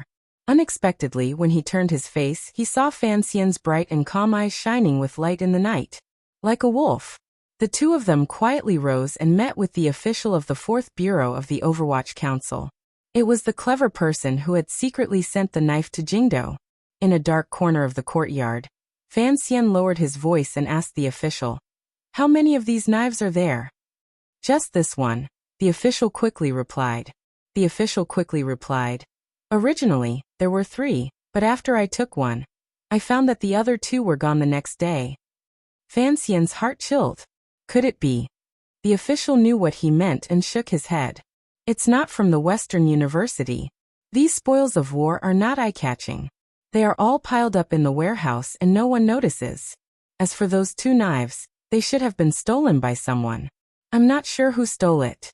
[SPEAKER 1] Unexpectedly, when he turned his face, he saw Fan Xian's bright and calm eyes shining with light in the night. Like a wolf. The two of them quietly rose and met with the official of the 4th Bureau of the Overwatch Council. It was the clever person who had secretly sent the knife to Jingdou. In a dark corner of the courtyard, Fan Xian lowered his voice and asked the official, "How many of these knives are there?" "Just this one," the official quickly replied. "Originally, there were 3, but after I took one, I found that the other 2 were gone the next day." Fan Xian's heart chilled. Could it be? The official knew what he meant and shook his head. "It's not from the Western University. These spoils of war are not eye-catching. They are all piled up in the warehouse and no one notices. As for those 2 knives, they should have been stolen by someone. I'm not sure who stole it."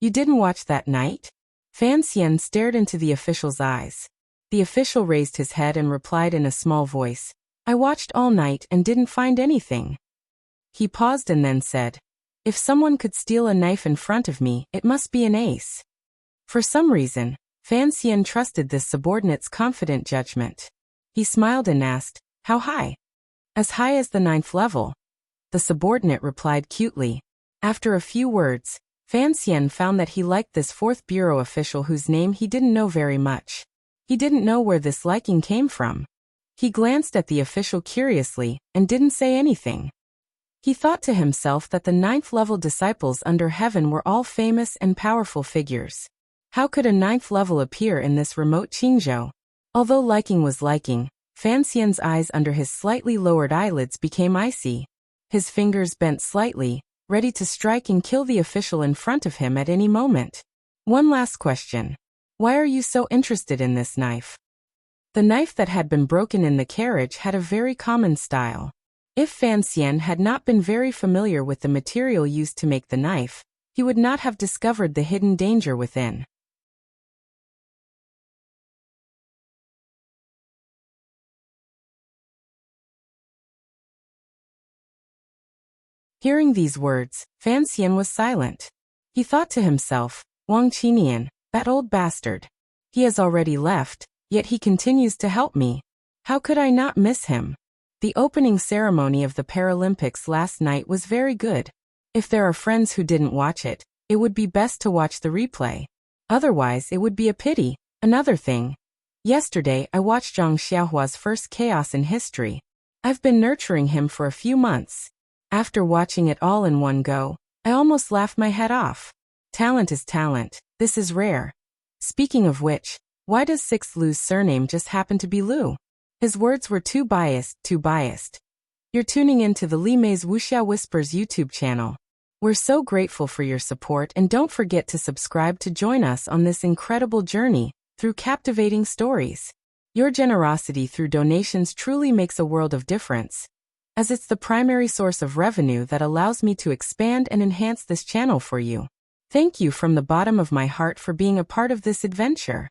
[SPEAKER 1] "You didn't watch that night?" Fan Xian stared into the official's eyes. The official raised his head and replied in a small voice, "I watched all night and didn't find anything." He paused and then said, "If someone could steal a knife in front of me, it must be an ace." For some reason, Fan Xian trusted this subordinate's confident judgment. He smiled and asked, "How high?" "As high as the 9th level." The subordinate replied cutely. After a few words, Fan Xian found that he liked this 4th Bureau official whose name he didn't know very much. He didn't know where this liking came from. He glanced at the official curiously and didn't say anything. He thought to himself that the 9th-level disciples under heaven were all famous and powerful figures. How could a 9th level appear in this remote Qingzhou? Although liking was liking, Fan Xian's eyes under his slightly lowered eyelids became icy. His fingers bent slightly, ready to strike and kill the official in front of him at any moment. "One last question. Why are you so interested in this knife?" The knife that had been broken in the carriage had a very common style. If Fan Xian had not been very familiar with the material used to make the knife, he would not have discovered the hidden danger within. Hearing these words, Fan Xian was silent. He thought to himself, "Wang Qinian, that old bastard. He has already left, yet he continues to help me. How could I not miss him?" The opening ceremony of the Paralympics last night was very good. If there are friends who didn't watch it, it would be best to watch the replay. Otherwise, it would be a pity. Another thing. Yesterday, I watched Zhang Xiaohua's first chaos in history. I've been nurturing him for a few months. After watching it all in one go, I almost laughed my head off. Talent is talent. This is rare. Speaking of which, why does 6th Lu's surname just happen to be Lu? His words were too biased, too biased. You're tuning into the Li Mei's Wuxia Whispers YouTube channel. We're so grateful for your support and don't forget to subscribe to join us on this incredible journey through through captivating stories. Your generosity through donations truly makes a world of difference, as it's the primary source of revenue that allows me to expand and enhance this channel for you. Thank you from the bottom of my heart for being a part of this adventure.